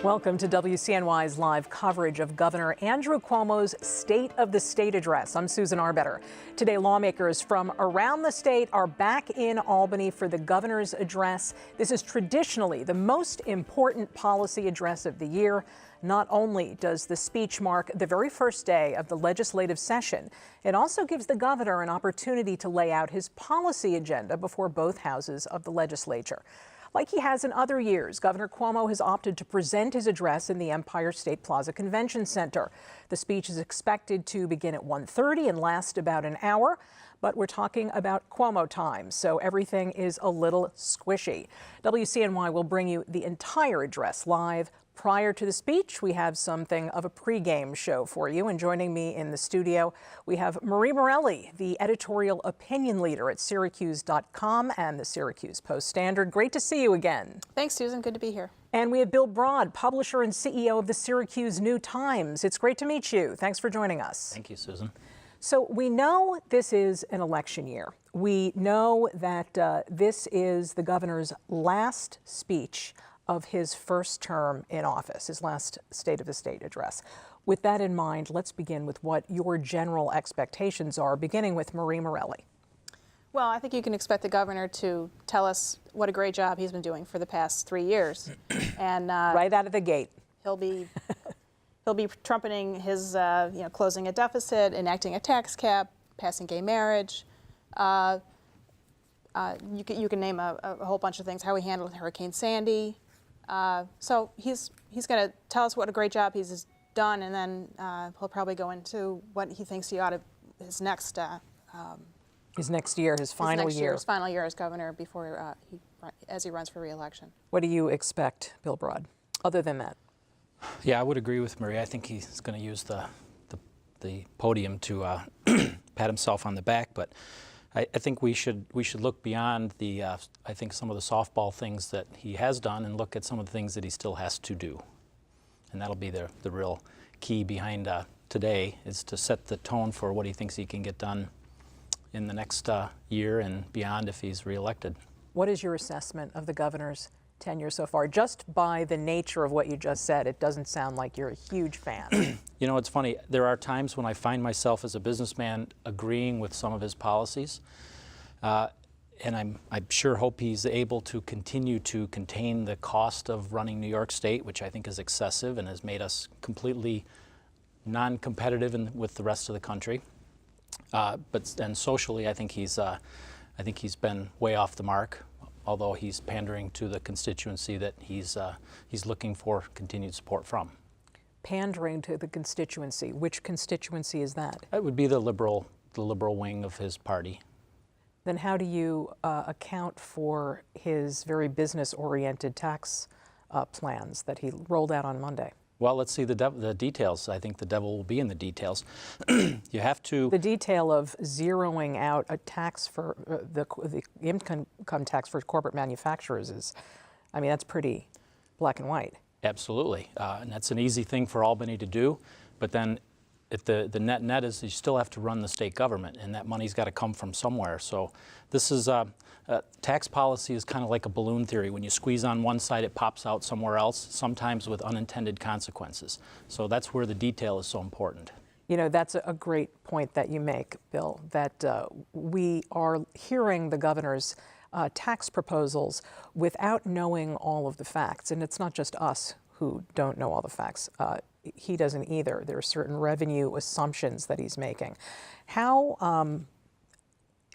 Welcome to WCNY's live coverage of Governor Andrew Cuomo's State of the State address. I'm Susan Arbetter. Today, lawmakers from around the state are back in Albany for the governor's address. This is traditionally the most important policy address of the year. Not only does the speech mark the very first day of the legislative session, it also gives the governor an opportunity to lay out his policy agenda before both houses of the legislature. Like he has in other years, Governor Cuomo has opted to present his address in the Empire State Plaza Convention Center. The speech is expected to begin at 1:30 and last about an hour, but we're talking about Cuomo time, so everything is a little squishy. WCNY will bring you the entire address live. Prior to the speech, we have something of a pregame show for you. And joining me in the studio, we have Marie Morelli, the editorial opinion leader at Syracuse.com and the Syracuse Post-Standard. Great to see you again. Thanks, Susan. Good to be here. And we have Bill Broad, publisher and CEO of the Syracuse New-Times. It's great to meet you. Thanks for joining us. Thank you, Susan. So we know this is an election year. We know that this is the governor's last speech of his first term in office, his last State of the State address. With that in mind, let's begin with what your general expectations are, beginning with Marie Morelli. Well, I think you can expect the governor to tell us what a great job he's been doing for the past 3 years. And right out of the gate. He'll be trumpeting his, closing a deficit, enacting a tax cap, passing gay marriage. You can name a whole bunch of things, how he handled Hurricane Sandy. So he's going to tell us what a great job he's done, and then he'll probably go into what he thinks he ought to, his next year, his final year as governor before as he runs for re-election. What do you expect, Bill Broad, other than that? Yeah, I would agree with Marie. I think he's going to use the podium to pat himself on the back, but I think we should look beyond I think some of the softball things that he has done and look at some of the things that he still has to do. And that'll be the real key behind today, is to set the tone for what he thinks he can get done in the next year and beyond if he's reelected. What is your assessment of the governor's tenure so far? Just by the nature of what you just said, it doesn't sound like you're a huge fan. You know, it's funny. There are times when I find myself as a businessman agreeing with some of his policies, and I sure hope he's able to continue to contain the cost of running New York State, which I think is excessive and has made us completely non-competitive with the rest of the country. And socially, I think he's been way off the mark, although he's pandering to the constituency that he's looking for continued support from. Pandering to the constituency. Which constituency is that? It would be the liberal wing of his party. Then how do you account for his very business-oriented tax plans that he rolled out on Monday? Well, let's see the details. I think the devil will be in the details. You have to... The detail of zeroing out a tax for the income tax for corporate manufacturers is, I mean, that's pretty black and white. Absolutely. And that's an easy thing for Albany to do. But then the net is you still have to run the state government, and that money's got to come from somewhere. So this is... tax policy is kind of like a balloon theory. When you squeeze on one side, it pops out somewhere else, sometimes with unintended consequences. So that's where the detail is so important. You know, that's a great point that you make, Bill, that we are hearing the governor's tax proposals without knowing all of the facts. And it's not just us who don't know all the facts. He doesn't either. There are certain revenue assumptions that he's making. How...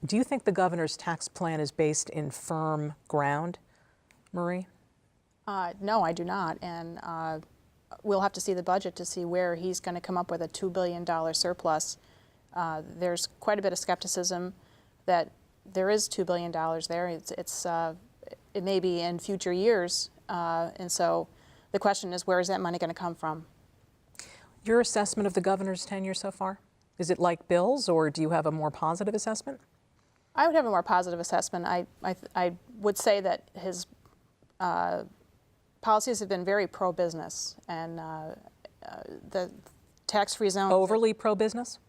do you think the governor's tax plan is based in firm ground, Marie? No, I do not. And we'll have to see the budget to see where he's going to come up with a $2 billion surplus. There's quite a bit of skepticism that there is $2 billion there. It may be in future years. And so the question is, where is that money going to come from? Your assessment of the governor's tenure so far? Is it like Bill's, or do you have a more positive assessment? I would have a more positive assessment. I would say that his policies have been very pro-business, and the tax-free zone... Overly pro-business?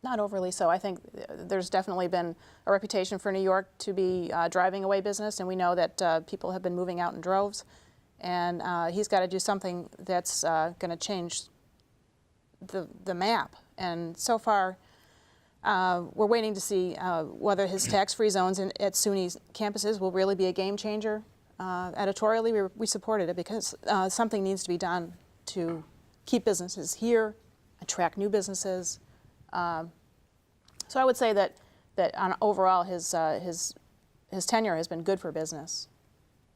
Not overly so. I think there's definitely been a reputation for New York to be driving away business, and we know that people have been moving out in droves. and he's got to do something that's going to change the map. And so far, we're waiting to see whether his tax-free zones at SUNY campuses will really be a game changer. Editorially, we supported it because something needs to be done to keep businesses here, attract new businesses. So I would say that on overall, his tenure has been good for business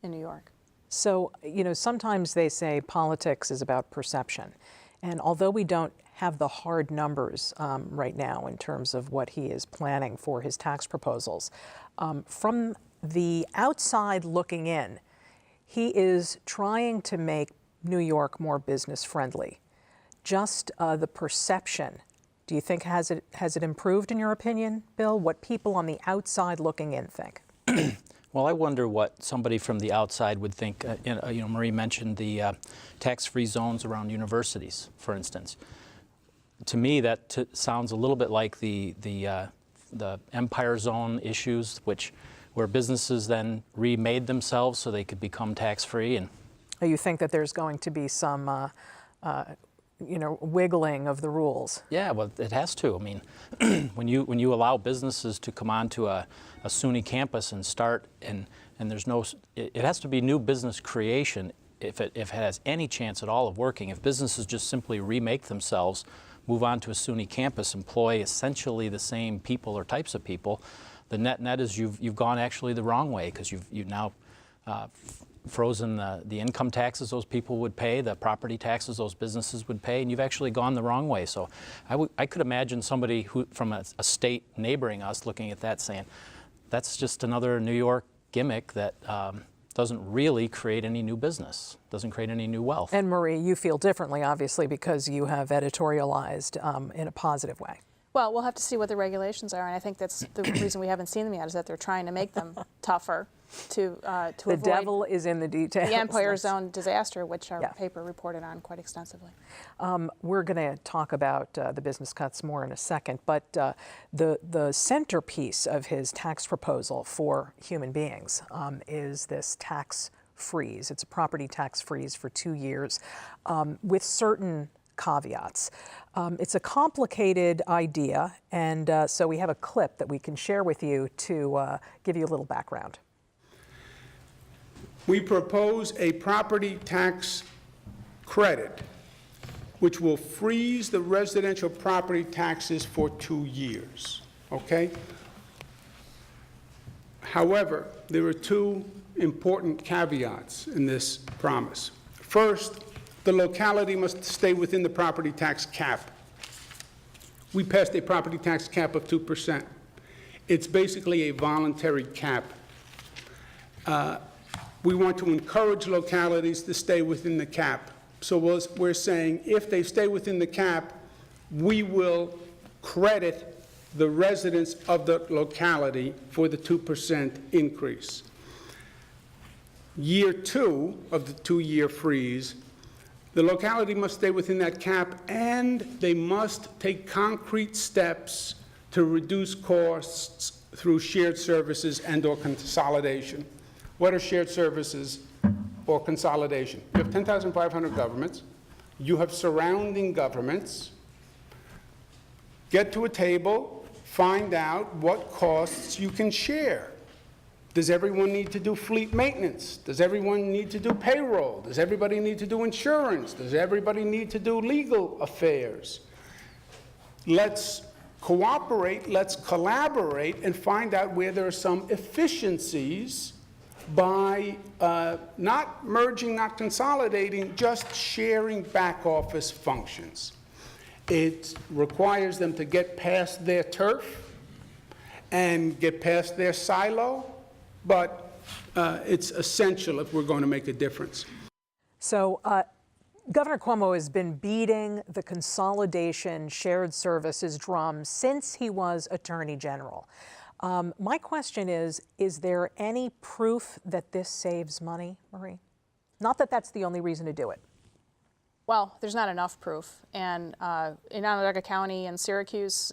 in New York. So, you know, sometimes they say politics is about perception. And although we don't have the hard numbers right now in terms of what he is planning for his tax proposals, from the outside looking in, he is trying to make New York more business friendly. Just the perception, do you think has it improved in your opinion, Bill? What people on the outside looking in think? Well, I wonder what somebody from the outside would think. You know, Marie mentioned the tax-free zones around universities, for instance. To me, that sounds a little bit like the Empire Zone issues, where businesses then remade themselves so they could become tax-free. And You think that there's going to be some, you know, wiggling of the rules? yeah, well, it has to. I mean, when you allow businesses to come onto a SUNY campus and start, and there's no, it has to be new business creation if it has any chance at all of working. If businesses just simply remake themselves, move on to a SUNY campus, employ essentially the same people or types of people, the net is you've gone actually the wrong way, because you've now frozen the income taxes those people would pay, the property taxes those businesses would pay, and you've actually gone the wrong way. So I could imagine somebody who from a state neighboring us looking at that saying, that's just another New York gimmick that doesn't really create any new business, doesn't create any new wealth. And Marie, you feel differently, obviously, because you have editorialized in a positive way. Well, we'll have to see what the regulations are, and I think that's the reason we haven't seen them yet, is that they're trying to make them tougher to The avoid devil is in the details. the Empire Zone disaster, which our Yeah. paper reported on quite extensively. We're going to talk about the business cuts more in a second, but the centerpiece of his tax proposal for human beings is this tax freeze. It's a property tax freeze for 2 years with certain caveats. It's a complicated idea, and so we have a clip that we can share with you to give you a little background. We propose a property tax credit which will freeze the residential property taxes for 2 years, okay? However, there are two important caveats in this promise. First, the locality must stay within the property tax cap. We passed a property tax cap of 2%. It's basically a voluntary cap. We want to encourage localities to stay within the cap. So we're saying if they stay within the cap, we will credit the residents of the locality for the 2% increase. Year 2 of the 2-year freeze, the locality must stay within that cap, and they must take concrete steps to reduce costs through shared services and/or consolidation. What are shared services or consolidation? You have 10,500 governments. You have surrounding governments. Get to a table, find out what costs you can share. Does everyone need to do fleet maintenance? Does everyone need to do payroll? Does everybody need to do insurance? Does everybody need to do legal affairs? Let's cooperate, let's collaborate, and find out where there are some efficiencies by not merging, not consolidating, just sharing back office functions. It requires them to get past their turf and get past their silo, but it's essential if we're going to make a difference. So Governor Cuomo has been beating the consolidation shared services drum since he was Attorney General. My question is there any proof that this saves money, Marie? Not that that's the only reason to do it. Well, there's not enough proof. And in Onondaga County and Syracuse,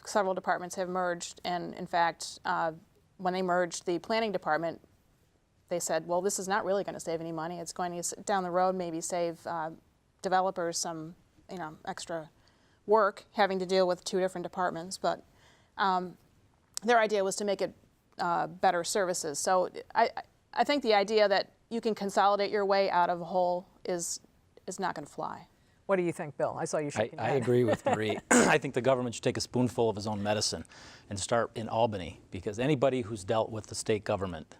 several departments have merged. And in fact, when they merged, the planning department they said, well, this is not really going to save any money. It's going to, down the road, maybe save developers some, extra work having to deal with 2 different departments. But their idea was to make it better services. So I think the idea that you can consolidate your way out of a hole is not going to fly. What do you think, Bill? I saw you shaking your I head. agree with Marie. I think the government should take a spoonful of his own medicine and start in Albany, because anybody who's dealt with the state government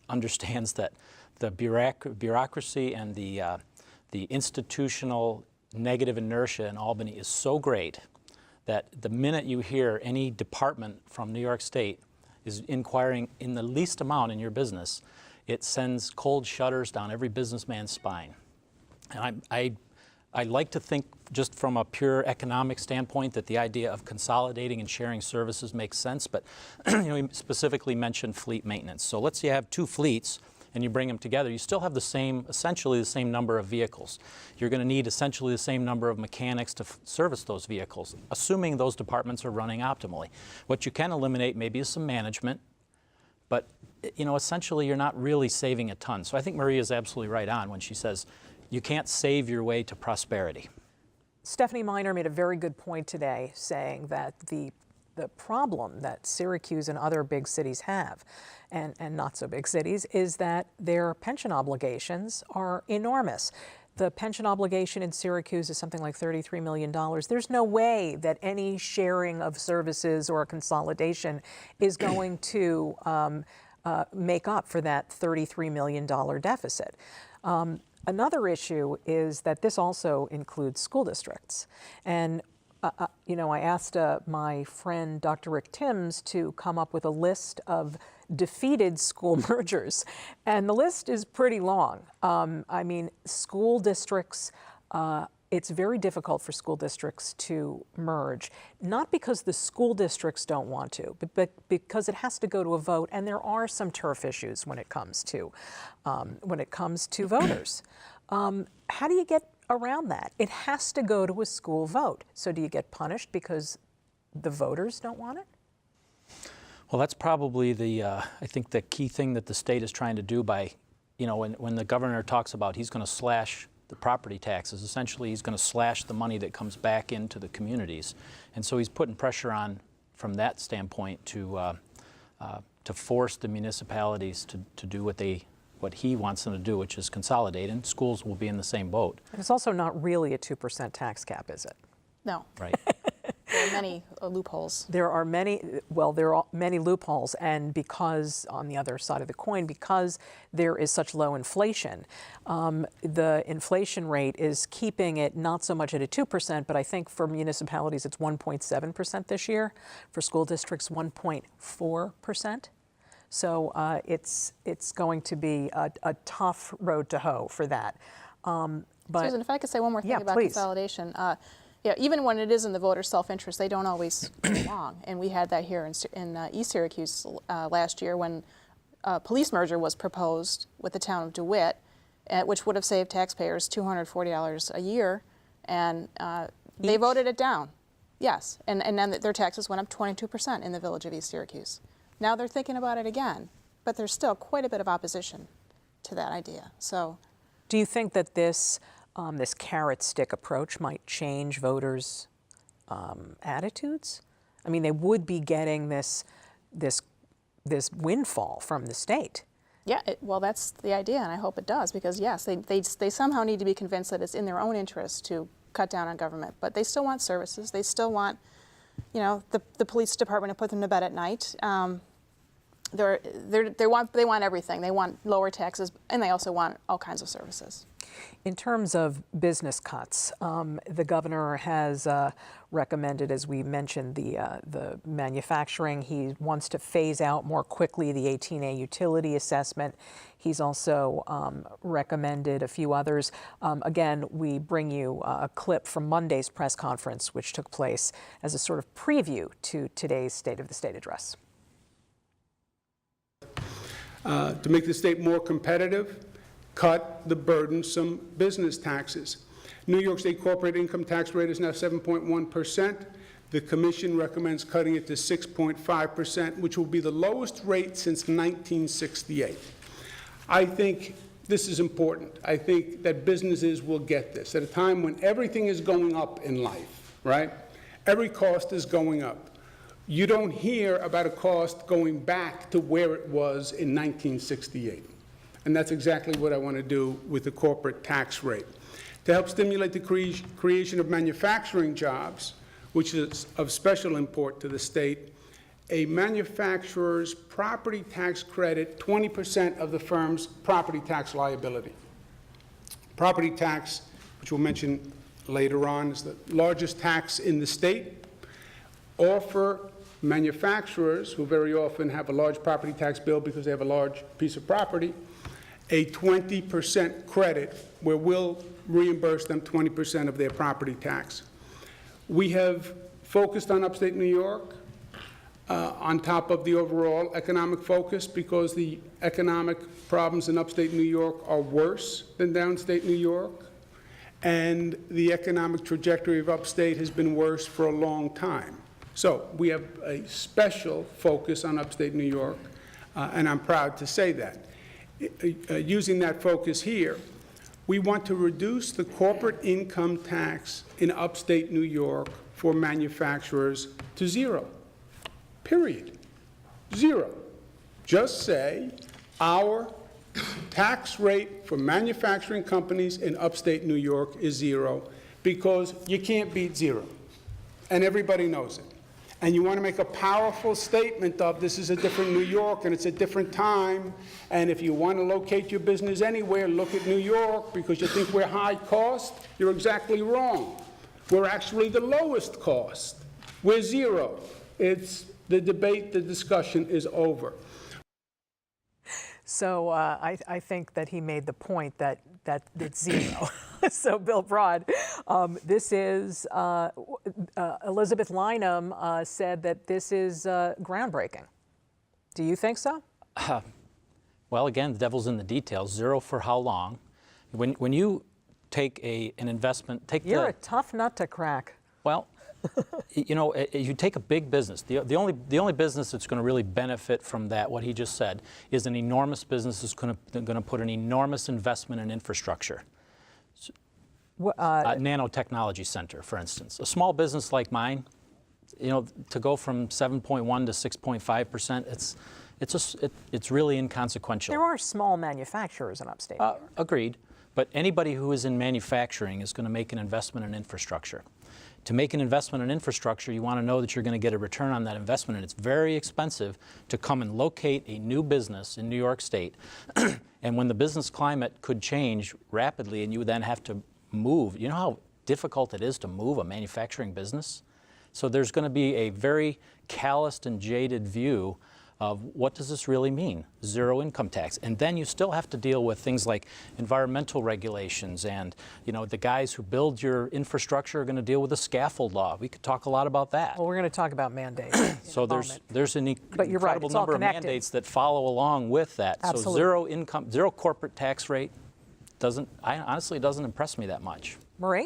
understands that the bureaucracy and the institutional negative inertia in Albany is so great that the minute you hear any department from New York State is inquiring in the least amount in your business, it sends cold shudders down every businessman's spine. And I like to think, just from a pure economic standpoint, that the idea of consolidating and sharing services makes sense, but you specifically mentioned fleet maintenance. So let's say you have 2 fleets and you bring them together, you still have essentially the same number of vehicles. You're going to need essentially the same number of mechanics to service those vehicles, assuming those departments are running optimally. What you can eliminate maybe is some management, but essentially you're not really saving a ton. So I think Maria is absolutely right on when she says you can't save your way to prosperity. Stephanie Miner made a very good point today, saying that the problem that Syracuse and other big cities have, and not so big cities, is that their pension obligations are enormous. The pension obligation in Syracuse is something like $33 million. There's no way that any sharing of services or a consolidation is going to make up for that $33 million deficit. Another issue is that this also includes school districts. And I asked my friend Dr. Rick Timms to come up with a list of defeated school mergers, and the list is pretty long. School districts, it's very difficult for school districts to merge, not because the school districts don't want to, but because it has to go to a vote, and there are some turf issues when it comes to voters. How do you get around that? It has to go to a school vote. So do you get punished because the voters don't want it? Well, that's probably I think the key thing that the state is trying to do by, when the governor talks about he's going to slash the property taxes, essentially he's going to slash the money that comes back into the communities. And so he's putting pressure on, from that standpoint, to force the municipalities to do what he wants them to do, which is consolidate, and schools will be in the same boat. And it's also not really a 2% tax cap, is it? No. Right. There are many loopholes. There are many loopholes, and because, on the other side of the coin, because there is such low inflation, the inflation rate is keeping it not so much at a 2%, but I think for municipalities it's 1.7% this year. For school districts, 1.4%. So it's going to be a tough road to hoe for that. But Susan, if I could say one more thing about please. consolidation. Even when it is in the voters' self-interest, they don't always go along. And we had that here in East Syracuse last year when a police merger was proposed with the town of DeWitt, which would have saved taxpayers $240 a year. And they voted it down. Yes. And then their taxes went up 22% in the village of East Syracuse. Now they're thinking about it again, but there's still quite a bit of opposition to that idea. So, do you think that this carrot stick approach might change voters' attitudes? I mean, they would be getting this windfall from the state. yeah, well, that's the idea, and I hope it does, because yes, they somehow need to be convinced that it's in their own interest to cut down on government, but they still want services. They still want, the police department to put them to bed at night. They want everything. They want lower taxes, and they also want all kinds of services. In terms of business cuts, the governor has recommended, as we mentioned, the manufacturing. He wants to phase out more quickly the 18A utility assessment. He's also recommended a few others. Again, we bring you a clip from Monday's press conference, which took place as a sort of preview to today's State of the State address. To make the state more competitive, cut the burdensome business taxes. New York State corporate income tax rate is now 7.1%. The commission recommends cutting it to 6.5%, which will be the lowest rate since 1968. I think this is important. I think that businesses will get this. At a time when everything is going up in life, right? Every cost is going up. You don't hear about a cost going back to where it was in 1968. And that's exactly what I want to do with the corporate tax rate. To help stimulate the creation of manufacturing jobs, which is of special import to the state, a manufacturer's property tax credit, 20% of the firm's property tax liability. Property tax, which we'll mention later on, is the largest tax in the state. Offer manufacturers, who very often have a large property tax bill because they have a large piece of property, a 20% credit where we'll reimburse them 20% of their property tax. We have focused on upstate New York on top of the overall economic focus because the economic problems in upstate New York are worse than downstate New York, and the economic trajectory of upstate has been worse for a long time. So we have a special focus on upstate New York, and I'm proud to say that. Using that focus here, we want to reduce the corporate income tax in upstate New York for manufacturers to zero, period. Zero. Just say our tax rate for manufacturing companies in upstate New York is zero, because you can't beat zero, and everybody knows it. And you want to make a powerful statement of this is a different New York and it's a different time, and if you want to locate your business anywhere, look at New York because you think we're high cost, you're exactly wrong. We're actually the lowest cost. We're zero. It's the debate, the discussion is over. So I think that he made the point that it's zero. So Bill Broad, this is, Elizabeth Lynham said that this is groundbreaking. Do you think so? Well, again, the devil's in the details. Zero for how long? When you take an investment, You're a tough nut to crack. Well, you know, you take a big business. The only business that's going to really benefit from that, what he just said, is an enormous business that's going to put an enormous investment in infrastructure. Nanotechnology center, for instance. A small business like mine, you know, to go from 7.1 to 6.5%, it's really inconsequential. There are small manufacturers in upstate. Agreed, but anybody who is in manufacturing is going to make an investment in infrastructure. To make an investment in infrastructure, you want to know that you're going to get a return on that investment, and it's very expensive to come and locate a new business in New York State. And when the business climate could change rapidly and you would then have to move, you know how difficult it is to move a manufacturing business? So there's going to be a very calloused and jaded view of what does this really mean, zero income tax. And then you still have to deal with things like environmental regulations, and you know, the guys who build your infrastructure are going to deal with the scaffold law. We could talk a lot about that. Well, we're going to talk about mandates. So there's an but you're right, incredible it's all number of connected. mandates that follow along with that. Absolutely. So zero corporate tax rate honestly doesn't impress me that much. Marie?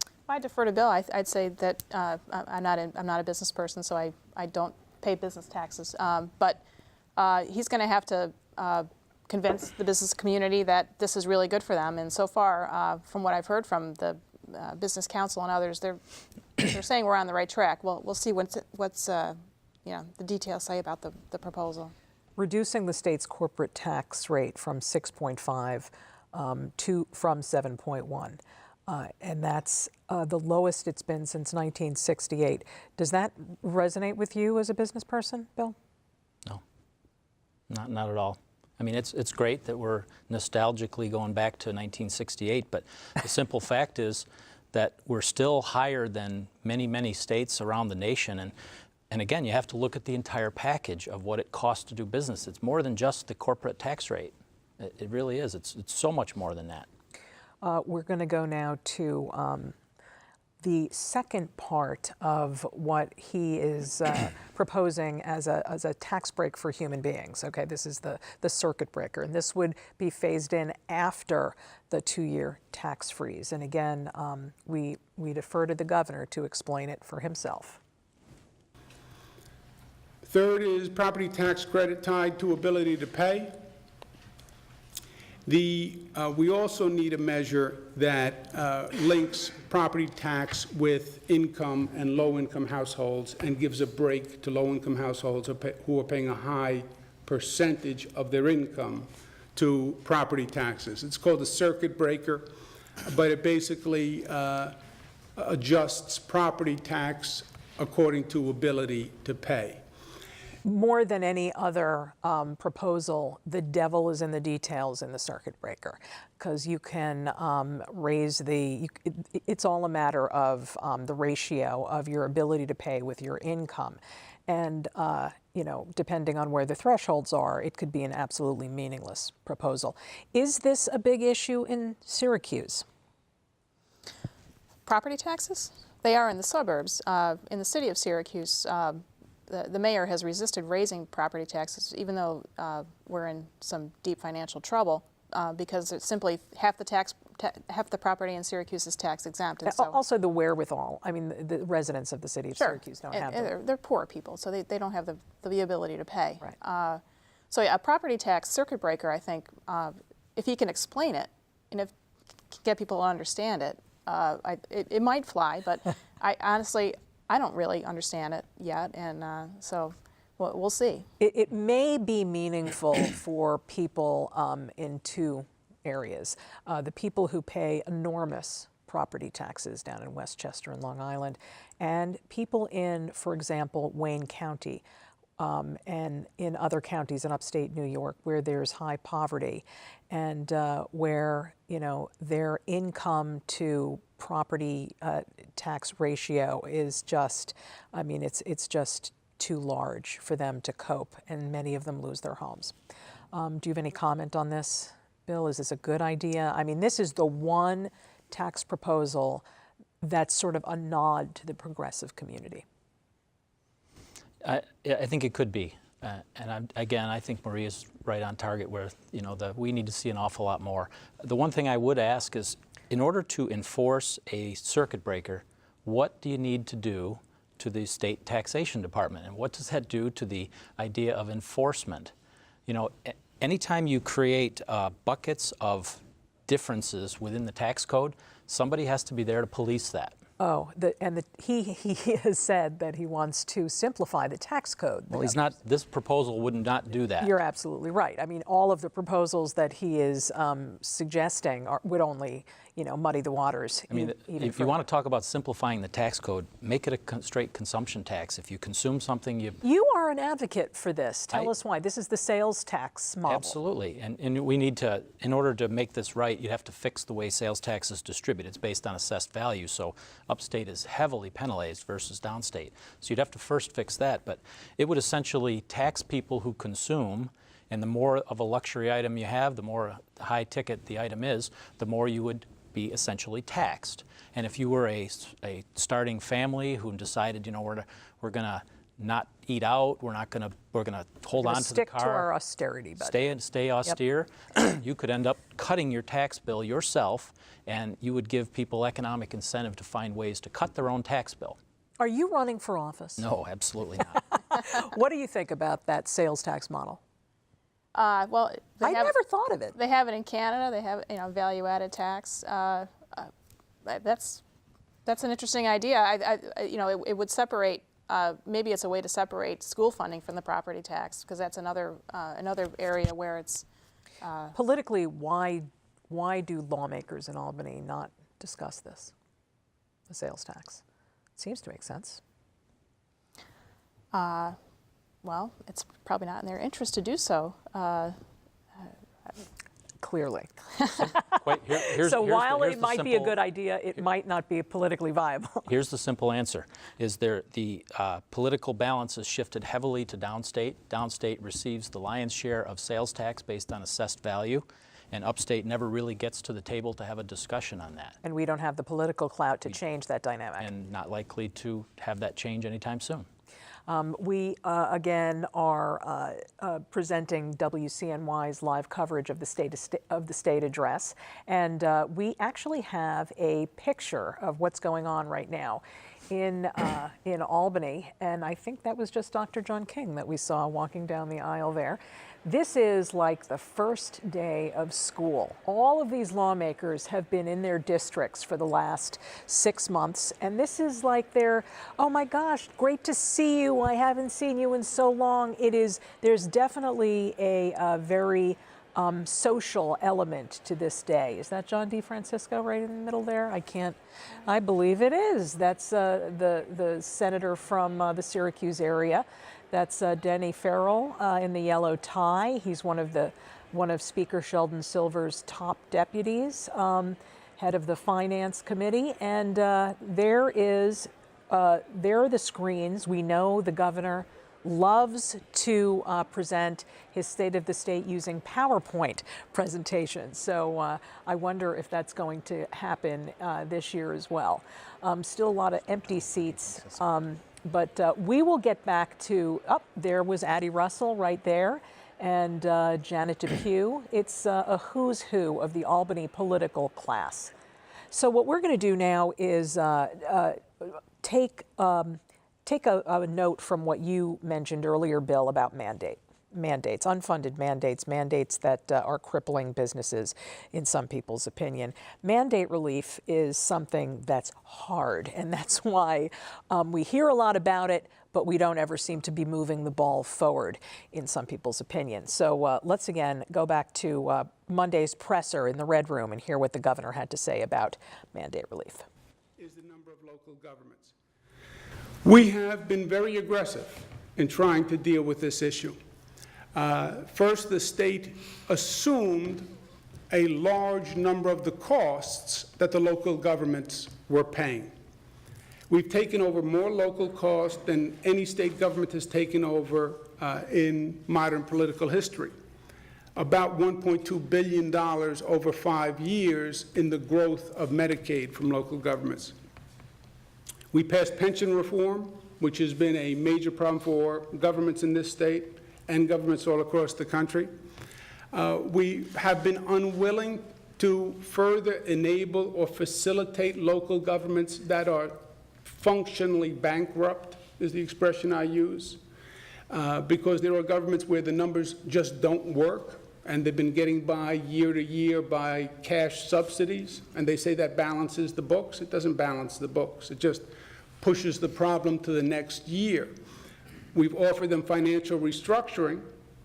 If I defer to Bill, I'd say that I'm not a business person, so I don't pay business taxes. But he's going to have to convince the business community that this is really good for them. And so far, from what I've heard from the Business Council and others, they're saying we're on the right track. Well, we'll see what's you know, the details say about the proposal. Reducing the state's corporate tax rate from 6.5 from 7.1. And that's the lowest it's been since 1968. Does that resonate with you as a business person, Bill? No, not at all. I mean, it's great that we're nostalgically going back to 1968, but the simple fact is that we're still higher than many states around the nation. And again, you have to look at the entire package of what it costs to do business. It's more than just the corporate tax rate. It really is. It's so much more than that. We're going to go now to the second part of what he is proposing as a tax break for human beings. Okay, this is the circuit breaker, and this would be phased in after the 2-year tax freeze. And again, we defer to the governor to explain it for himself. Third is property tax credit tied to ability to pay. We also need a measure that links property tax with income and low-income households and gives a break to low-income households who are paying a high percentage of their income to property taxes. It's called a circuit breaker, but it basically adjusts property tax according to ability to pay. More than any other proposal, the devil is in the details in the circuit breaker, because you can raise it's all a matter of the ratio of your ability to pay with your income. And, depending on where the thresholds are, it could be an absolutely meaningless proposal. Is this a big issue in Syracuse? Property taxes? They are in the suburbs. In the city of Syracuse, the mayor has resisted raising property taxes, even though we're in some deep financial trouble, because it's simply half the property in Syracuse is tax exempt. And so, Also the wherewithal. I mean, the residents of the city of Syracuse don't have that. They're poor people, so they don't have the ability to pay. Right. So yeah, a property tax circuit breaker, I think, if he can explain it and if get people to understand it, it might fly, but I don't really understand it yet, and so we'll see. It may be meaningful for people in two areas. The people who pay enormous property taxes down in Westchester and Long Island, and people in, for example, Wayne County, and in other counties in upstate New York where there's high poverty and where, their income to property tax ratio is just, it's just too large for them to cope, and many of them lose their homes. Do you have any comment on this, Bill? Is this a good idea? I mean, this is the one tax proposal that's sort of a nod to the progressive community. I think it could be. And I think Maria's right on target where, we need to see an awful lot more. The one thing I would ask is, in order to enforce a circuit breaker, what do you need to do to the state taxation department? And what does that do to the idea of enforcement? Anytime you create buckets of differences within the tax code, somebody has to be there to police that. Oh, he has said that he wants to simplify the tax code. Well, he's not. This proposal would not do that. You're absolutely right. I mean, all of the proposals that he is suggesting would only, muddy the waters. I mean, if you want to talk about simplifying the tax code, make it a straight consumption tax. If you consume something, You are an advocate for this. Tell us why. This is the sales tax model. Absolutely. And we need to, in order to make this right, you have to fix the way sales tax is distributed. It's based on assessed value, so upstate is heavily penalized versus downstate. So you'd have to first fix that, but it would essentially tax people who consume, and the more of a luxury item you have, the more high ticket the item is, the more you would be essentially taxed. And if you were a starting family who decided, we're going to not eat out, we're going to hold on to the car, stick to our austerity budget. Stay austere. You could end up cutting your tax bill yourself, and you would give people economic incentive to find ways to cut their own tax bill. Are you running for office? No, absolutely not. What do you think about that sales tax model? Well, I never thought of it. They have it in Canada. They have value-added tax. That's an interesting idea. It would separate. Maybe it's a way to separate school funding from the property tax, because that's another area where it's politically. Why do lawmakers in Albany not discuss this, the sales tax? It seems to make sense. Well, it's probably not in their interest to do so. Clearly. Here's while it the might be a simple- good idea, it might not be politically viable. Here's the simple answer: the political balance is shifted heavily to downstate. Downstate receives the lion's share of sales tax based on assessed value, and upstate never really gets to the table to have a discussion on that. And we don't have the political clout to change that dynamic. And not likely to have that change anytime soon. We, again, are presenting WCNY's live coverage of the state address, and we actually have a picture of what's going on right now in Albany, and I think that was just Dr. John King that we saw walking down the aisle there. This is like the first day of school. All of these lawmakers have been in their districts for the last 6 months, and this is like their, oh my gosh, great to see you. I haven't seen you in so long. There's definitely a very social element to this day. Is that John DeFrancisco right in the middle there? I believe it is. That's the senator from the Syracuse area. That's Denny Farrell in the yellow tie. He's one of Speaker Sheldon Silver's top deputies, head of the Finance Committee. And there are the screens. We know the governor loves to present his State of the State using PowerPoint presentations. So I wonder if that's going to happen this year as well. Still a lot of empty seats. But we will get back to, there was Addie Russell right there, and Janet Depew. It's a who's who of the Albany political class. So what we're going to do now is take a note from what you mentioned earlier, Bill, about mandates, unfunded mandates that are crippling businesses in some people's opinion. Mandate relief is something that's hard, and that's why we hear a lot about it, but we don't ever seem to be moving the ball forward in some people's opinion. So let's again go back to Monday's presser in the Red Room and hear what the governor had to say about mandate relief. Is the number of local governments. We have been very aggressive in trying to deal with this issue. First, the state assumed a large number of the costs that the local governments were paying. We've taken over more local costs than any state government has taken over in modern political history. About $1.2 billion over 5 years in the growth of Medicaid from local governments. We passed pension reform, which has been a major problem for governments in this state and governments all across the country. We have been unwilling to further enable or facilitate local governments that are functionally bankrupt, is the expression I use, because there are governments where the numbers just don't work, and they've been getting by year to year by cash subsidies, and they say that balances the books. It doesn't balance the books. It just pushes the problem to the next year. We've offered them financial restructuring,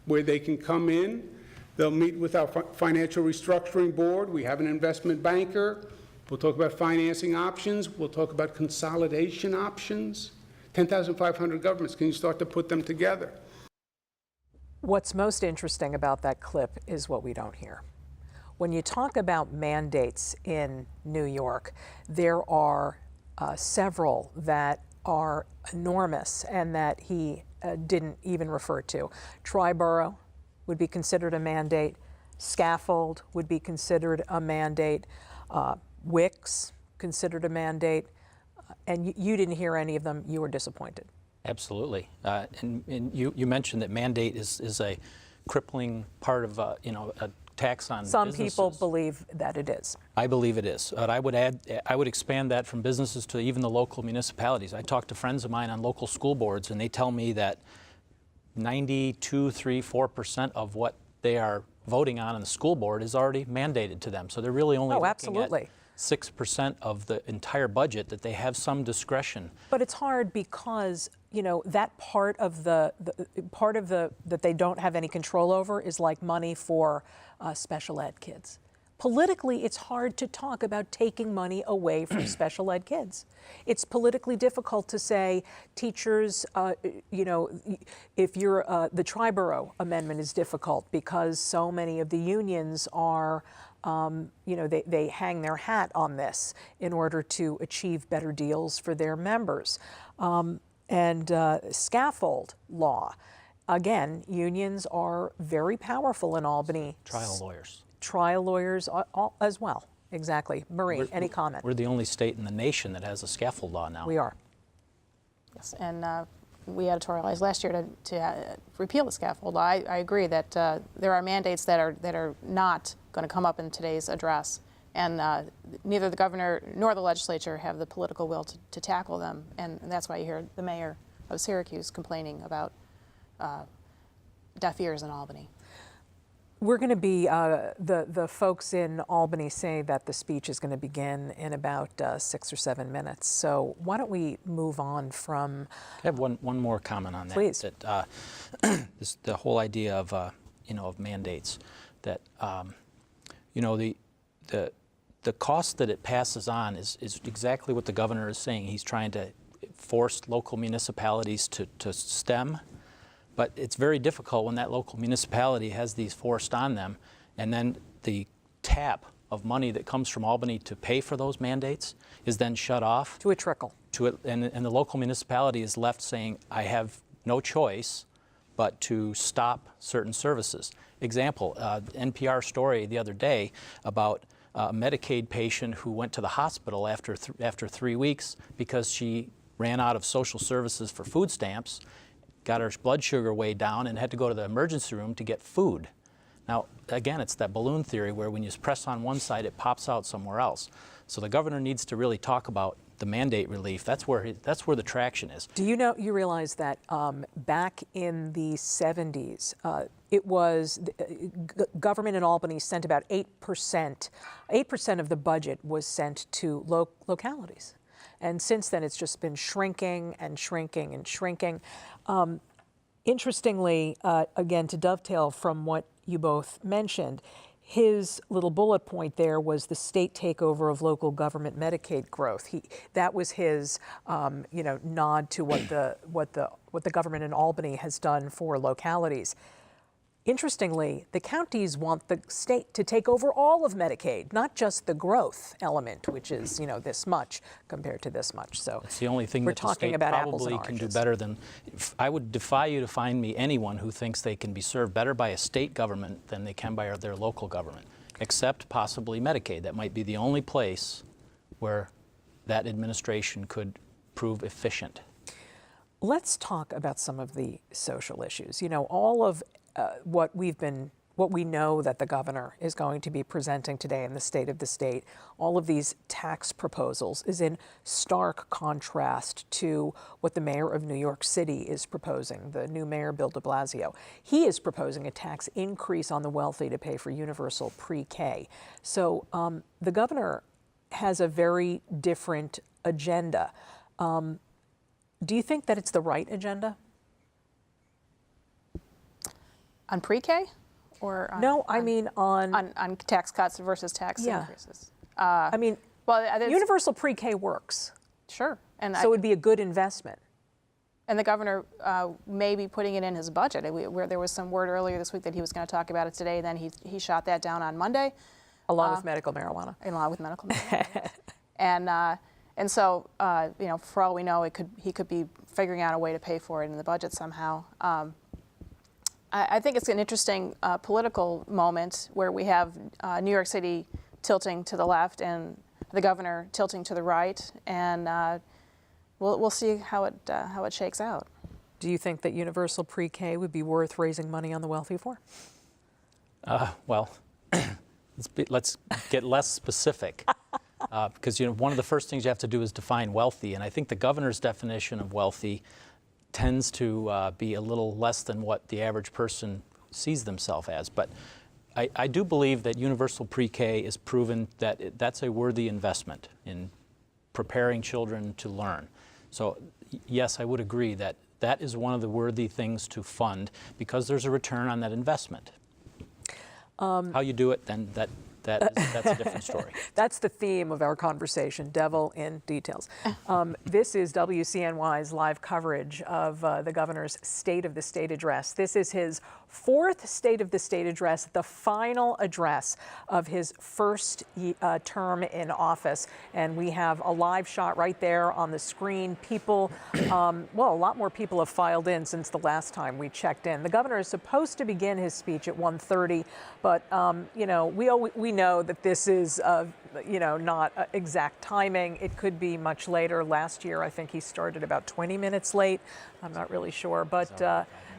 where they can come in. They'll meet with our financial restructuring board. We have an investment banker. We'll talk about financing options. We'll talk about consolidation options. 10,500 governments. Can you start to put them together? What's most interesting about that clip is what we don't hear. When you talk about mandates in New York, there are several that are enormous and that he didn't even refer to. Triborough would be considered a mandate. Scaffold would be considered a mandate. Wicks considered a mandate. And you didn't hear any of them. You were disappointed. Absolutely. And you mentioned that mandate is a crippling part of a tax on Some businesses. people believe that it is. I believe it is. But I would expand that from businesses to even the local municipalities. I talk to friends of mine on local school boards, and they tell me that 4% of what they are voting on the school board is already mandated to them. So they're really only looking absolutely. at 6% of the entire budget that they have some discretion. But it's hard because, that part of that they don't have any control over is like money for special ed kids. Politically, it's hard to talk about taking money away from special ed kids. It's politically difficult to say teachers, if you're, the Triborough Amendment is difficult because so many of the unions are, they hang their hat on this in order to achieve better deals for their members. And scaffold law, again, unions are very powerful in Albany. Trial lawyers. Trial lawyers as well. Exactly. Marie, any comment? We're the only state in the nation that has a scaffold law now. We are. Yes, and we editorialized last year to repeal the scaffold. I agree that there are mandates that are not going to come up in today's address, and neither the governor nor the legislature have the political will to tackle them, and that's why you hear the mayor of Syracuse complaining about deaf ears in Albany. We're going to be, the folks in Albany say that the speech is going to begin in about 6 or 7 minutes. So why don't we move on from... I have one more comment on that. Please. That the whole idea of, of mandates, that, the cost that it passes on is exactly what the governor is saying. He's trying to force local municipalities to stem. But it's very difficult when that local municipality has these forced on them, and then the tap of money that comes from Albany to pay for those mandates is then shut off. To a trickle. And the local municipality is left saying, I have no choice but to stop certain services. Example, NPR story the other day about a Medicaid patient who went to the hospital after 3 weeks because she ran out of social services for food stamps, got her blood sugar way down, and had to go to the emergency room to get food. Now, again, it's that balloon theory where when you press on one side, it pops out somewhere else. So the governor needs to really talk about the mandate relief. That's where the traction is. Do you realize that back in the 70s, it was government in Albany sent about 8%. 8% of the budget was sent to localities. And since then, it's just been shrinking and shrinking and shrinking. Interestingly, again, to dovetail from what you both mentioned, his little bullet point there was the state takeover of local government Medicaid growth. That was his, nod to what the government in Albany has done for localities. Interestingly, the counties want the state to take over all of Medicaid, not just the growth element, which is, this much compared to this much. So it's the only thing we're that the talking state about probably can do better than. I would defy you to find me anyone who thinks they can be served better by a state government than they can by their local government, except possibly Medicaid. That might be the only place where that administration could prove efficient. Let's talk about some of the social issues. All of what we know that the governor is going to be presenting today in the State of the State, all of these tax proposals is in stark contrast to what the mayor of New York City is proposing, the new mayor, Bill de Blasio. He is proposing a tax increase on the wealthy to pay for universal pre-K. So the governor has a very different agenda. Do you think that it's the right agenda? On pre-K, or no? I mean on tax cuts versus tax increases. Well, universal pre-K works. Sure, and so it would be a good investment. And the governor may be putting it in his budget. Where there was some word earlier this week that he was going to talk about it today, then he shot that down on Monday, along with medical marijuana. Along with medical marijuana, and so for all we know, he could be figuring out a way to pay for it in the budget somehow. I think it's an interesting political moment where we have New York City tilting to the left and the governor tilting to the right, and we'll see how it shakes out. Do you think that universal pre-K would be worth raising money on the wealthy for? Well, let's get less specific, because one of the first things you have to do is define wealthy, and I think the governor's definition of wealthy tends to be a little less than what the average person sees themselves as. But I do believe that universal pre-K is proven that that's a worthy investment in preparing children to learn. So yes, I would agree that that is one of the worthy things to fund because there's a return on that investment. How you do it, then that's a different story. That's the theme of our conversation, devil in details. This is WCNY's live coverage of the governor's State of the State address. This is his fourth State of the State address, the final address of his first term in office. And we have a live shot right there on the screen. People, well, a lot more people have filed in since the last time we checked in. The governor is supposed to begin his speech at 1:30, but, you know, we know that this is, you know, not exact timing. It could be much later. Last year, I think he started about 20 minutes late. I'm not really sure, but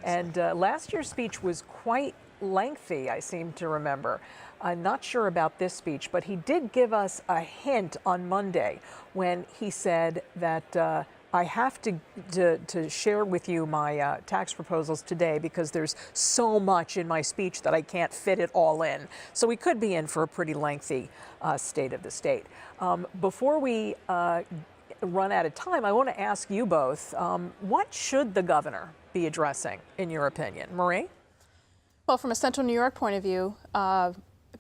last year's speech was quite lengthy, I seem to remember. I'm not sure about this speech, but he did give us a hint on Monday when he said that I have to share with you my tax proposals today because there's so much in my speech that I can't fit it all in. So we could be in for a pretty lengthy State of the State. Before we run out of time, I want to ask you both, what should the governor be addressing, in your opinion? Marie? Well, from a Central New York point of view,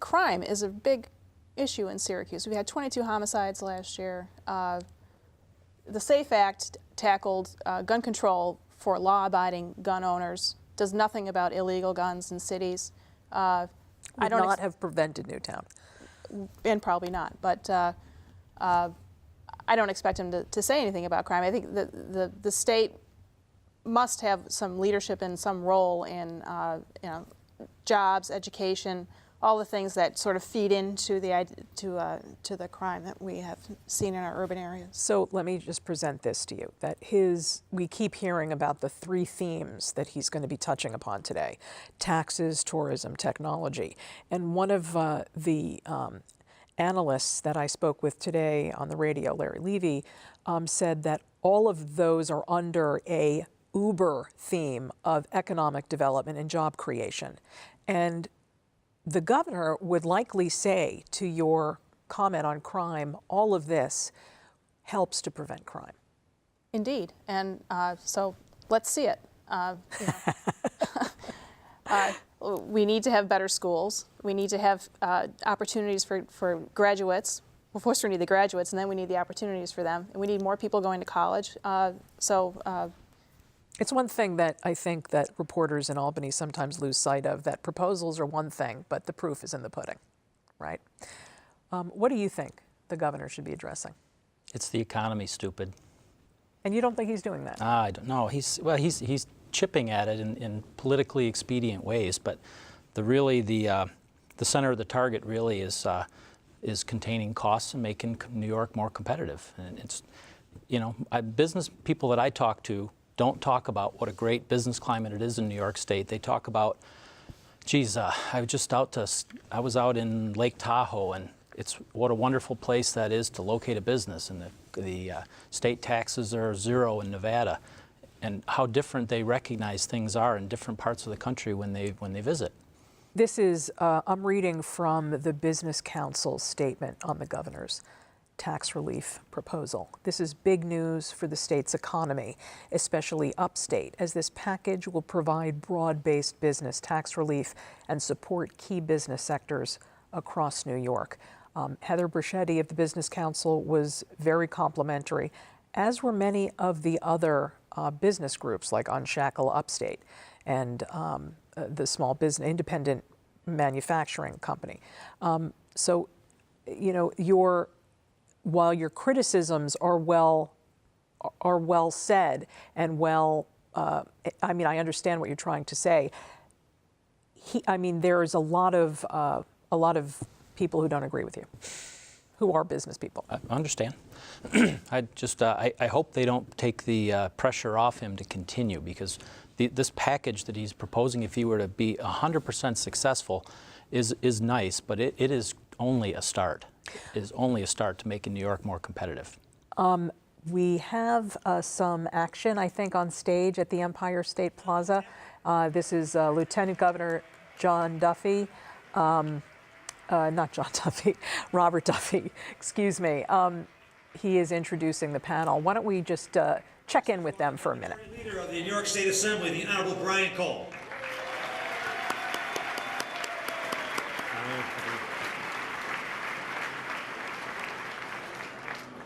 crime is a big issue in Syracuse. We had 22 homicides last year. The SAFE Act tackled gun control for law-abiding gun owners, does nothing about illegal guns in cities. Would not have prevented Newtown. And probably not, but I don't expect him to say anything about crime. I think the state must have some leadership and some role in you know, jobs, education, all the things that sort of feed into to the crime that we have seen in our urban areas. So let me just present this to you, that we keep hearing about the three themes that he's going to be touching upon today: taxes, tourism, technology. And one of the analysts that I spoke with today on the radio, Larry Levy, said that all of those are under a uber theme of economic development and job creation. And the governor would likely say to your comment on crime, all of this helps to prevent crime. Indeed, and so let's see it. You know. We need to have better schools. We need to have opportunities for graduates. Well, first we need the graduates, and then we need the opportunities for them. And we need more people going to college. It's one thing that I think that reporters in Albany sometimes lose sight of, that proposals are one thing, but the proof is in the pudding, right? What do you think the governor should be addressing? It's the economy, stupid. And you don't think he's doing that? I don't know. He's chipping at it in politically expedient ways, but the center of the target really is containing costs and making New York more competitive. And it's, you know, business people that I talk to don't talk about what a great business climate it is in New York State. They talk about, geez, I was out in Lake Tahoe, and it's what a wonderful place that is to locate a business, and the state taxes are zero in Nevada, and how different they recognize things are in different parts of the country when they visit. This is, I'm reading from the Business Council's statement on the governor's tax relief proposal. This is big news for the state's economy, especially upstate, as this package will provide broad-based business tax relief and support key business sectors across New York. Heather Bruschetti of the Business Council was very complimentary, as were many of the other business groups like Unshackle Upstate and the small business independent manufacturing company. So, you know, while your criticisms are well said and I mean, I understand what you're trying to say. There is a lot of people who don't agree with you, who are business people. I understand. I hope they don't take the pressure off him to continue, because this package that he's proposing, if he were to be 100% successful, is nice, but it is only a start. It is only a start to making New York more competitive. We have some action, I think, on stage at the Empire State Plaza. This is Lieutenant Governor John Duffy. Not John Duffy, Robert Duffy, excuse me. He is introducing the panel. Why don't we just check in with them for a minute. Leader of the New York State Assembly, the Honorable Brian Cole.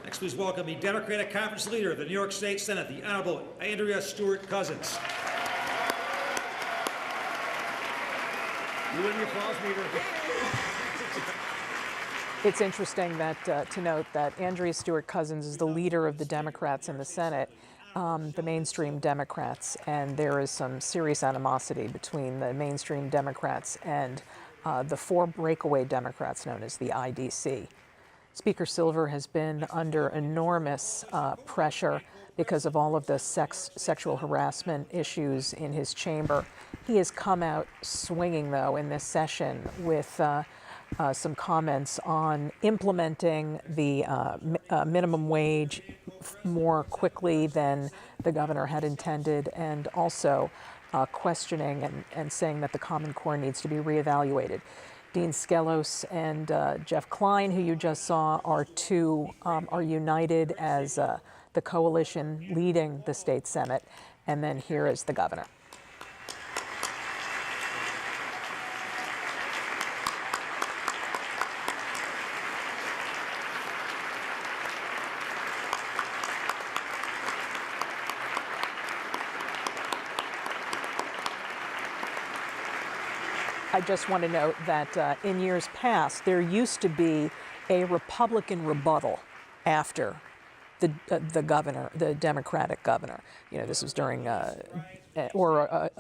Next, please welcome the Democratic Conference Leader of the New York State Senate, the Honorable Andrea Stewart-Cousins. You win the applause meter. It's interesting that to note that Andrea Stewart Cousins is the leader of the Democrats in the Senate, the mainstream Democrats, and there is some serious animosity between the mainstream Democrats and the four breakaway Democrats known as the IDC. Speaker Silver has been under enormous pressure because of all of the sexual harassment issues in his chamber. He has come out swinging, though, in this session with some comments on implementing the minimum wage more quickly than the governor had intended, and also questioning and saying that the Common Core needs to be reevaluated. Dean Skelos and Jeff Klein, who you just saw, are united as the coalition leading the state Senate, and then here is the governor. I just want to note that in years past, there used to be a Republican rebuttal after the governor, the Democratic governor. You know, this was during, or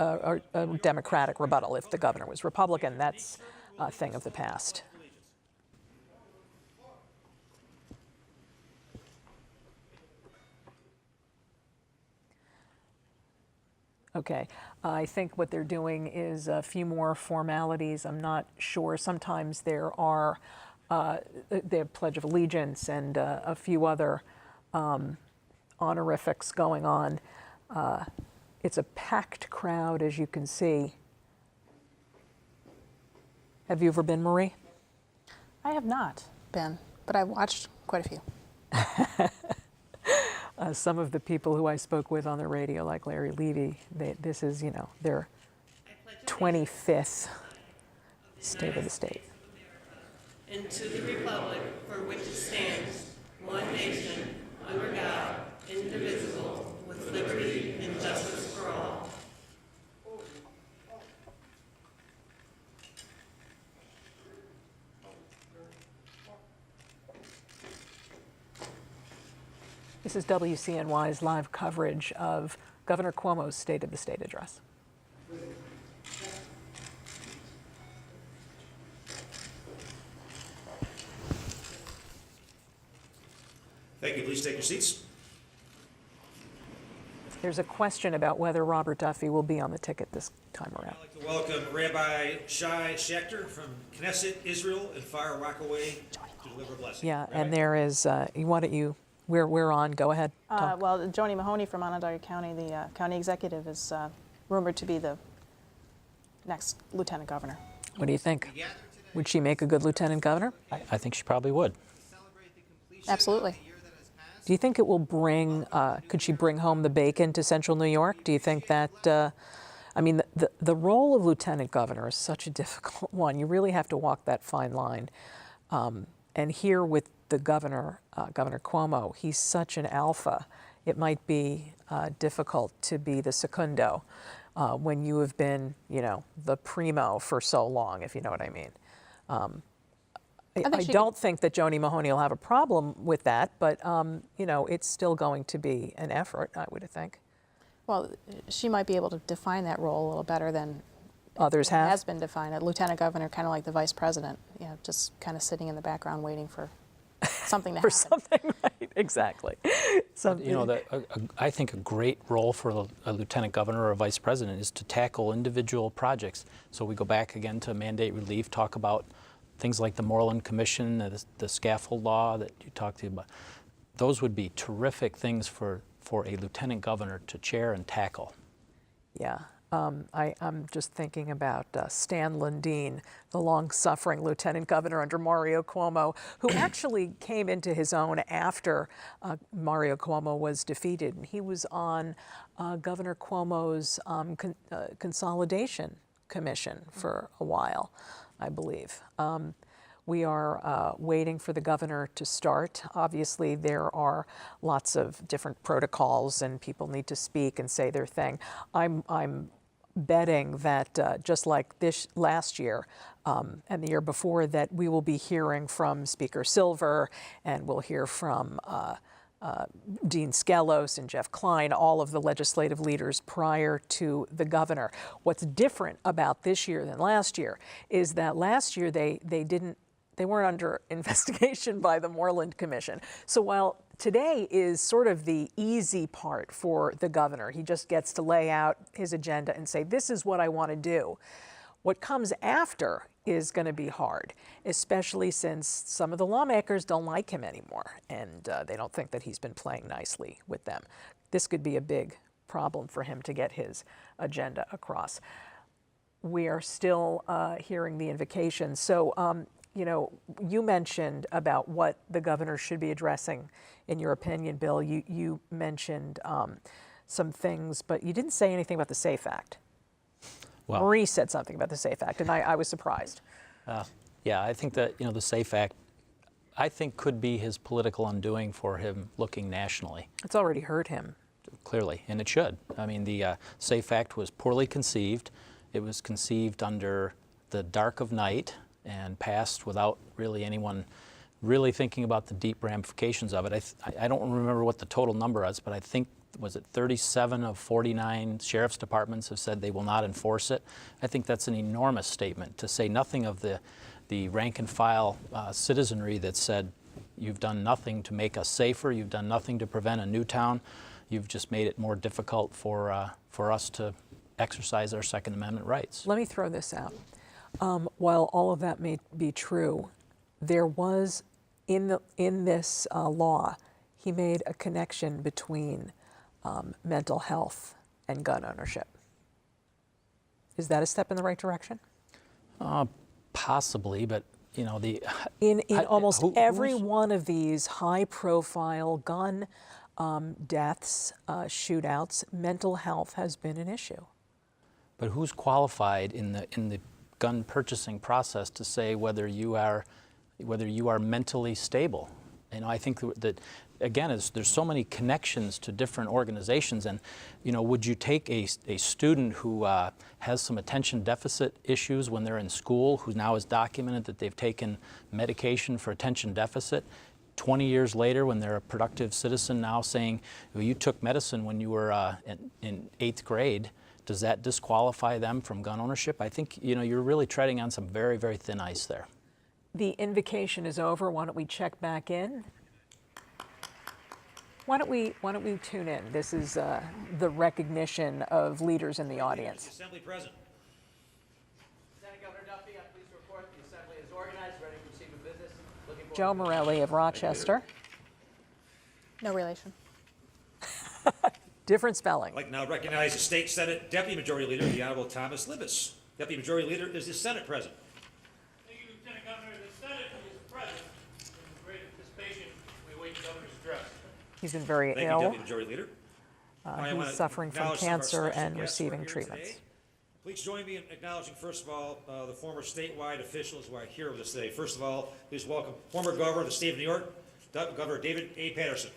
a Democratic rebuttal if the governor was Republican. That's a thing of the past. Okay, I think what they're doing is a few more formalities. I'm not sure. Sometimes there are, they have Pledge of Allegiance and a few other honorifics going on. It's a packed crowd, as you can see. Have you ever been, Marie? I have not been, but I've watched quite a few. Some of the people who I spoke with on the radio, like Larry Levy, this is, you know, their 25th State of the State. And to the republic for which it stands, one nation, under God, indivisible, with liberty and justice for all. This is WCNY's live coverage of Governor Cuomo's State of the State address. Thank you. Please take your seats. There's a question about whether Robert Duffy will be on the ticket this time around. I'd like to welcome Rabbi Shai Schechter from Knesset, Israel, and Far Rockaway to deliver a blessing. Yeah, Rabbi? and there is, why don't you, we're on, go ahead. Talk. Well, Joni Mahoney from Onondaga County, the county executive, is rumored to be the next lieutenant governor. What do you think? Would she make a good lieutenant governor? I think she probably would. Absolutely. Do you think it will bring, could she bring home the bacon to central New York? Do you think that, I mean, the role of lieutenant governor is such a difficult one. You really have to walk that fine line. And here with the governor, Governor Cuomo, he's such an alpha. It might be difficult to be the secundo when you have been, you know, the primo for so long, if you know what I mean. I don't think that Joni Mahoney will have a problem with that, but, you know, it's still going to be an effort, I would think. Well, she might be able to define that role a little better than Others it have? has been defined. A lieutenant governor, kind of like the vice president, you know, just kind of sitting in the background waiting for something to For happen. something, right, exactly. Something. You know, I think a great role for a lieutenant governor or a vice president is to tackle individual projects. So we go back again to mandate relief, talk about things like the Moreland Commission, the scaffold law that you talked about. Those would be terrific things for a lieutenant governor to chair and tackle. Yeah. I'm just thinking about Stan Lundeen, the long-suffering lieutenant governor under Mario Cuomo, who actually came into his own after Mario Cuomo was defeated. And he was on Governor Cuomo's consolidation commission for a while, I believe. We are waiting for the governor to start. Obviously, there are lots of different protocols, and people need to speak and say their thing. I'm betting that just like this last year and the year before, that we will be hearing from Speaker Silver, and we'll hear from Dean Skelos and Jeff Klein, all of the legislative leaders prior to the governor. What's different about this year than last year is that last year they weren't under investigation by the Moreland Commission. So while today is sort of the easy part for the governor, he just gets to lay out his agenda and say, this is what I want to do. What comes after is going to be hard, especially since some of the lawmakers don't like him anymore, and they don't think that he's been playing nicely with them. This could be a big problem for him to get his agenda across. We are still hearing the invocation. So, you know, you mentioned about what the governor should be addressing, in your opinion, Bill. You mentioned some things, but you didn't say anything about the SAFE Act. Well, Marie said something about the SAFE Act, and I was surprised. Yeah, I think that, you know, the SAFE Act, I think, could be his political undoing for him looking nationally. It's already hurt him. Clearly, and it should. I mean, the SAFE Act was poorly conceived. It was conceived under the dark of night and passed without really anyone really thinking about the deep ramifications of it. I don't remember what the total number is, but I think, was it 37 of 49 sheriff's departments have said they will not enforce it. I think that's an enormous statement, to say nothing of the rank and file citizenry that said, you've done nothing to make us safer, you've done nothing to prevent a new town, you've just made it more difficult for us to exercise our Second Amendment rights. Let me throw this out. While all of that may be true, there was in this law, he made a connection between mental health and gun ownership. Is that a step in the right direction? Possibly, but you know, in almost every one of these high-profile gun deaths, shootouts, mental health has been an issue. But who's qualified in the gun purchasing process to say whether you are mentally stable? You know, I think that again, there's so many connections to different organizations, and you know, would you take a student who has some attention deficit issues when they're in school, who now is documented that they've taken medication for attention deficit, 20 years later when they're a productive citizen now, saying, well, you took medicine when you were in 8th grade, does that disqualify them from gun ownership? I think, you know, you're really treading on some very, very thin ice there. The invocation is over. Why don't we check back in? Why don't we tune in? This is the recognition of leaders in the audience. Assembly present. Lieutenant Governor Duffy, I'm pleased to report the Assembly is organized, ready to proceed with business. Looking forward Joe Morelli of Rochester. No relation. Different spelling. I'd like to now recognize the State Senate Deputy Majority Leader, the Honorable Thomas Libous. Deputy Majority Leader, is the Senate present? Thank you, Lieutenant Governor. The Senate is present. In great anticipation, we await the Governor's address. He's been very Thank you, ill. Deputy Majority Leader. I want He's to suffering from acknowledge some of our cancer special and guests who are receiving here treatments. today. Please join me in acknowledging, first of all, the former statewide officials who are here with us today. First of all, please welcome former Governor of the State of New York, Governor David A. Paterson.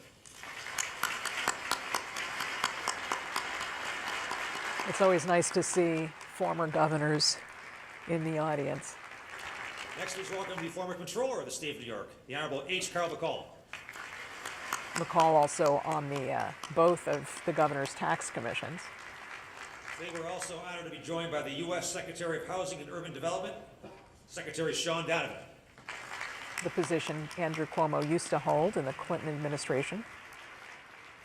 It's always nice to see former governors in the audience. Next, please welcome the former Controller of the State of New York, the Honorable H. Carl McCall. McCall also on the both of the governor's tax commissions. Today, we're also honored to be joined by the U.S. Secretary of Housing and Urban Development, Secretary Sean Donovan. The position Andrew Cuomo used to hold in the Clinton administration.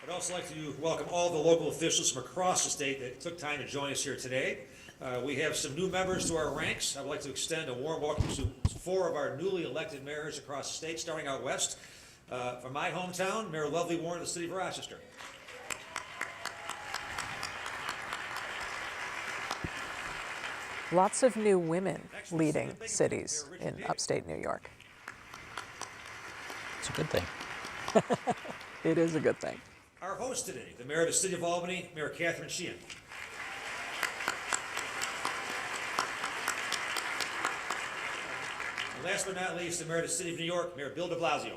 I'd also like to welcome all the local officials from across the state that took time to join us here today. We have some new members to our ranks. I would like to extend a warm welcome to 4 of our newly elected mayors across the state, starting out west. From my hometown, Mayor Lovely Warren of the City of Rochester. Lots of new women leading cities in upstate New York. It's a good thing. It is a good thing. Our host today, the Mayor of the City of Albany, Mayor Catherine Sheehan. And last but not least, the Mayor of the City of New York, Mayor Bill de Blasio.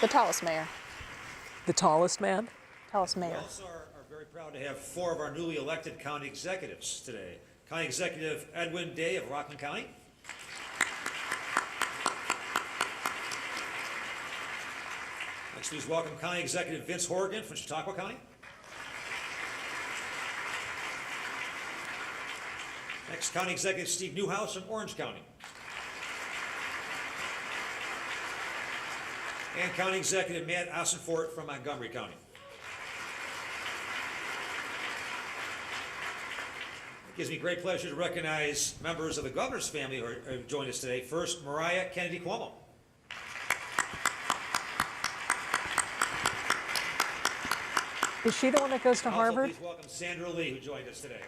The tallest mayor. The tallest man? tell us We mayor. also are very proud to have 4 of our newly elected county executives today. County Executive Edwin Day of Rockland County. Next, please welcome County Executive Vince Horgan from Chautauqua County. Next, County Executive Steve Newhouse from Orange County. And County Executive Matt Ossenfort from Montgomery County. It gives me great pleasure to recognize members of the governor's family who have joined us today. First, Mariah Kennedy Cuomo. Is she the one that goes to Also, Harvard? please welcome Sandra Lee, who joined us today.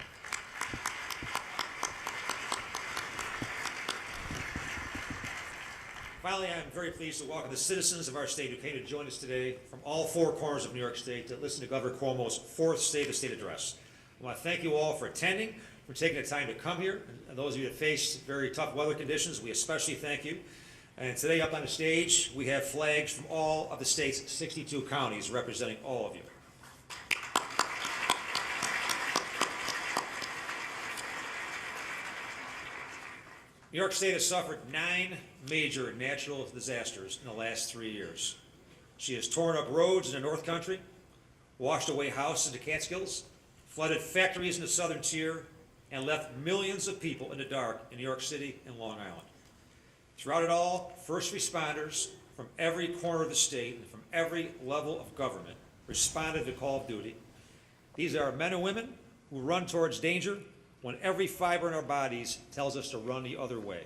Finally, I'm very pleased to welcome the citizens of our state who came to join us today from all 4 corners of New York State to listen to Governor Cuomo's 4th State of the State address. I want to thank you all for attending, for taking the time to come here, and those of you that faced very tough weather conditions, we especially thank you. And today up on the stage, we have flags from all of the state's 62 counties representing all of you. New York State has suffered 9 major natural disasters in the last 3 years. She has torn up roads in the North Country, washed away houses in the Catskills, flooded factories in the Southern Tier, and left millions of people in the dark in New York City and Long Island. Throughout it all, first responders from every corner of the state and from every level of government responded to the call of duty. These are men and women who run towards danger when every fiber in our bodies tells us to run the other way.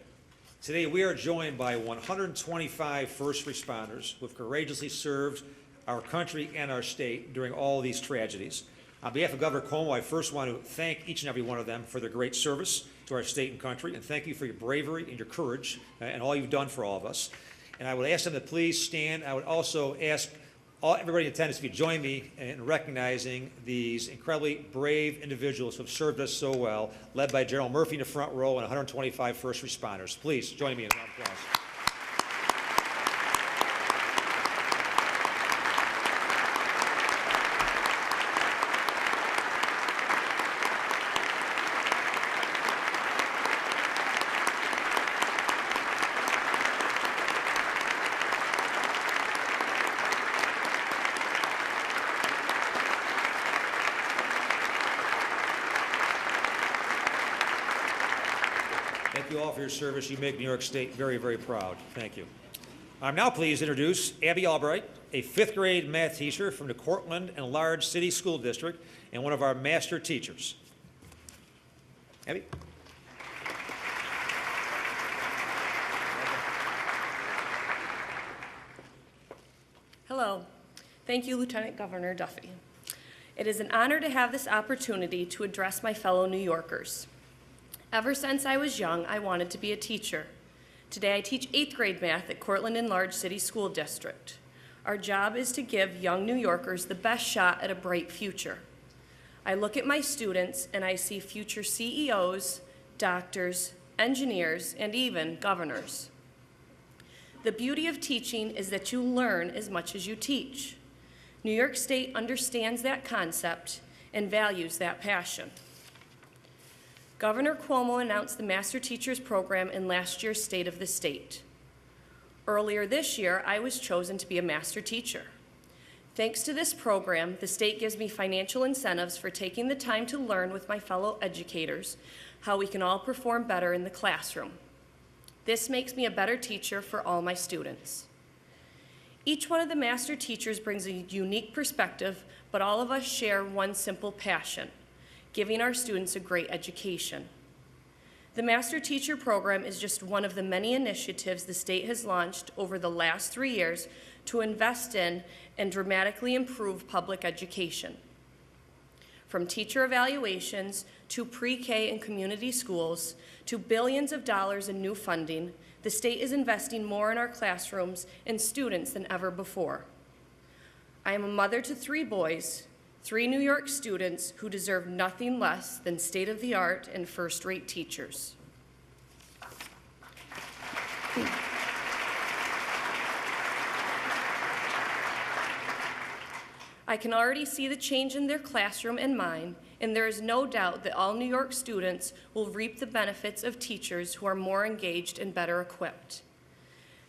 Today, we are joined by 125 first responders who have courageously served our country and our state during all of these tragedies. On behalf of Governor Cuomo, I first want to thank each and every one of them for their great service to our state and country, and thank you for your bravery and your courage and all you've done for all of us. And I would ask them to please stand. I would also ask everybody in attendance, if you join me in recognizing these incredibly brave individuals who have served us so well, led by General Murphy in the front row and 125 first responders. Please join me in a round of applause. Thank you all for your service. You make New York State very, very proud. Thank you. I'm now pleased to introduce Abby Albright, a 5th grade math teacher from the Cortland and Large City School District and one of our master teachers. Abby? Hello. Thank you, Lieutenant Governor Duffy. It is an honor to have this opportunity to address my fellow New Yorkers. Ever since I was young, I wanted to be a teacher. Today, I teach 8th grade math at Cortland and Large City School District. Our job is to give young New Yorkers the best shot at a bright future. I look at my students and I see future CEOs, doctors, engineers, and even governors. The beauty of teaching is that you learn as much as you teach. New York State understands that concept and values that passion. Governor Cuomo announced the Master Teachers Program in last year's State of the State. Earlier this year, I was chosen to be a master teacher. Thanks to this program, the state gives me financial incentives for taking the time to learn with my fellow educators how we can all perform better in the classroom. This makes me a better teacher for all my students. Each one of the master teachers brings a unique perspective, but all of us share one simple passion: giving our students a great education. The Master Teacher Program is just one of the many initiatives the state has launched over the last 3 years to invest in and dramatically improve public education. From teacher evaluations to pre-K and community schools to billions of dollars in new funding, the state is investing more in our classrooms and students than ever before. I am a mother to 3 boys, 3 New York students who deserve nothing less than state-of-the-art and first-rate teachers. I can already see the change in their classroom and mine, and there is no doubt that all New York students will reap the benefits of teachers who are more engaged and better equipped.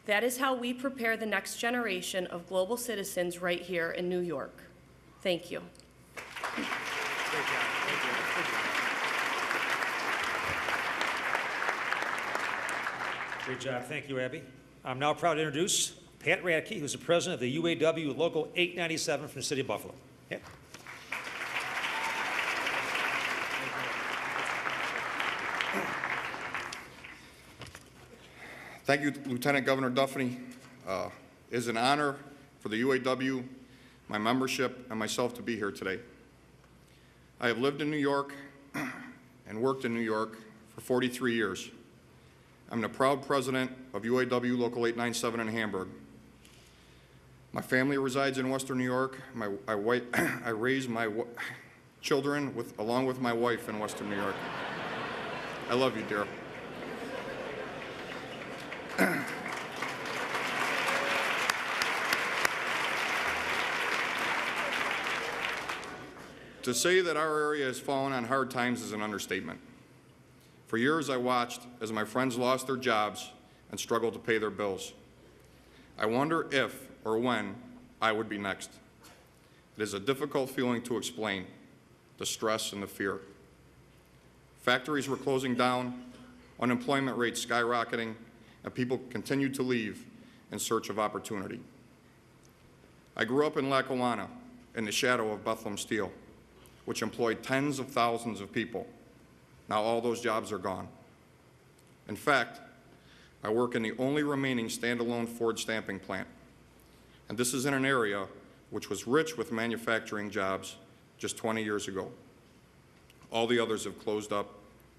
That is how we prepare the next generation of global citizens right here in New York. Thank you. Great job. Thank you, Abby. I'm now proud to introduce Pat Radke, who's the president of the UAW Local 897 from the city of Buffalo. Pat. Thank you, Lieutenant Governor Duffy. It is an honor for the UAW, my membership, and myself to be here today. I have lived in New York and worked in New York for 43 years. I'm the proud president of UAW Local 897 in Hamburg. My family resides in Western New York. I raise my children along with my wife in Western New York. I love you, dear. To say that our area has fallen on hard times is an understatement. For years, I watched as my friends lost their jobs and struggled to pay their bills. I wonder if or when I would be next. It is a difficult feeling to explain, the stress and the fear. Factories were closing down, unemployment rates skyrocketing, and people continued to leave in search of opportunity. I grew up in Lackawanna in the shadow of Bethlehem Steel, which employed tens of thousands of people. Now all those jobs are gone. In fact, I work in the only remaining standalone Ford stamping plant. And this is in an area which was rich with manufacturing jobs just 20 years ago. All the others have closed up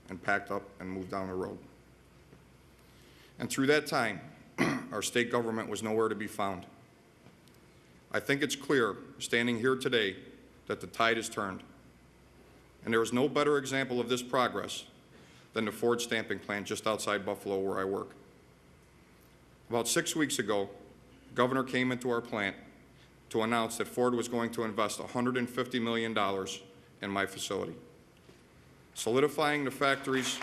and packed up and moved down the road. And through that time, our state government was nowhere to be found. I think it's clear, standing here today, that the tide has turned. And there is no better example of this progress than the Ford stamping plant just outside Buffalo where I work. About 6 weeks ago, the governor came into our plant to announce that Ford was going to invest $150 million in my facility, solidifying the factory's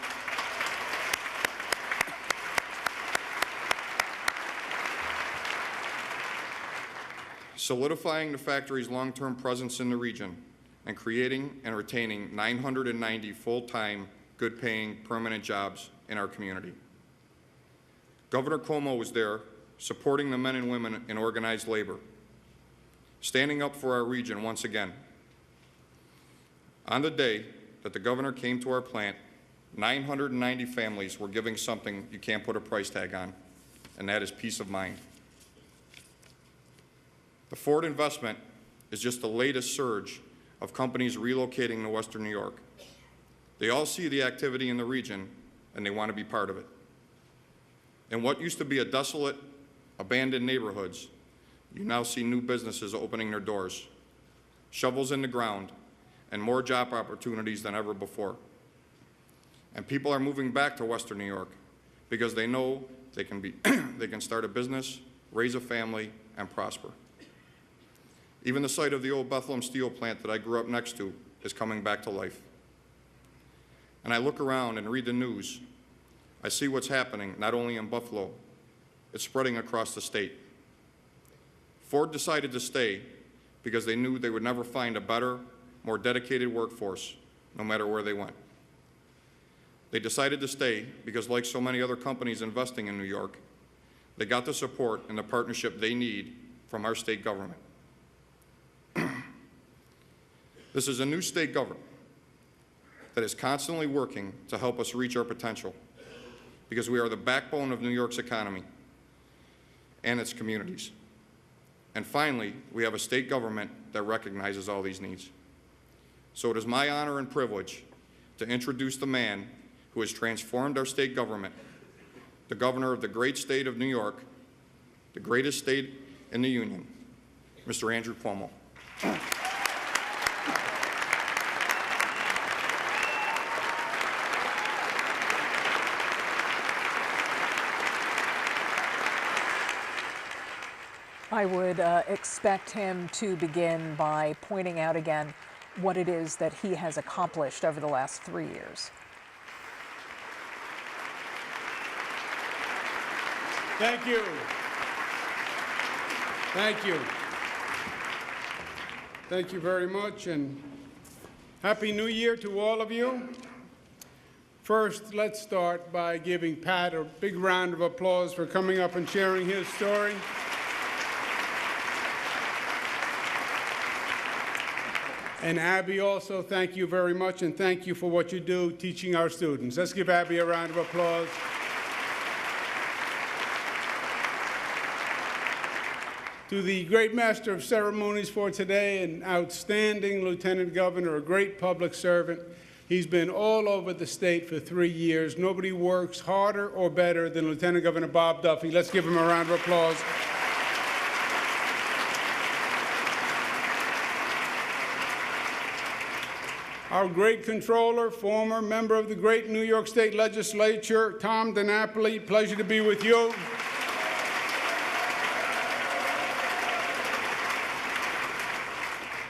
long-term presence in the region and creating and retaining 990 full-time, good-paying, permanent jobs in our community. Governor Cuomo was there, supporting the men and women in organized labor, standing up for our region once again. On the day that the governor came to our plant, 990 families were giving something you can't put a price tag on, and that is peace of mind. The Ford investment is just the latest surge of companies relocating to Western New York. They all see the activity in the region, and they want to be part of it. In what used to be a desolate, abandoned neighborhoods, you now see new businesses opening their doors, shovels in the ground, and more job opportunities than ever before. And people are moving back to Western New York because they know they can start a business, raise a family, and prosper. Even the site of the old Bethlehem Steel plant that I grew up next to is coming back to life. And I look around and read the news. I see what's happening not only in Buffalo, it's spreading across the state. Ford decided to stay because they knew they would never find a better, more dedicated workforce, no matter where they went. They decided to stay because, like so many other companies investing in New York, they got the support and the partnership they need from our state government. This is a new state government that is constantly working to help us reach our potential because we are the backbone of New York's economy and its communities. And finally, we have a state government that recognizes all these needs. So it is my honor and privilege to introduce the man who has transformed our state government, the governor of the great state of New York, the greatest state in the Union, Mr. Andrew Cuomo. I would expect him to begin by pointing out again what it is that he has accomplished over the last 3 years. Thank you. Thank you. Thank you very much, and Happy New Year to all of you. First, let's start by giving Pat a big round of applause for coming up and sharing his story. And Abby, also, thank you very much, and thank you for what you do teaching our students. Let's give Abby a round of applause. To the great master of ceremonies for today, an outstanding lieutenant governor, a great public servant. He's been all over the state for 3 years. Nobody works harder or better than Lieutenant Governor Bob Duffy. Let's give him a round of applause. Our great controller, former member of the great New York State Legislature, Tom DiNapoli, pleasure to be with you.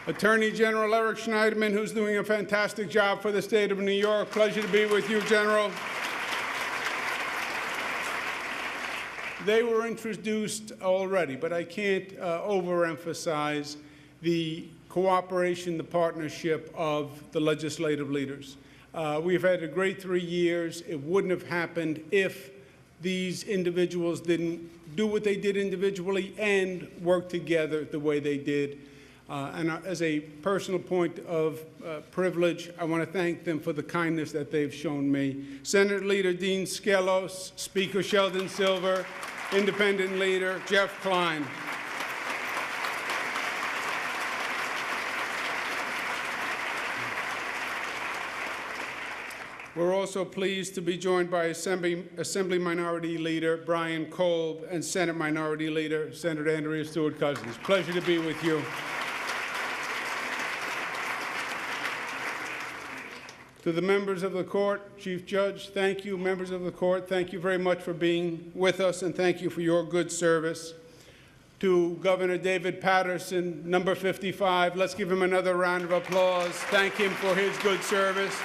Attorney General Eric Schneiderman, who's doing a fantastic job for the state of New York. Pleasure to be with you, General. They were introduced already, but I can't overemphasize the cooperation, the partnership of the legislative leaders. We've had a great 3 years. It wouldn't have happened if these individuals didn't do what they did individually and work together the way they did. And as a personal point of privilege, I want to thank them for the kindness that they've shown me. Senate Leader Dean Skelos, Speaker Sheldon Silver, Independent Leader Jeff Klein. We're also pleased to be joined by Assembly Minority Leader Brian Kolb and Senate Minority Leader Senator Andrea Stewart-Cousins. Pleasure to be with you. To the members of the court, Chief Judge, thank you. Members of the court, thank you very much for being with us, and thank you for your good service. To Governor David Paterson, number 55, let's give him another round of applause. Thank him for his good service.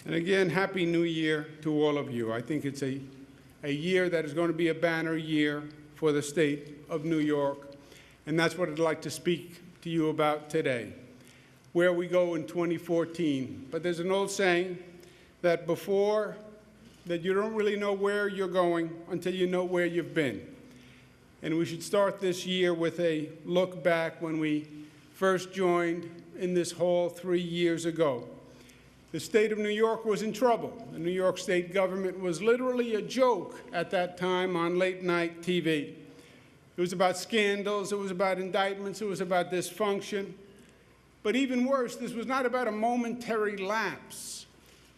And again, Happy New Year to all of you. I think it's a year that is going to be a banner year for the state of New York, and that's what I'd like to speak to you about today, where we go in 2014. But there's an old saying that you don't really know where you're going until you know where you've been. And we should start this year with a look back when we first joined in this hall 3 years ago. The state of New York was in trouble. The New York State government was literally a joke at that time on late-night TV. It was about scandals, it was about indictments, it was about dysfunction. But even worse, this was not about a momentary lapse.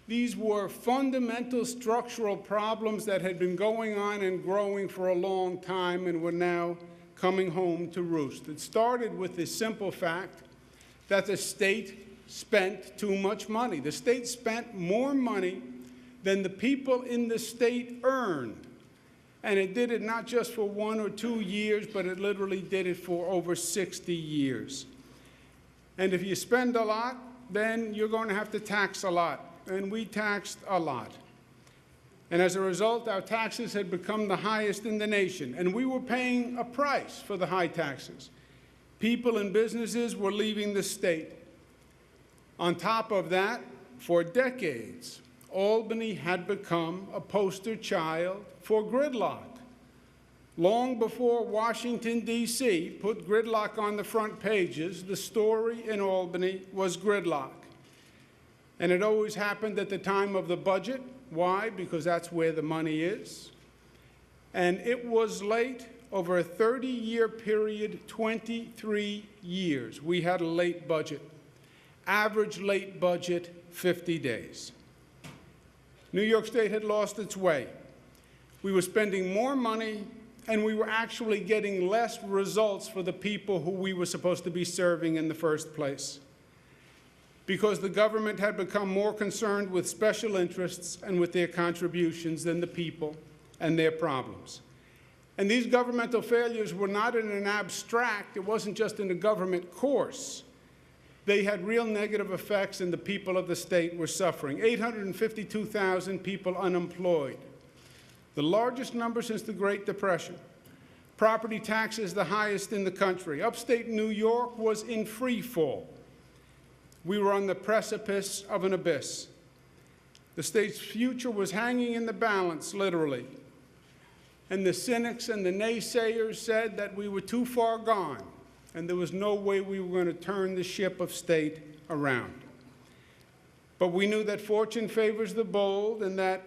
These were fundamental structural problems that had been going on and growing for a long time and were now coming home to roost. It started with the simple fact that the state spent too much money. The state spent more money than the people in the state earned. And it did it not just for 1 or 2 years, but it literally did it for over 60 years. And if you spend a lot, then you're going to have to tax a lot. And we taxed a lot. And as a result, our taxes had become the highest in the nation. And we were paying a price for the high taxes. People and businesses were leaving the state. On top of that, for decades, Albany had become a poster child for gridlock. Long before Washington, D.C. put gridlock on the front pages, the story in Albany was gridlock. And it always happened at the time of the budget. Why? Because that's where the money is. And it was late. Over a 30-year period, 23 years, we had a late budget. Average late budget, 50 days. New York State had lost its way. We were spending more money, and we were actually getting less results for the people who we were supposed to be serving in the first place. because the government had become more concerned with special interests and with their contributions than the people and their problems. And these governmental failures were not in an abstract, it wasn't just in a government course. They had real negative effects, and the people of the state were suffering. 852,000 people unemployed, the largest number since the Great Depression. Property taxes the highest in the country. Upstate New York was in free fall. We were on the precipice of an abyss. The state's future was hanging in the balance, literally. And the cynics and the naysayers said that we were too far gone, and there was no way we were going to turn the ship of state around. But we knew that fortune favors the bold, and that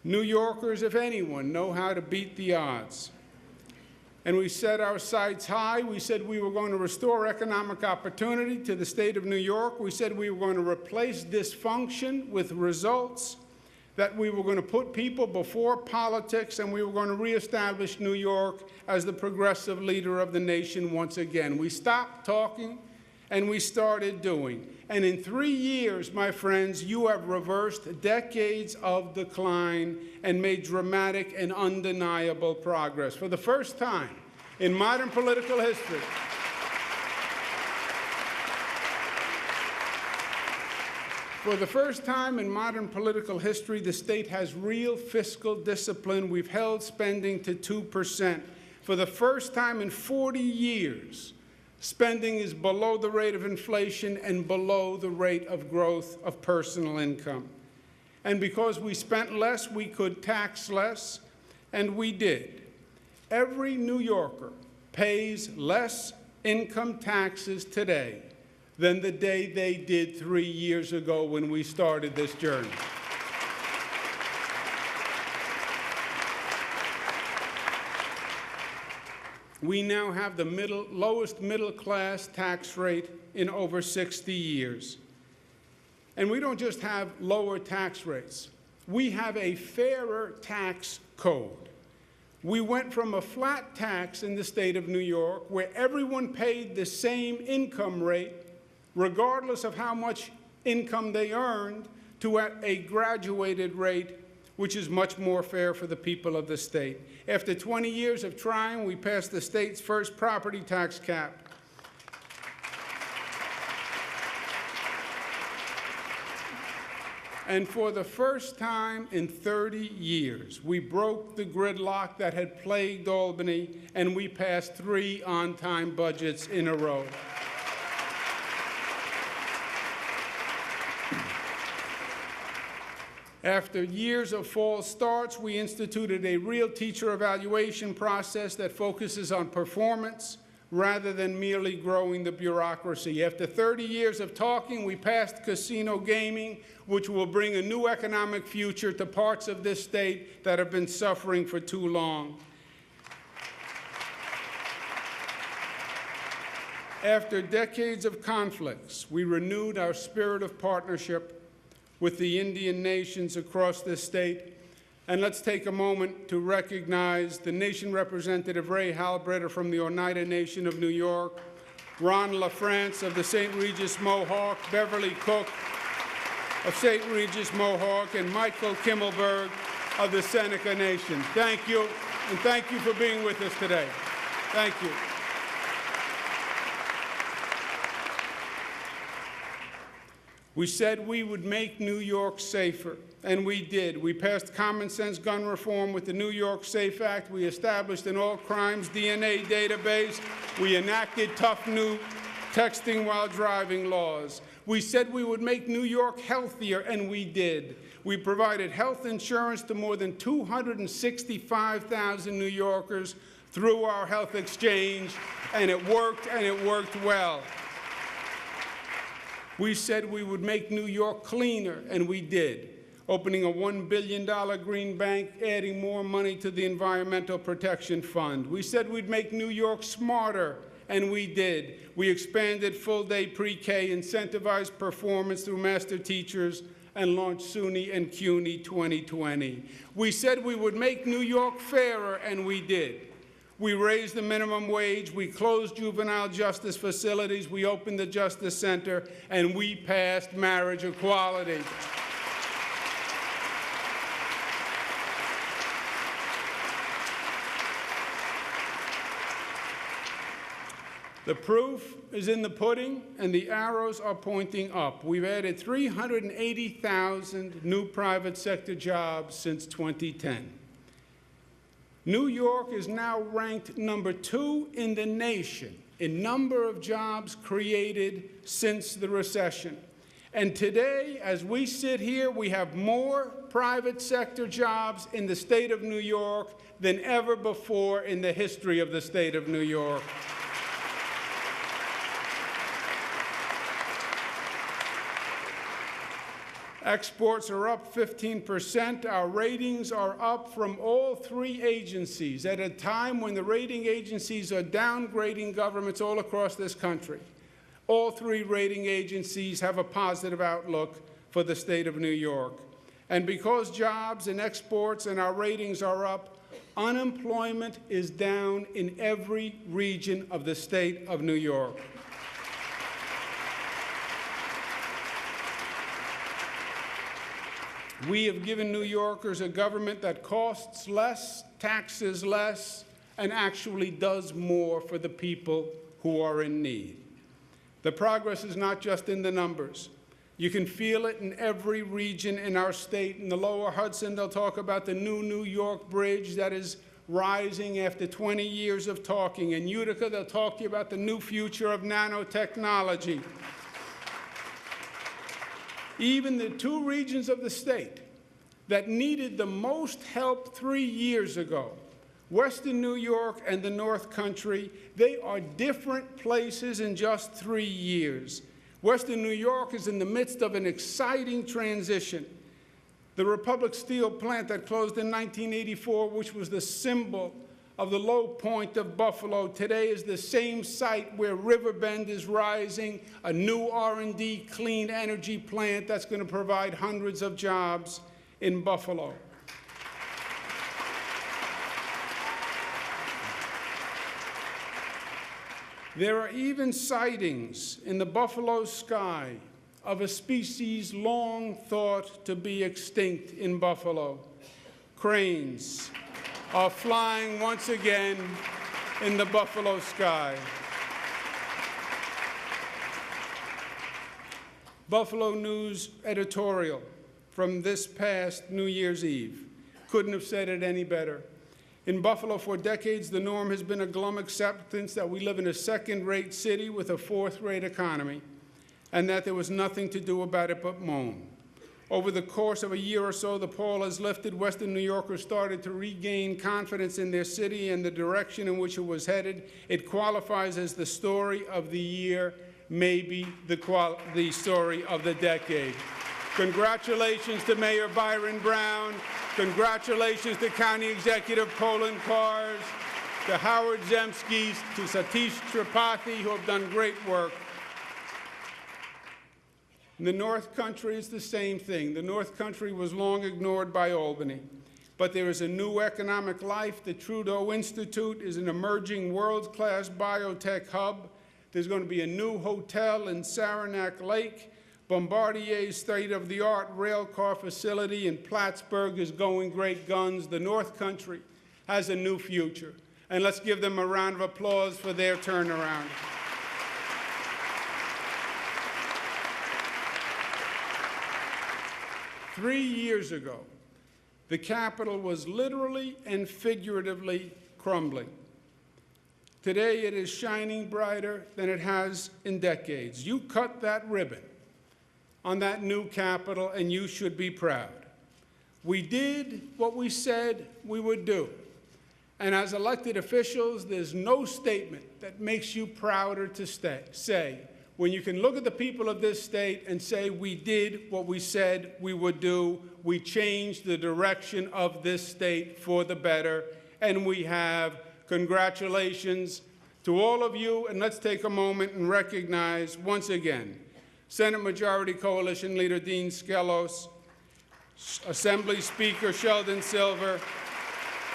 New Yorkers, if anyone, know how to beat the odds. And we set our sights high. We said we were going to restore economic opportunity to the state of New York. We said we were going to replace dysfunction with results, that we were going to put people before politics, and we were going to reestablish New York as the progressive leader of the nation once again. We stopped talking and we started doing. And in 3 years, my friends, you have reversed decades of decline and made dramatic and undeniable progress. For the first time in modern political history, the state has real fiscal discipline. We've held spending to 2%. For the first time in 40 years, spending is below the rate of inflation and below the rate of growth of personal income. And because we spent less, we could tax less, and we did. Every New Yorker pays less income taxes today than the day they did 3 years ago when we started this journey. We now have the lowest middle-class tax rate in over 60 years. And we don't just have lower tax rates. We have a fairer tax code. We went from a flat tax in the state of New York, where everyone paid the same income rate, regardless of how much income they earned, to a graduated rate, which is much more fair for the people of the state. After 20 years of trying, we passed the state's first property tax cap. And for the first time in 30 years, we broke the gridlock that had plagued Albany, and we passed 3 on-time budgets in a row. After years of false starts, we instituted a real teacher evaluation process that focuses on performance rather than merely growing the bureaucracy. After 30 years of talking, we passed casino gaming, which will bring a new economic future to parts of this state that have been suffering for too long. After decades of conflicts, we renewed our spirit of partnership with the Indian nations across this state. And let's take a moment to recognize the Nation Representative Ray Halbritter from the Oneida Nation of New York, Ron LaFrance of the St. Regis Mohawk, Beverly Cook of St. Regis Mohawk, and Michael Kimmelberg of the Seneca Nation. Thank you, and thank you for being with us today. Thank you. We said we would make New York safer, and we did. We passed common sense gun reform with the New York SAFE Act. We established an all crimes DNA database. We enacted tough new texting while driving laws. We said we would make New York healthier, and we did. We provided health insurance to more than 265,000 New Yorkers through our health exchange, and it worked well. We said we would make New York cleaner, and we did, opening a $1 billion green bank, adding more money to the Environmental Protection Fund. We said we'd make New York smarter, and we did. We expanded full-day pre-K, incentivized performance through master teachers, and launched SUNY and CUNY 2020. We said we would make New York fairer, and we did. We raised the minimum wage, we closed juvenile justice facilities, we opened the Justice Center, and we passed marriage equality. The proof is in the pudding, and the arrows are pointing up. We've added 380,000 new private sector jobs since 2010. New York is now ranked number 2 in the nation in number of jobs created since the recession. And today, as we sit here, we have more private sector jobs in the state of New York than ever before in the history of the state of New York. Exports are up 15%. Our ratings are up from all 3 agencies at a time when the rating agencies are downgrading governments all across this country. All 3 rating agencies have a positive outlook for the state of New York. And because jobs and exports and our ratings are up, unemployment is down in every region of the state of New York. We have given New Yorkers a government that costs less, taxes less, and actually does more for the people who are in need. The progress is not just in the numbers. You can feel it in every region in our state. In the lower Hudson, they'll talk about the new New York Bridge that is rising after 20 years of talking. In Utica, they'll talk to you about the new future of nanotechnology. Even the 2 regions of the state that needed the most help 3 years ago, Western New York and the North Country, they are different places in just 3 years. Western New York is in the midst of an exciting transition. The Republic Steel plant that closed in 1984, which was the symbol of the low point of Buffalo, today is the same site where Riverbend is rising, a new R&D clean energy plant that's going to provide hundreds of jobs in Buffalo. There are even sightings in the Buffalo sky of a species long thought to be extinct in Buffalo. Cranes are flying once again in the Buffalo sky. Buffalo News editorial from this past New Year's Eve. Couldn't have said it any better. In Buffalo, for decades, the norm has been a glum acceptance that we live in a second-rate city with a fourth-rate economy, and that there was nothing to do about it but moan. Over the course of a year or so, the pall has lifted. Western New Yorkers started to regain confidence in their city and the direction in which it was headed. It qualifies as the story of the year, maybe the story of the decade. Congratulations to Mayor Byron Brown. Congratulations to County Executive Colin Kars, to Howard Zemsky, to Satish Tripathi, who have done great work. In the North Country, it's the same thing. The North Country was long ignored by Albany. But there is a new economic life. The Trudeau Institute is an emerging world-class biotech hub. There's going to be a new hotel in Saranac Lake. Bombardier's state-of-the-art rail car facility in Plattsburgh is going great guns. The North Country has a new future. And let's give them a round of applause for their turnaround. Three years ago, the Capitol was literally and figuratively crumbling. Today, it is shining brighter than it has in decades. You cut that ribbon on that new Capitol, and you should be proud. We did what we said we would do. And as elected officials, there's no statement that makes you prouder to say when you can look at the people of this state and say, we did what we said we would do, we changed the direction of this state for the better, and we have. Congratulations to all of you, and let's take a moment and recognize once again Senate Majority Coalition Leader Dean Skelos, Assembly Speaker Sheldon Silver,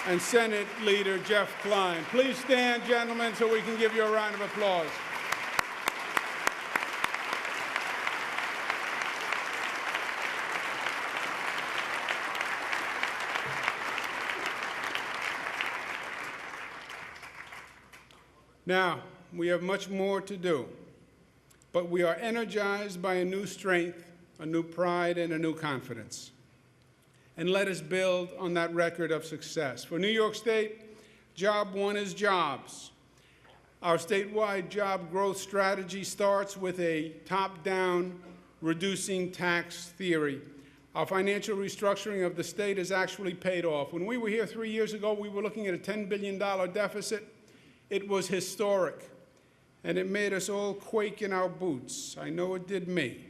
and Senate Leader Jeff Klein. Please stand, gentlemen, so we can give you a round of applause. Now, we have much more to do, but we are energized by a new strength, a new pride, and a new confidence. And let us build on that record of success. For New York State, job one is jobs. Our statewide job growth strategy starts with a top-down reducing tax theory. Our financial restructuring of the state has actually paid off. When we were here 3 years ago, we were looking at a $10 billion deficit. It was historic, and it made us all quake in our boots. I know it did me.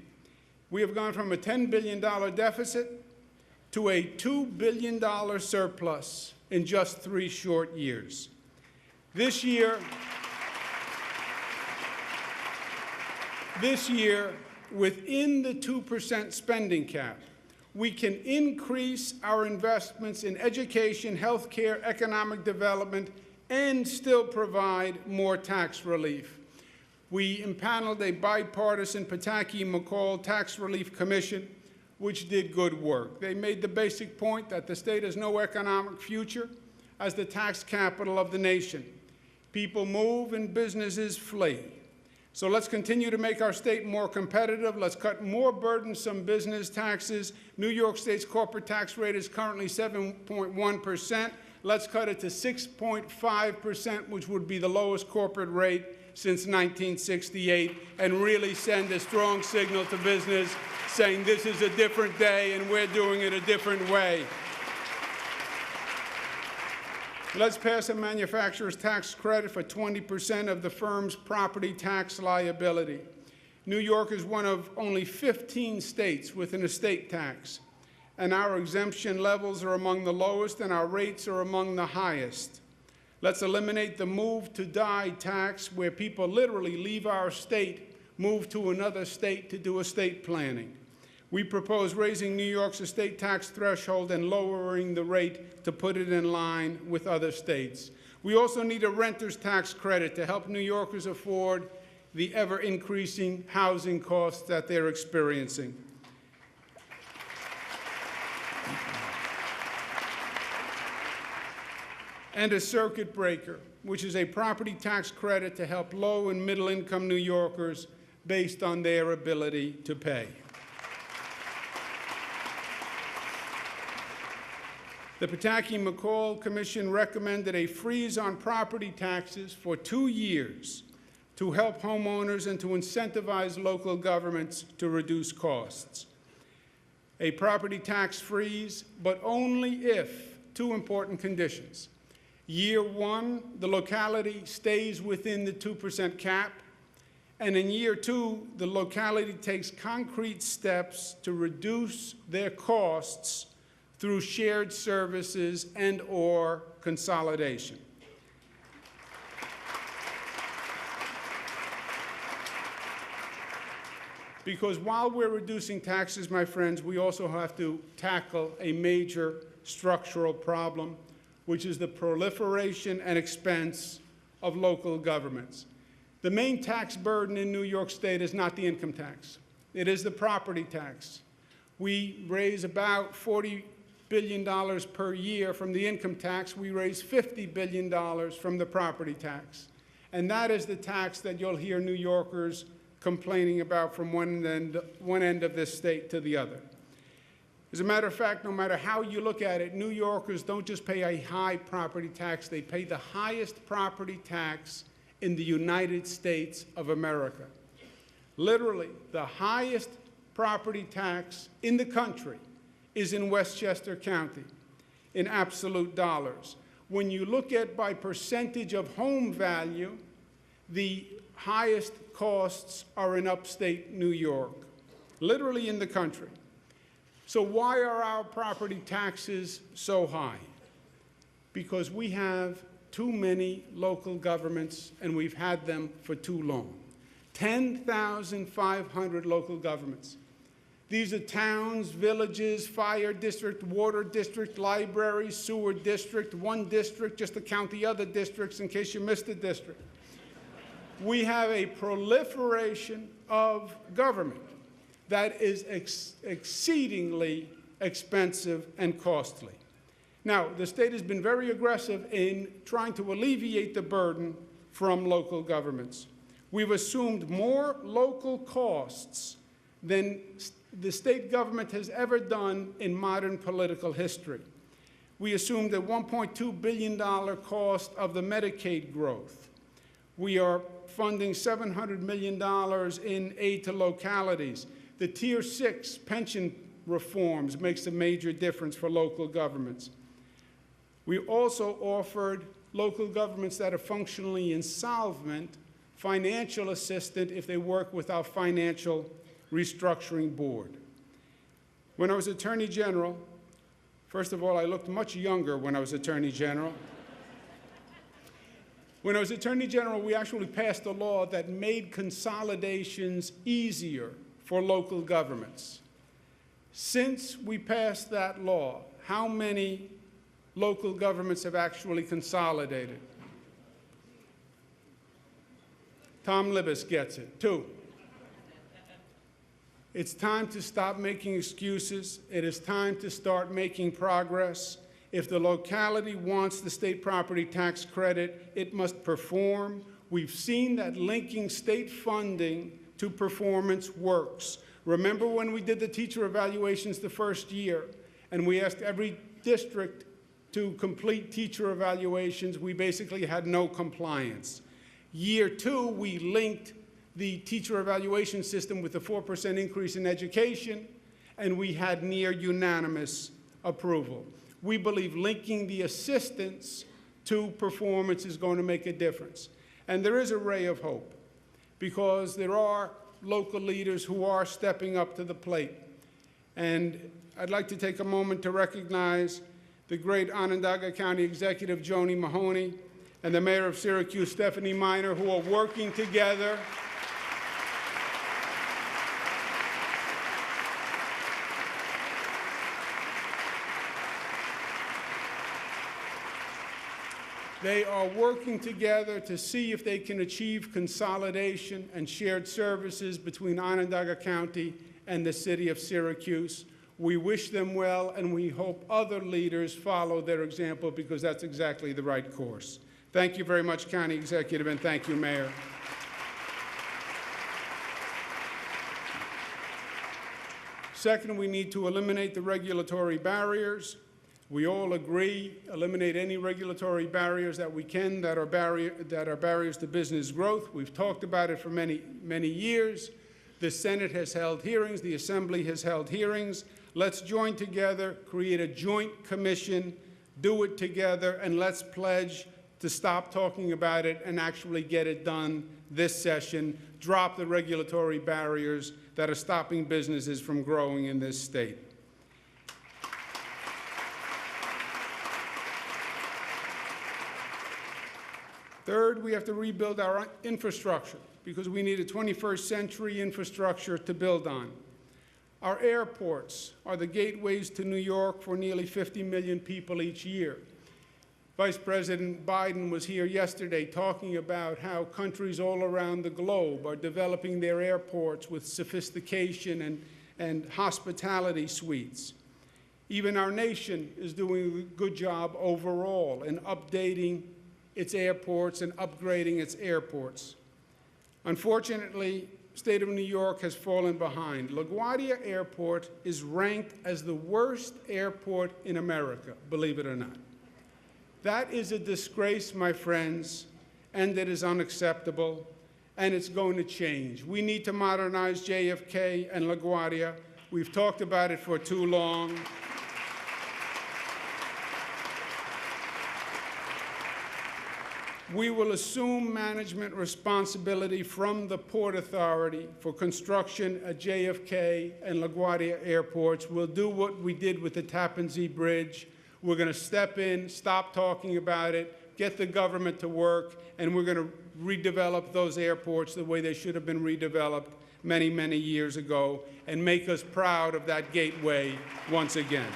We have gone from a $10 billion deficit to a $2 billion surplus in just 3 short years. This year, within the 2% spending cap, we can increase our investments in education, healthcare, economic development, and still provide more tax relief. We impaneled a bipartisan Pataki-McCall Tax Relief Commission, which did good work. They made the basic point that the state has no economic future as the tax capital of the nation. People move and businesses flee. So let's continue to make our state more competitive. Let's cut more burdensome business taxes. New York State's corporate tax rate is currently 7.1%. Let's cut it to 6.5%, which would be the lowest corporate rate since 1968, and really send a strong signal to business saying this is a different day and we're doing it a different way. Let's pass a manufacturer's tax credit for 20% of the firm's property tax liability. New York is one of only 15 states with an estate tax, and our exemption levels are among the lowest and our rates are among the highest. Let's eliminate the move to die tax, where people literally leave our state, move to another state to do estate planning. We propose raising New York's estate tax threshold and lowering the rate to put it in line with other states. We also need a renter's tax credit to help New Yorkers afford the ever-increasing housing costs that they're experiencing. And a circuit breaker, which is a property tax credit to help low and middle-income New Yorkers based on their ability to pay. The Pataki-McCall Commission recommended a freeze on property taxes for 2 years to help homeowners and to incentivize local governments to reduce costs. A property tax freeze, but only if 2 important conditions. Year 1, the locality stays within the 2% cap, and in year 2, the locality takes concrete steps to reduce their costs through shared services and/or consolidation. Because while we're reducing taxes, my friends, we also have to tackle a major structural problem, which is the proliferation and expense of local governments. The main tax burden in New York State is not the income tax. It is the property tax. We raise about $40 billion per year from the income tax. We raise $50 billion from the property tax. And that is the tax that you'll hear New Yorkers complaining about from one end of this state to the other. As a matter of fact, no matter how you look at it, New Yorkers don't just pay a high property tax, they pay the highest property tax in the United States of America. Literally, the highest property tax in the country is in Westchester County, in absolute dollars. When you look at by percentage of home value, the highest costs are in upstate New York, literally in the country. So why are our property taxes so high? Because we have too many local governments, and we've had them for too long. 10,500 local governments. These are towns, villages, fire district, water district, library, sewer district, one district, just to count the other districts in case you missed a district. We have a proliferation of government that is exceedingly expensive and costly. Now, the state has been very aggressive in trying to alleviate the burden from local governments. We've assumed more local costs than the state government has ever done in modern political history. We assumed a $1.2 billion cost of the Medicaid growth. We are funding $700 million in aid to localities. The Tier 6 pension reforms makes a major difference for local governments. We also offered local governments that are functionally insolvent financial assistance if they work with our financial restructuring board. When I was Attorney General, first of all, I looked much younger when I was Attorney General. When I was Attorney General, we actually passed a law that made consolidations easier for local governments. Since we passed that law, how many local governments have actually consolidated? Tom Libas gets it, 2. It's time to stop making excuses. It is time to start making progress. If the locality wants the state property tax credit, it must perform. We've seen that linking state funding to performance works. Remember when we did the teacher evaluations the first year, and we asked every district to complete teacher evaluations, we basically had no compliance. Year 2, we linked the teacher evaluation system with a 4% increase in education, and we had near unanimous approval. We believe linking the assistance to performance is going to make a difference. And there is a ray of hope, because there are local leaders who are stepping up to the plate. And I'd like to take a moment to recognize the great Onondaga County Executive Joni Mahoney and the Mayor of Syracuse, Stephanie Miner, who are working together to see if they can achieve consolidation and shared services between Onondaga County and the city of Syracuse. We wish them well, and we hope other leaders follow their example, because that's exactly the right course. Thank you very much, County Executive, and thank you, Mayor. Second, we need to eliminate the regulatory barriers. We all agree, eliminate any regulatory barriers that we can that are barriers to business growth. We've talked about it for many, many years. The Senate has held hearings. The Assembly has held hearings. Let's join together, create a joint commission, do it together, and let's pledge to stop talking about it and actually get it done this session. Drop the regulatory barriers that are stopping businesses from growing in this state. Third, we have to rebuild our infrastructure, because we need a 21st century infrastructure to build on. Our airports are the gateways to New York for nearly 50 million people each year. Vice President Biden was here yesterday talking about how countries all around the globe are developing their airports with sophistication and hospitality suites. Even our nation is doing a good job overall in updating its airports and upgrading its airports. Unfortunately, the state of New York has fallen behind. LaGuardia Airport is ranked as the worst airport in America, believe it or not. That is a disgrace, my friends, and it is unacceptable, and it's going to change. We need to modernize JFK and LaGuardia. We've talked about it for too long. We will assume management responsibility from the Port Authority for construction at JFK and LaGuardia airports. We'll do what we did with the Tappan Zee Bridge. We're going to step in, stop talking about it, get the government to work, and we're going to redevelop those airports the way they should have been redeveloped many, many years ago and make us proud of that gateway once again.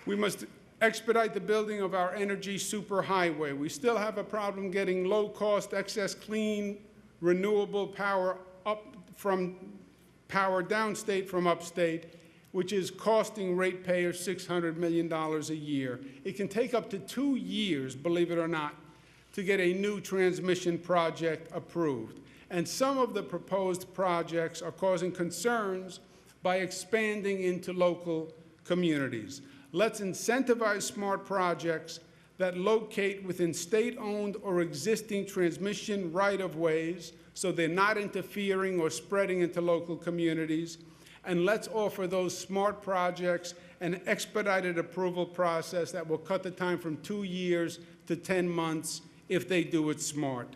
We must expedite the building of our energy superhighway. We still have a problem getting low-cost, excess clean, renewable power downstate from upstate, which is costing ratepayers $600 million a year. It can take up to 2 years, believe it or not, to get a new transmission project approved. And some of the proposed projects are causing concerns by expanding into local communities. Let's incentivize smart projects that locate within state-owned or existing transmission right-of-ways so they're not interfering or spreading into local communities. And let's offer those smart projects an expedited approval process that will cut the time from 2 years to 10 months if they do it smart.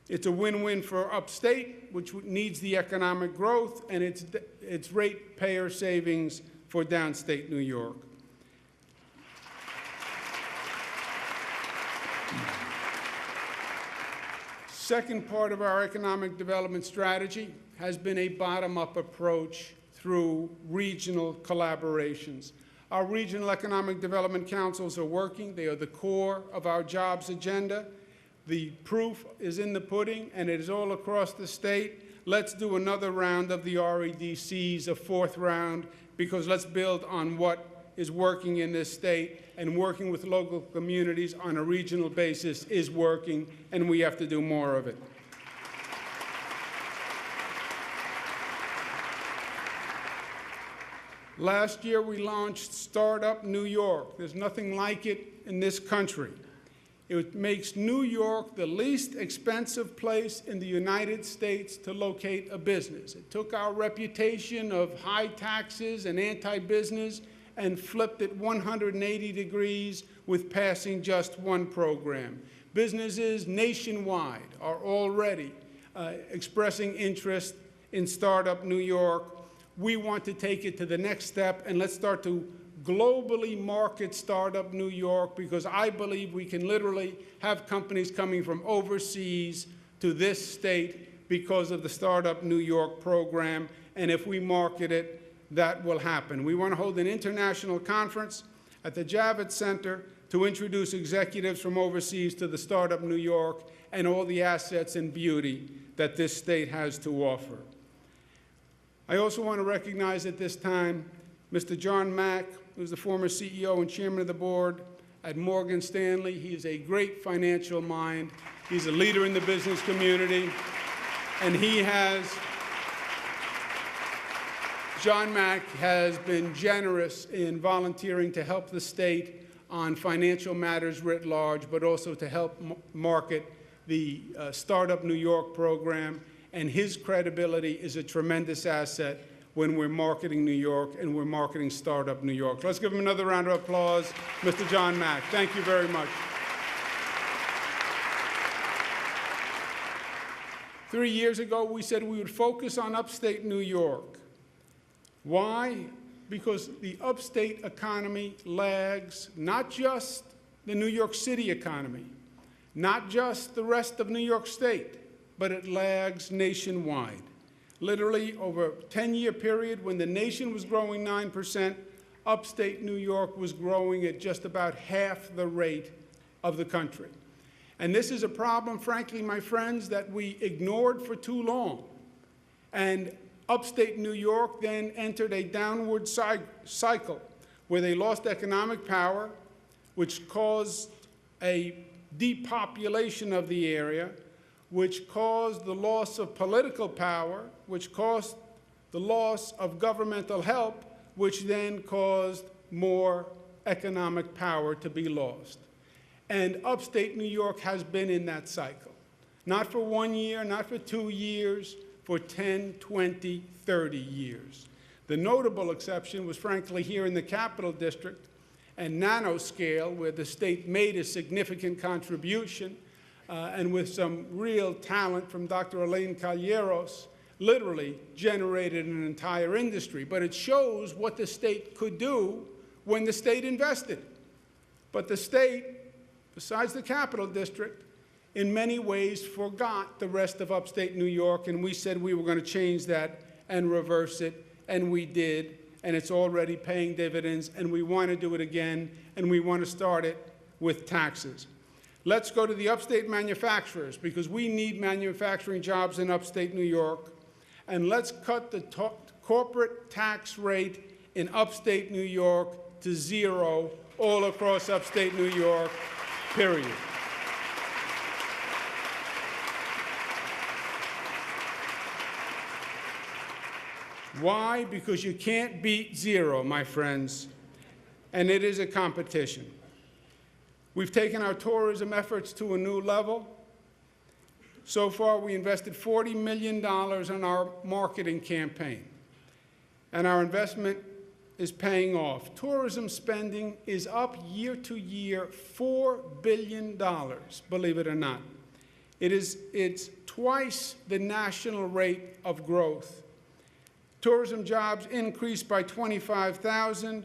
It's a win-win for upstate, which needs the economic growth, and it's ratepayer savings for downstate New York. Second part of our economic development strategy has been a bottom-up approach through regional collaborations. Our regional economic development councils are working. They are the core of our jobs agenda. The proof is in the pudding, and it is all across the state. Let's do another round of the REDCs, a fourth round, because let's build on what is working in this state, and working with local communities on a regional basis is working, and we have to do more of it. Last year, we launched Startup New York. There's nothing like it in this country. It makes New York the least expensive place in the United States to locate a business. It took our reputation of high taxes and anti-business and flipped it 180 degrees with passing just one program. Businesses nationwide are already expressing interest in Startup New York. We want to take it to the next step, and let's start to globally market Startup New York, because I believe we can literally have companies coming from overseas to this state because of the Startup New York program, and if we market it, that will happen. We want to hold an international conference at the Javits Center to introduce executives from overseas to the Startup New York and all the assets and beauty that this state has to offer. I also want to recognize at this time Mr. John Mack, who's the former CEO and chairman of the board at Morgan Stanley. He is a great financial mind. He's a leader in the business community, and John Mack has been generous in volunteering to help the state on financial matters writ large, but also to help market the Startup New York program, and his credibility is a tremendous asset when we're marketing New York and we're marketing Startup New York. Let's give him another round of applause, Mr. John Mack. Thank you very much. 3 years ago, we said we would focus on upstate New York. Why? Because the upstate economy lags not just the New York City economy, not just the rest of New York State, but it lags nationwide. Literally, over a 10-year period, when the nation was growing 9%, upstate New York was growing at just about half the rate of the country. And this is a problem, frankly, my friends, that we ignored for too long. And upstate New York then entered a downward cycle where they lost economic power, which caused a depopulation of the area, which caused the loss of political power, which caused the loss of governmental help, which then caused more economic power to be lost. And upstate New York has been in that cycle. Not for 1 year, not for 2 years, for 10, 20, 30 years. The notable exception was, frankly, here in the Capital District and nanoscale, where the state made a significant contribution, and with some real talent from Dr. Elaine Calleros, literally generated an entire industry. But it shows what the state could do when the state invested. But the state, besides the Capital District, in many ways forgot the rest of upstate New York, and we said we were going to change that and reverse it, and we did, and it's already paying dividends, and we want to do it again, and we want to start it with taxes. Let's go to the upstate manufacturers, because we need manufacturing jobs in upstate New York, and let's cut the corporate tax rate in upstate New York to 0 all across upstate New York, period. Why? Because you can't beat 0, my friends, and it is a competition. We've taken our tourism efforts to a new level. So far, we invested $40 million in our marketing campaign, and our investment is paying off. Tourism spending is up year to year $4 billion, believe it or not. It's twice the national rate of growth. Tourism jobs increased by 25,000,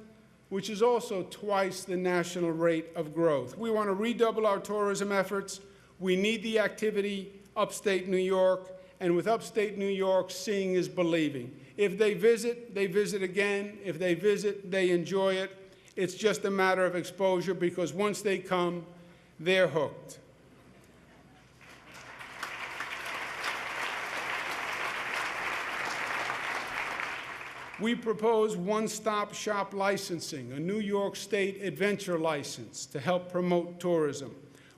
which is also twice the national rate of growth. We want to redouble our tourism efforts. We need the activity upstate New York, and with upstate New York, seeing is believing. If they visit again. If they visit, they enjoy it. It's just a matter of exposure, because once they come, they're hooked. We propose one-stop shop licensing, a New York State adventure license to help promote tourism,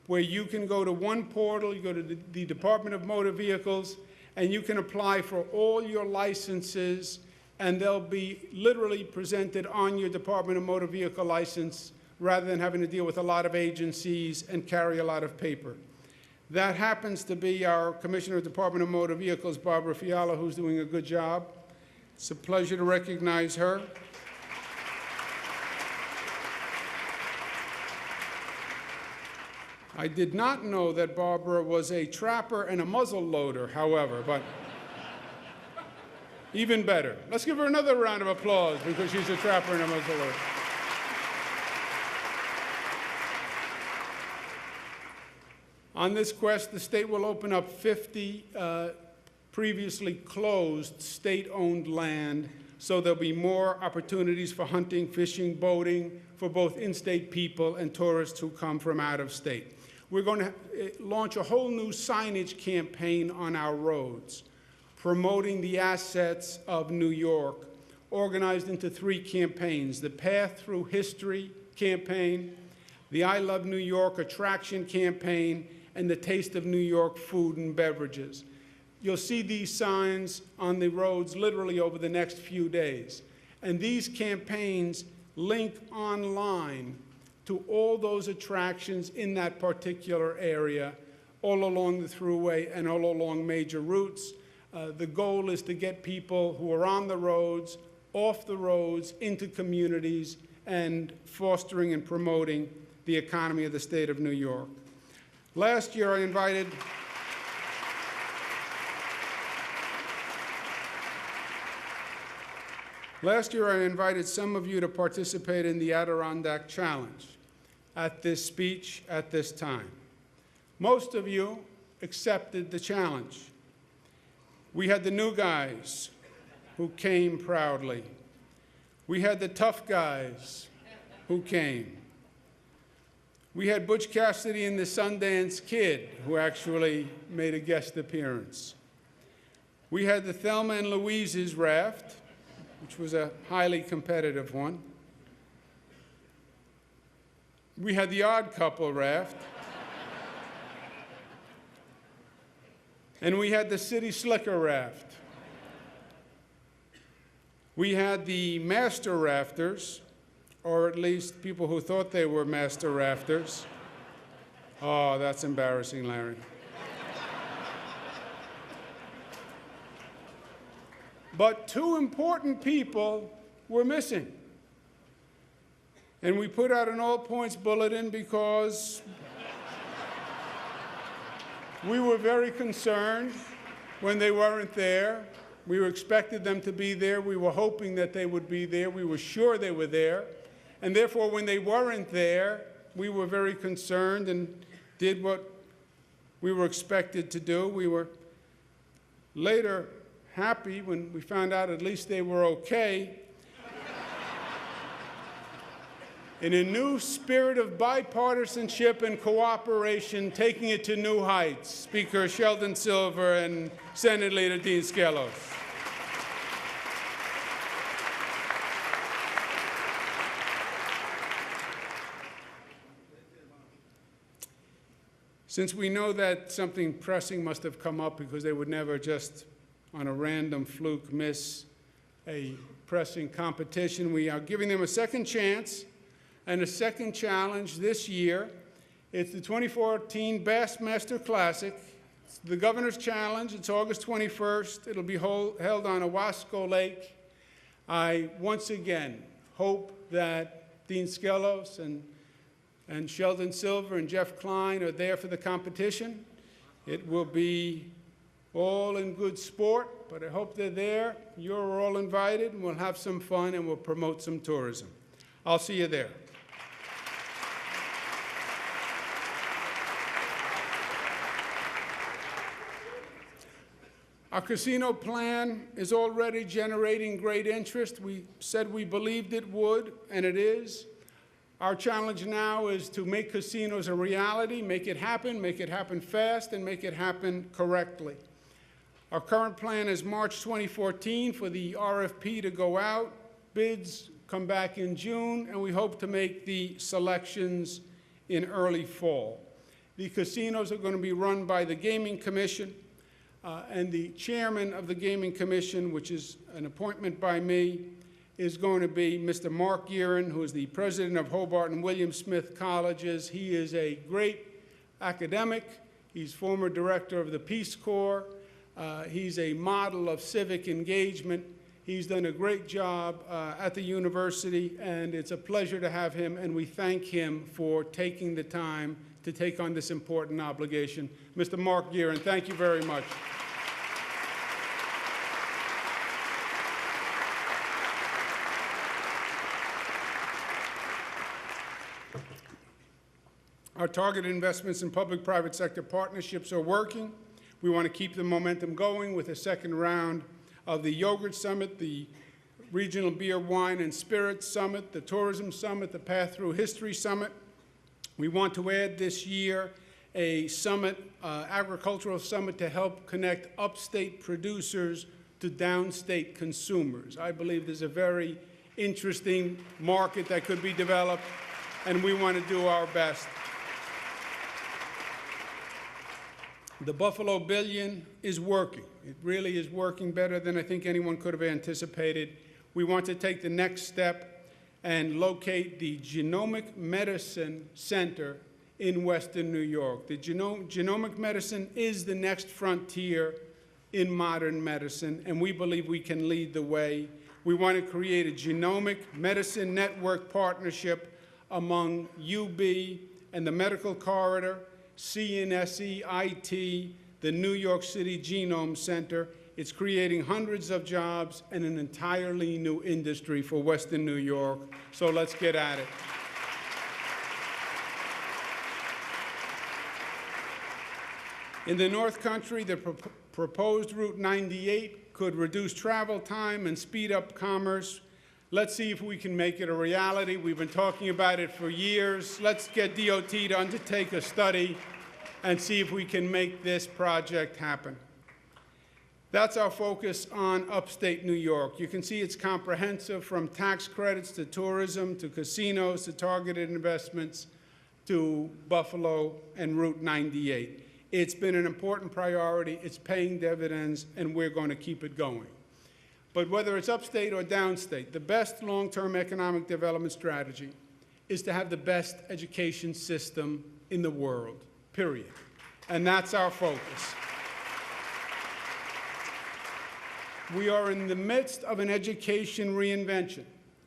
where you can go to one portal, you go to the Department of Motor Vehicles, and you can apply for all your licenses, and they'll be literally presented on your Department of Motor Vehicle license, rather than having to deal with a lot of agencies and carry a lot of paper. That happens to be our Commissioner of the Department of Motor Vehicles, Barbara Fiala, who's doing a good job. It's a pleasure to recognize her. I did not know that Barbara was a trapper and a muzzle loader, however, but even better. Let's give her another round of applause, because she's a trapper and a muzzle loader. On this quest, the state will open up 50 previously closed state-owned land, so there'll be more opportunities for hunting, fishing, boating for both in-state people and tourists who come from out of state. We're going to launch a whole new signage campaign on our roads, promoting the assets of New York, organized into 3 campaigns: the Path Through History campaign, the I Love New York attraction campaign, and the Taste of New York food and beverages. You'll see these signs on the roads literally over the next few days. And these campaigns link online to all those attractions in that particular area, all along the thruway and all along major routes. The goal is to get people who are on the roads, off the roads, into communities, and fostering and promoting the economy of the state of New York. Last year, I invited some of you to participate in the Adirondack Challenge at this speech at this time. Most of you accepted the challenge. We had the new guys who came proudly. We had the tough guys who came. We had Butch Cassidy and the Sundance Kid, who actually made a guest appearance. We had the Thelma and Louise's raft, which was a highly competitive one. We had the Odd Couple raft. And we had the City Slicker raft. We had the Master Rafters, or at least people who thought they were Master Rafters. Oh, that's embarrassing, Larry. But 2 important people were missing. And we put out an all-points bulletin because we were very concerned when they weren't there. We expected them to be there. We were hoping that they would be there. We were sure they were there. And therefore, when they weren't there, we were very concerned and did what we were expected to do. We were later happy when we found out at least they were okay. In a new spirit of bipartisanship and cooperation, taking it to new heights, Speaker Sheldon Silver and Senate Leader Dean Skelos. Since we know that something pressing must have come up because they would never just on a random fluke miss a pressing competition, we are giving them a second chance and a second challenge this year. It's the 2014 Bassmaster Classic. It's the Governor's Challenge. It's August 21st. It'll be held on Owasco Lake. I once again hope that Dean Skelos and Sheldon Silver and Jeff Klein are there for the competition. It will be all in good sport, but I hope they're there. You're all invited, and we'll have some fun, and we'll promote some tourism. I'll see you there. Our casino plan is already generating great interest. We said we believed it would, and it is. Our challenge now is to make casinos a reality, make it happen fast, and make it happen correctly. Our current plan is March 2014 for the RFP to go out. Bids come back in June, and we hope to make the selections in early fall. The casinos are going to be run by the Gaming Commission, and the chairman of the Gaming Commission, which is an appointment by me, is going to be Mr. Mark Guerin, who is the president of Hobart and William Smith Colleges. He is a great academic. He's former director of the Peace Corps. He's a model of civic engagement. He's done a great job at the university, and it's a pleasure to have him, and we thank him for taking the time to take on this important obligation. Mr. Mark Guerin, thank you very much. Our targeted investments in public-private sector partnerships are working. We want to keep the momentum going with a second round of the Yogurt Summit, the Regional Beer, Wine, and Spirits Summit, the Tourism Summit, the Path Through History Summit. We want to add this year a summit, agricultural summit, to help connect upstate producers to downstate consumers. I believe there's a very interesting market that could be developed, and we want to do our best. The Buffalo Billion is working. It really is working better than I think anyone could have anticipated. We want to take the next step and locate the Genomic Medicine Center in Western New York. The genomic medicine is the next frontier in modern medicine, and we believe we can lead the way. We want to create a genomic medicine network partnership among UB and the Medical Corridor, CNSE, IT, the New York City Genome Center. It's creating hundreds of jobs and an entirely new industry for Western New York. So let's get at it. In the North Country, the proposed Route 98 could reduce travel time and speed up commerce. Let's see if we can make it a reality. We've been talking about it for years. Let's get DOT to undertake a study and see if we can make this project happen. That's our focus on upstate New York. You can see it's comprehensive, from tax credits to tourism to casinos to targeted investments to Buffalo and Route 98. It's been an important priority. It's paying dividends, and we're going to keep it going. But whether it's upstate or downstate, the best long-term economic development strategy is to have the best education system in the world, period. And that's our focus. We are in the midst of an education reinvention,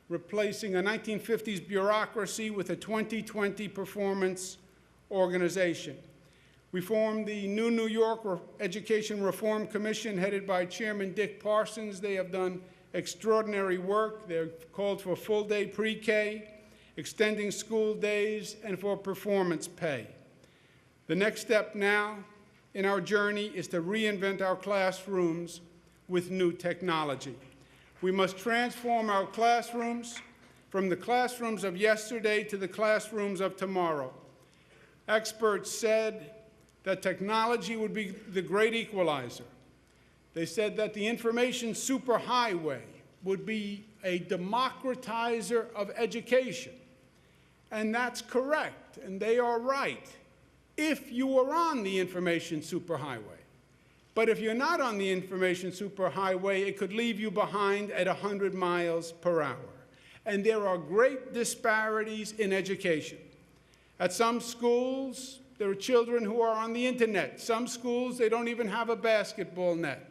replacing a 1950s bureaucracy with a 2020 performance organization. We formed the New York Education Reform Commission, headed by Chairman Dick Parsons. They have done extraordinary work. They've called for full-day pre-K, extending school days, and for performance pay. The next step now in our journey is to reinvent our classrooms with new technology. We must transform our classrooms from the classrooms of yesterday to the classrooms of tomorrow. Experts said that technology would be the great equalizer. They said that the information superhighway would be a democratizer of education. And that's correct, and they are right, if you are on the information superhighway. But if you're not on the information superhighway, it could leave you behind at 100 miles per hour. And there are great disparities in education. At some schools, there are children who are on the internet. Some schools, they don't even have a basketball net.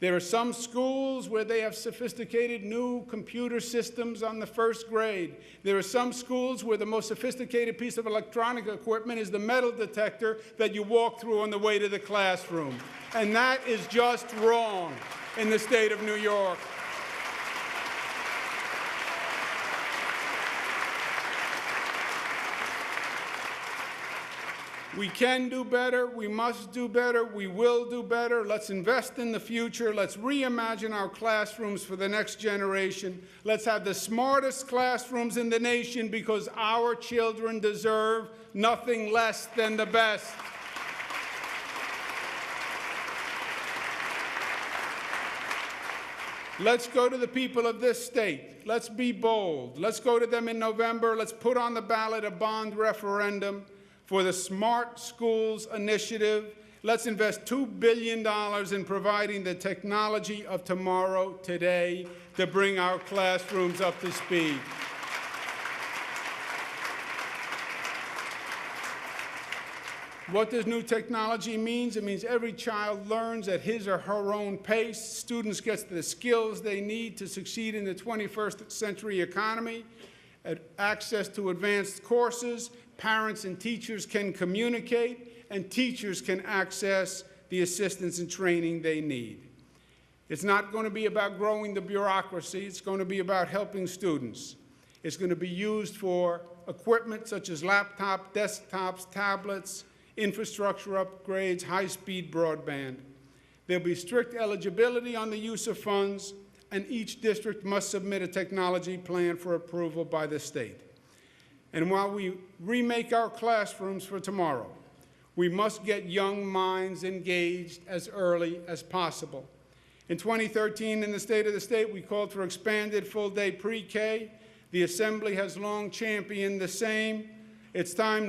There are some schools where they have sophisticated new computer systems on the first grade. There are some schools where the most sophisticated piece of electronic equipment is the metal detector that you walk through on the way to the classroom. And that is just wrong in the state of New York. We can do better, we must do better, we will do better. Let's invest in the future. Let's reimagine our classrooms for the next generation. Let's have the smartest classrooms in the nation because our children deserve nothing less than the best. Let's go to the people of this state. Let's be bold. Let's go to them in November. Let's put on the ballot a bond referendum for the Smart Schools Initiative. Let's invest $2 billion in providing the technology of tomorrow, today, to bring our classrooms up to speed. What does new technology mean? It means every child learns at his or her own pace. Students get the skills they need to succeed in the 21st century economy. Access to advanced courses, parents and teachers can communicate, and teachers can access the assistance and training they need. It's not going to be about growing the bureaucracy. It's going to be about helping students. It's going to be used for equipment such as laptops, desktops, tablets, infrastructure upgrades, high-speed broadband. There'll be strict eligibility on the use of funds, and each district must submit a technology plan for approval by the state. And while we remake our classrooms for tomorrow, we must get young minds engaged as early as possible. In 2013, in the State of the State, we called for expanded full-day pre-K. The Assembly has long championed the same. It's time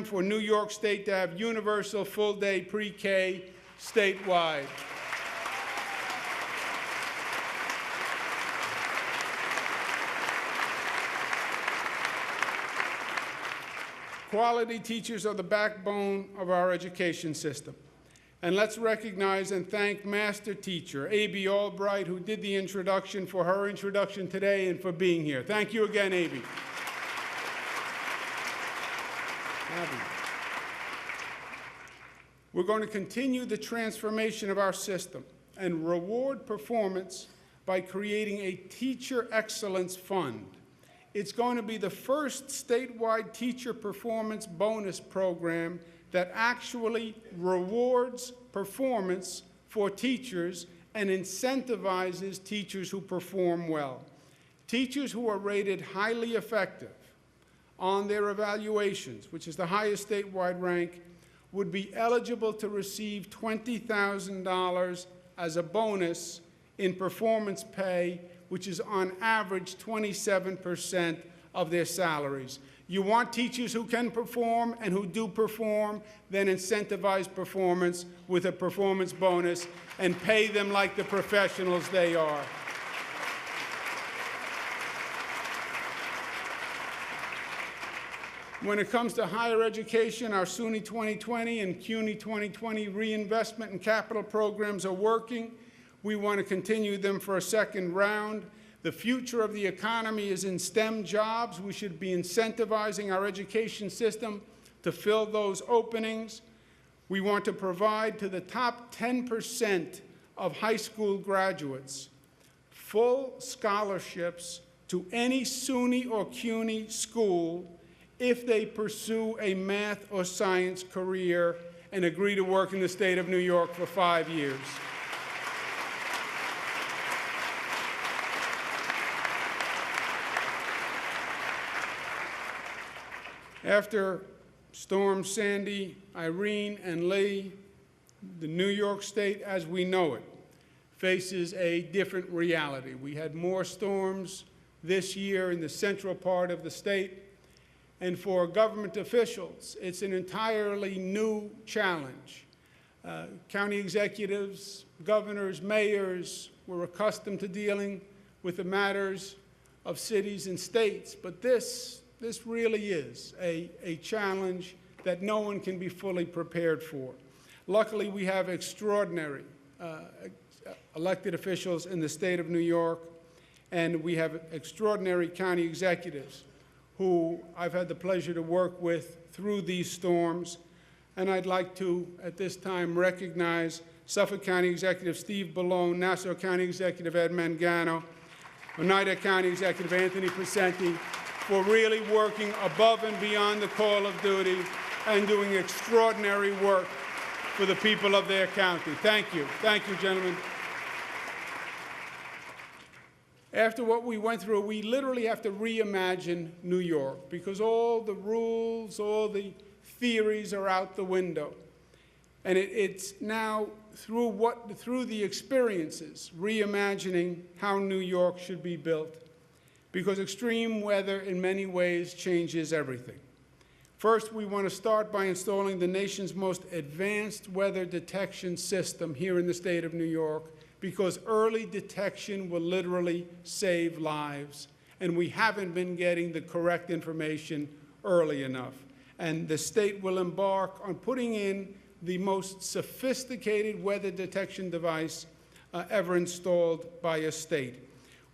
for New York State to have universal full-day pre-K statewide. Quality teachers are the backbone of our education system. And let's recognize and thank Master Teacher A.B. Albright, who did the introduction, for her introduction today and for being here. Thank you again, A.B. We're going to continue the transformation of our system and reward performance by creating a Teacher Excellence Fund. It's going to be the first statewide teacher performance bonus program that actually rewards performance for teachers and incentivizes teachers who perform well. Teachers who are rated highly effective on their evaluations, which is the highest statewide rank, would be eligible to receive $20,000 as a bonus in performance pay, which is on average 27% of their salaries. You want teachers who can perform and who do perform, then incentivize performance with a performance bonus and pay them like the professionals they are. When it comes to higher education, our SUNY 2020 and CUNY 2020 reinvestment and capital programs are working. We want to continue them for a second round. The future of the economy is in STEM jobs. We should be incentivizing our education system to fill those openings. We want to provide to the top 10% of high school graduates full scholarships to any SUNY or CUNY school if they pursue a math or science career and agree to work in the state of New York for 5 years. After Storm Sandy, Irene, and Lee, the New York State as we know it faces a different reality. We had more storms this year in the central part of the state, and for government officials, it's an entirely new challenge. County executives, governors, mayors were accustomed to dealing with the matters of cities and states, but this really is a challenge that no one can be fully prepared for. Luckily, we have extraordinary elected officials in the state of New York, and we have extraordinary county executives who I've had the pleasure to work with through these storms. And I'd like to, at this time, recognize Suffolk County Executive Steve Bellone, Nassau County Executive Ed Mangano, Oneida County Executive Anthony Precenti, for really working above and beyond the call of duty and doing extraordinary work for the people of their county. Thank you. Thank you, gentlemen. After what we went through, we literally have to reimagine New York because all the rules, all the theories are out the window. And it's now, through the experiences, reimagining how New York should be built, because extreme weather in many ways changes everything. First, we want to start by installing the nation's most advanced weather detection system here in the state of New York, because early detection will literally save lives, and we haven't been getting the correct information early enough. And the state will embark on putting in the most sophisticated weather detection device ever installed by a state.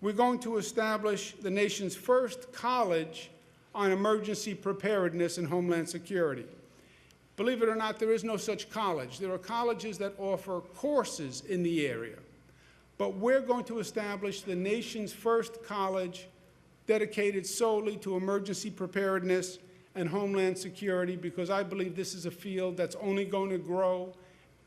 We're going to establish the nation's first college on emergency preparedness and homeland security. Believe it or not, there is no such college. There are colleges that offer courses in the area. But we're going to establish the nation's first college dedicated solely to emergency preparedness and homeland security, because I believe this is a field that's only going to grow.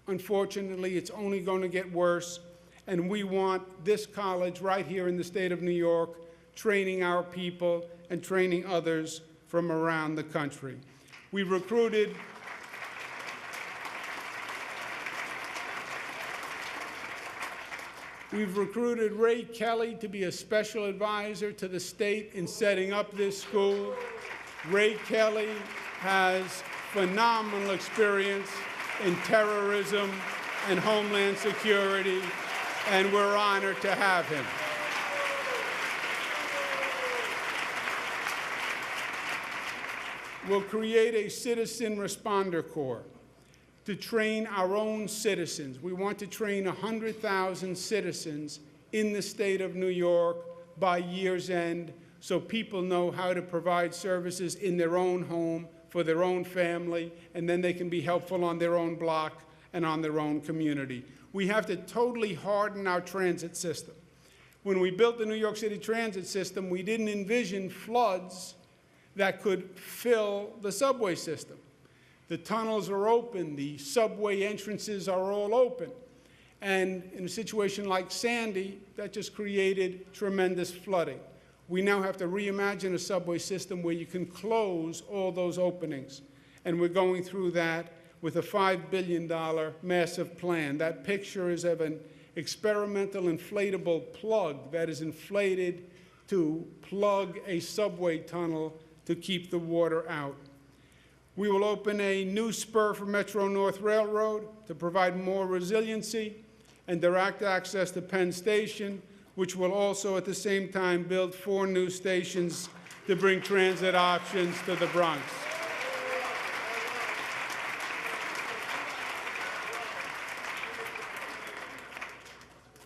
Unfortunately, it's only going to get worse. And we want this college right here in the state of New York training our people and training others from around the country. We've recruited Ray Kelly to be a special advisor to the state in setting up this school. Ray Kelly has phenomenal experience in terrorism and homeland security, and we're honored to have him. We'll create a citizen responder corps to train our own citizens. We want to train 100,000 citizens in the state of New York by year's end, so people know how to provide services in their own home, for their own family, and then they can be helpful on their own block and on their own community. We have to totally harden our transit system. When we built the New York City transit system, we didn't envision floods that could fill the subway system. The tunnels are open, the subway entrances are all open. And in a situation like Sandy, that just created tremendous flooding. We now have to reimagine a subway system where you can close all those openings. And we're going through that with a $5 billion massive plan. That picture is of an experimental inflatable plug that is inflated to plug a subway tunnel to keep the water out. We will open a new spur for Metro-North Railroad to provide more resiliency and direct access to Penn Station, which will also at the same time build 4 new stations to bring transit options to the Bronx.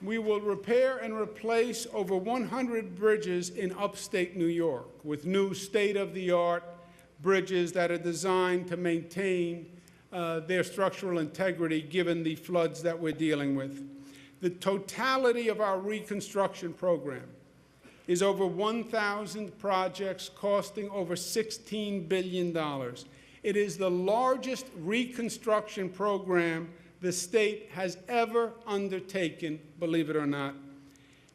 We will repair and replace over 100 bridges in upstate New York with new state-of-the-art bridges that are designed to maintain their structural integrity given the floods that we're dealing with. The totality of our reconstruction program is over 1,000 projects costing over $16 billion. It is the largest reconstruction program the state has ever undertaken, believe it or not.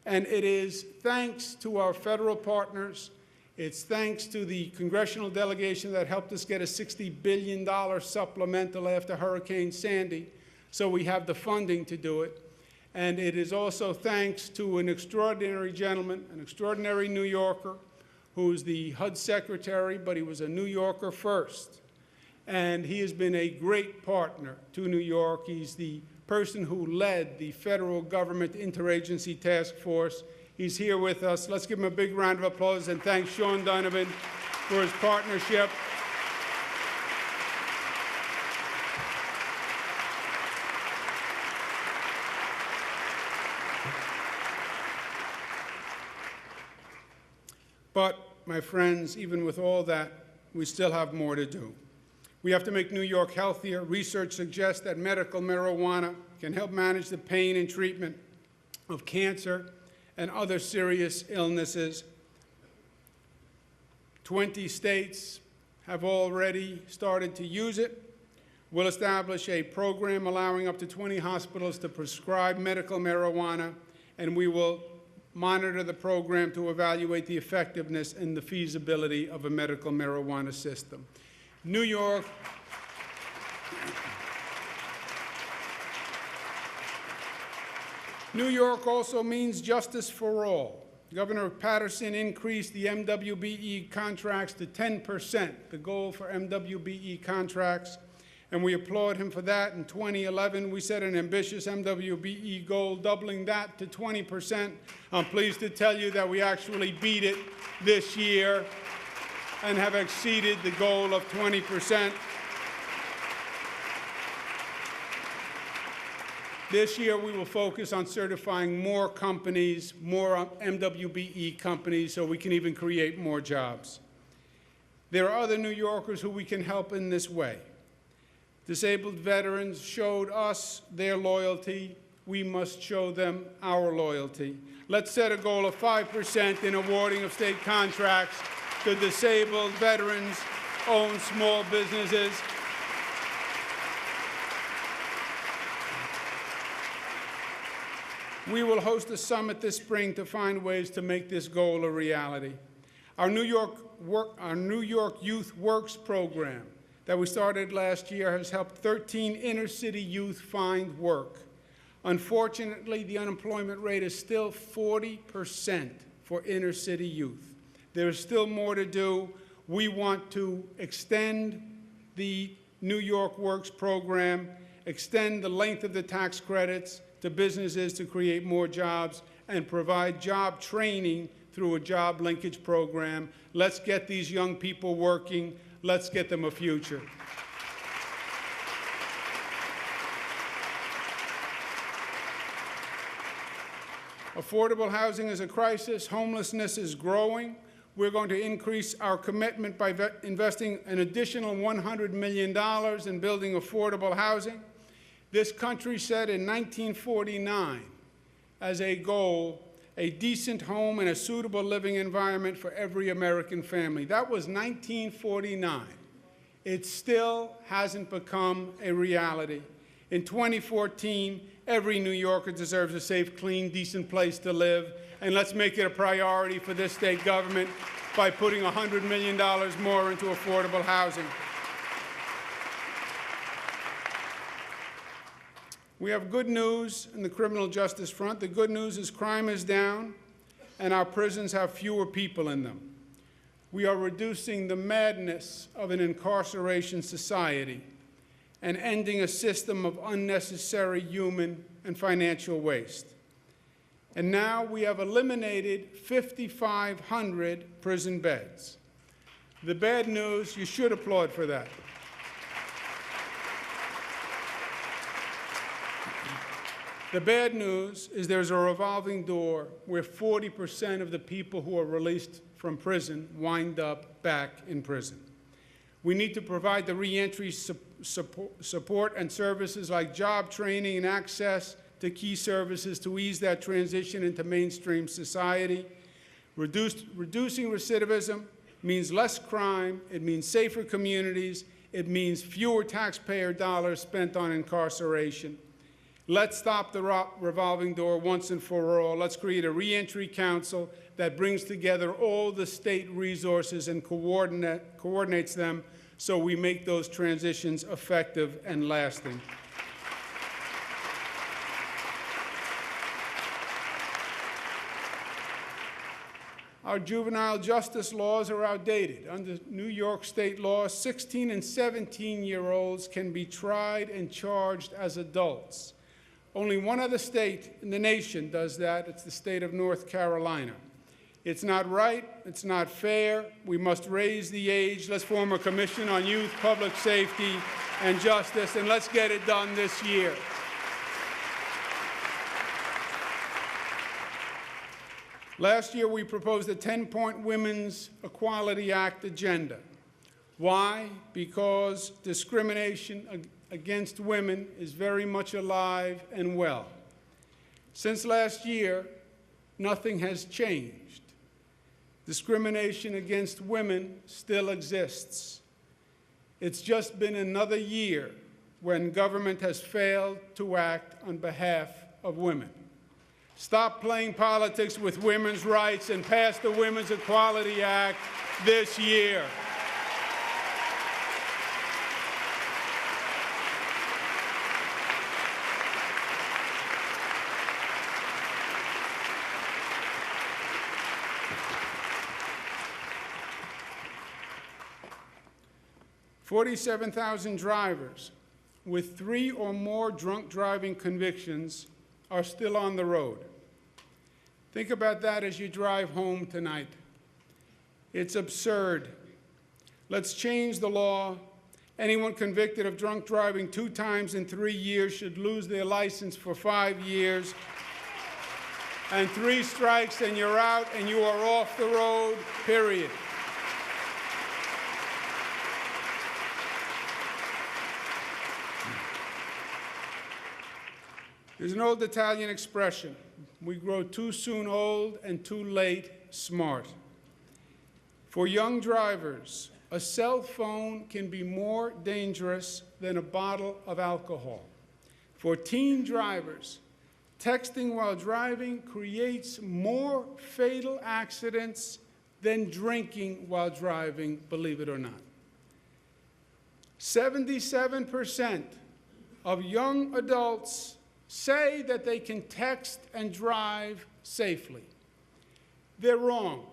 And it is thanks to our federal partners. It's thanks to the congressional delegation that helped us get a $60 billion supplemental after Hurricane Sandy, so we have the funding to do it. And it is also thanks to an extraordinary gentleman, an extraordinary New Yorker, who is the HUD secretary, but he was a New Yorker first. And he has been a great partner to New York. He's the person who led the federal government interagency task force. He's here with us. Let's give him a big round of applause and thank Sean Donovan for his partnership. But, my friends, even with all that, we still have more to do. We have to make New York healthier. Research suggests that medical marijuana can help manage the pain and treatment of cancer and other serious illnesses. 20 states have already started to use it. We'll establish a program allowing up to 20 hospitals to prescribe medical marijuana, and we will monitor the program to evaluate the effectiveness and the feasibility of a medical marijuana system. New York also means justice for all. Governor Patterson increased the MWBE contracts to 10%, the goal for MWBE contracts, and we applaud him for that. In 2011, we set an ambitious MWBE goal, doubling that to 20%. I'm pleased to tell you that we actually beat it this year and have exceeded the goal of 20%. This year, we will focus on certifying more companies, more MWBE companies, so we can even create more jobs. There are other New Yorkers who we can help in this way. Disabled veterans showed us their loyalty. We must show them our loyalty. Let's set a goal of 5% in awarding of state contracts to disabled veterans, own small businesses. We will host a summit this spring to find ways to make this goal a reality. Our New York Youth Works program that we started last year has helped 13 inner-city youth find work. Unfortunately, the unemployment rate is still 40% for inner-city youth. There is still more to do. We want to extend the New York Works program, extend the length of the tax credits to businesses to create more jobs, and provide job training through a job linkage program. Let's get these young people working. Let's get them a future. Affordable housing is a crisis. Homelessness is growing. We're going to increase our commitment by investing an additional $100 million in building affordable housing. This country set in 1949 as a goal a decent home and a suitable living environment for every American family. That was 1949. It still hasn't become a reality. In 2014, every New Yorker deserves a safe, clean, decent place to live, and let's make it a priority for this state government by putting $100 million more into affordable housing. We have good news in the criminal justice front. The good news is crime is down and our prisons have fewer people in them. We are reducing the madness of an incarceration society and ending a system of unnecessary human and financial waste. And now we have eliminated 5,500 prison beds. The bad news, you should applaud for that. The bad news is there's a revolving door where 40% of the people who are released from prison wind up back in prison. We need to provide the reentry support and services like job training and access to key services to ease that transition into mainstream society. Reducing recidivism means less crime, it means safer communities, it means fewer taxpayer dollars spent on incarceration. Let's stop the revolving door once and for all. Let's create a reentry council that brings together all the state resources and coordinates them so we make those transitions effective and lasting. Our juvenile justice laws are outdated. Under New York state law, 16 and 17-year-olds can be tried and charged as adults. Only one other state in the nation does that. It's the state of North Carolina. It's not right. It's not fair. We must raise the age. Let's form a commission on youth, public safety, and justice, and let's get it done this year. Last year, we proposed a 10-point Women's Equality Act agenda. Why? Because discrimination against women is very much alive and well. Since last year, nothing has changed. Discrimination against women still exists. It's just been another year when government has failed to act on behalf of women. Stop playing politics with women's rights and pass the Women's Equality Act this year. $47,000 drivers with 3 or more drunk driving convictions are still on the road. Think about that as you drive home tonight. It's absurd. Let's change the law. Anyone convicted of drunk driving 2 times in 3 years should lose their license for 5 years. And 3 strikes and you're out and you are off the road, period. There's an old Italian expression, we grow too soon old and too late smart. For young drivers, a cell phone can be more dangerous than a bottle of alcohol. For teen drivers, texting while driving creates more fatal accidents than drinking while driving, believe it or not. 77% of young adults say that they can text and drive safely. They're wrong.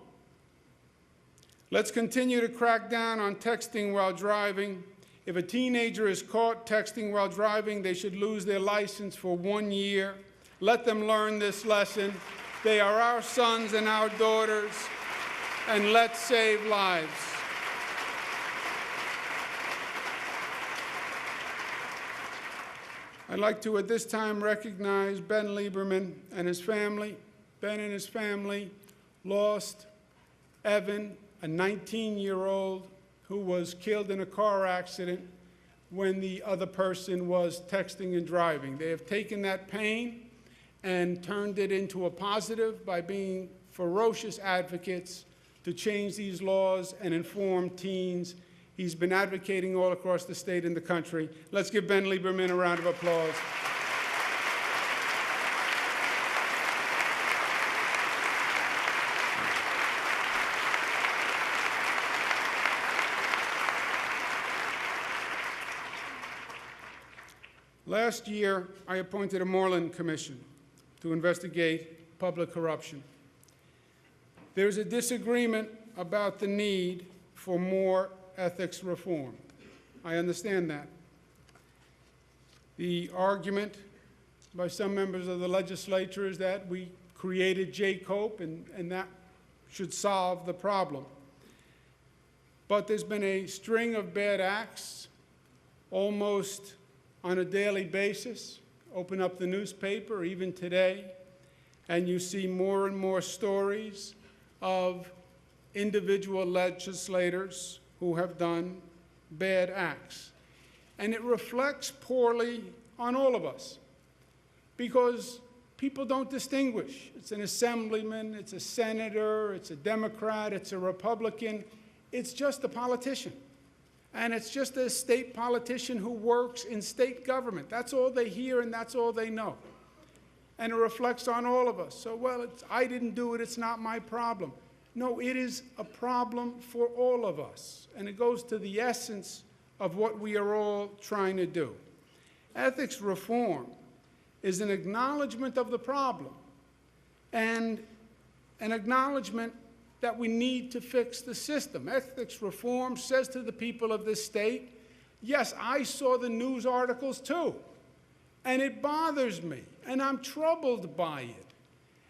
Let's continue to crack down on texting while driving. If a teenager is caught texting while driving, they should lose their license for 1 year. Let them learn this lesson. They are our sons and our daughters, and let's save lives. I'd like to, at this time, recognize Ben Lieberman and his family. Ben and his family lost Evan, a 19-year-old who was killed in a car accident when the other person was texting and driving. They have taken that pain and turned it into a positive by being ferocious advocates to change these laws and inform teens. He's been advocating all across the state and the country. Let's give Ben Lieberman a round of applause. Last year, I appointed a Moreland Commission to investigate public corruption. There's a disagreement about the need for more ethics reform. I understand that. The argument by some members of the legislature is that we created JCOPE and that should solve the problem. But there's been a string of bad acts almost on a daily basis. Open up the newspaper, even today, and you see more and more stories of individual legislators who have done bad acts. And it reflects poorly on all of us, because people don't distinguish. It's an assemblyman, it's a senator, it's a Democrat, it's a Republican. It's just a politician. And it's just a state politician who works in state government. That's all they hear and that's all they know. And it reflects on all of us. So, well, I didn't do it, it's not my problem. No, it is a problem for all of us. And it goes to the essence of what we are all trying to do. Ethics reform is an acknowledgement of the problem and an acknowledgement that we need to fix the system. Ethics reform says to the people of this state, yes, I saw the news articles too, and it bothers me, and I'm troubled by it.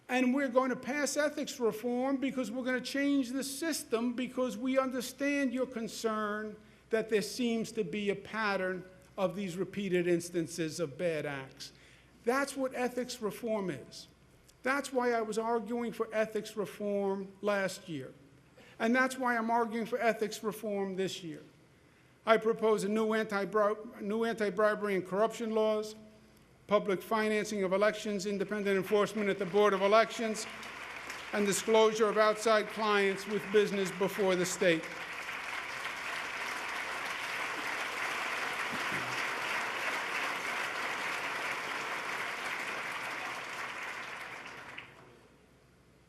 And we're going to pass ethics reform because we're going to change the system because we understand your concern that there seems to be a pattern of these repeated instances of bad acts. That's what ethics reform is. That's why I was arguing for ethics reform last year. And that's why I'm arguing for ethics reform this year. I propose a new anti-bribery and corruption laws, public financing of elections, independent enforcement at the Board of Elections, and disclosure of outside clients with business before the state.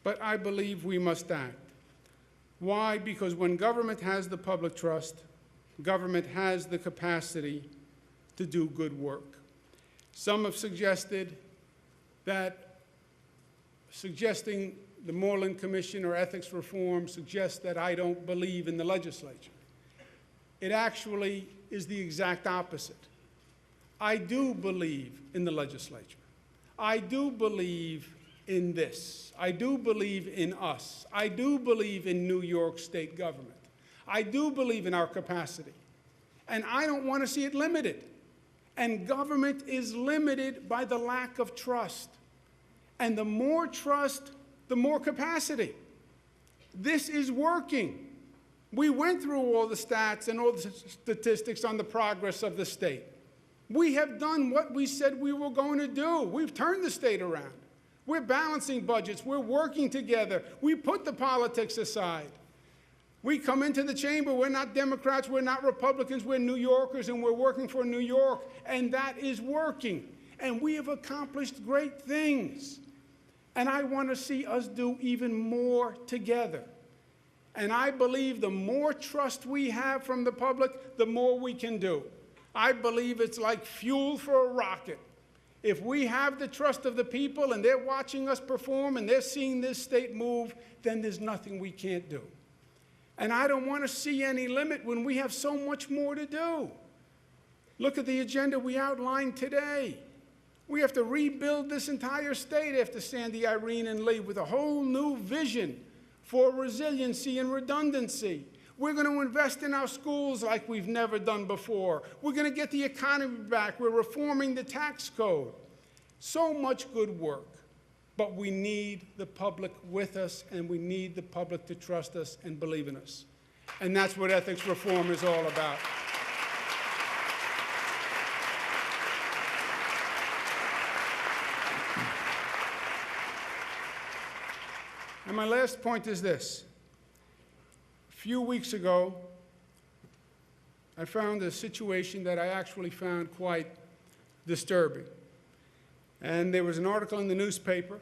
But I believe we must act. Why? Because when government has the public trust, government has the capacity to do good work. Some have suggested that suggesting the Moreland Commission or ethics reform suggests that I don't believe in the legislature. It actually is the exact opposite. I do believe in the legislature. I do believe in this. I do believe in us. I do believe in New York State government. I do believe in our capacity. And I don't want to see it limited. And government is limited by the lack of trust. And the more trust, the more capacity. This is working. We went through all the stats and all the statistics on the progress of the state. We have done what we said we were going to do. We've turned the state around. We're balancing budgets. We're working together. We put the politics aside. We come into the chamber. We're not Democrats. We're not Republicans. We're New Yorkers, and we're working for New York. And that is working. And we have accomplished great things. And I want to see us do even more together. And I believe the more trust we have from the public, the more we can do. I believe it's like fuel for a rocket. If we have the trust of the people and they're watching us perform and they're seeing this state move, then there's nothing we can't do. And I don't want to see any limit when we have so much more to do. Look at the agenda we outlined today. We have to rebuild this entire state after Sandy, Irene, and Lee with a whole new vision for resiliency and redundancy. We're going to invest in our schools like we've never done before. We're going to get the economy back. We're reforming the tax code. So much good work. But we need the public with us, and we need the public to trust us and believe in us. And that's what ethics reform is all about. And my last point is this. A few weeks ago, I found a situation that I actually found quite disturbing. And there was an article in the newspaper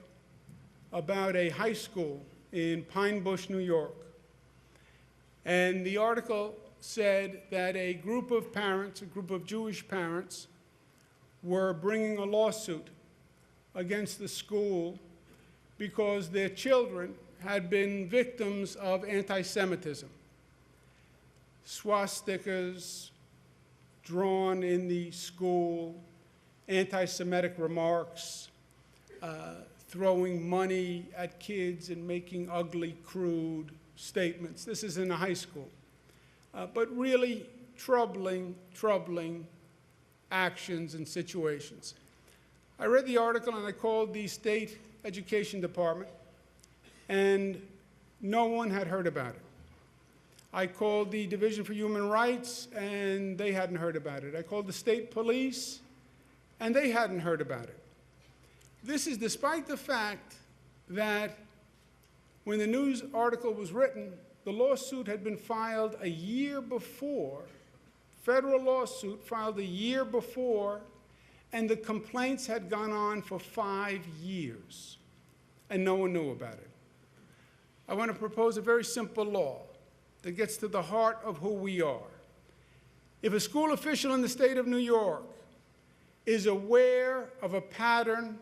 about a high school in Pine Bush, New York. And the article said that a group of parents, a group of Jewish parents, were bringing a lawsuit against the school because their children had been victims of anti-Semitism. Swastikas drawn in the school, anti-Semitic remarks, throwing money at kids and making ugly, crude statements. This is in a high school. But really troubling actions and situations. I read the article and I called the state education department, and no one had heard about it. I called the Division for Human Rights, and they hadn't heard about it. I called the state police, and they hadn't heard about it. This is despite the fact that when the news article was written, the lawsuit had been filed a year before, federal lawsuit filed a year before, and the complaints had gone on for 5 years, and no one knew about it. I want to propose a very simple law that gets to the heart of who we are. If a school official in the state of New York is aware of a pattern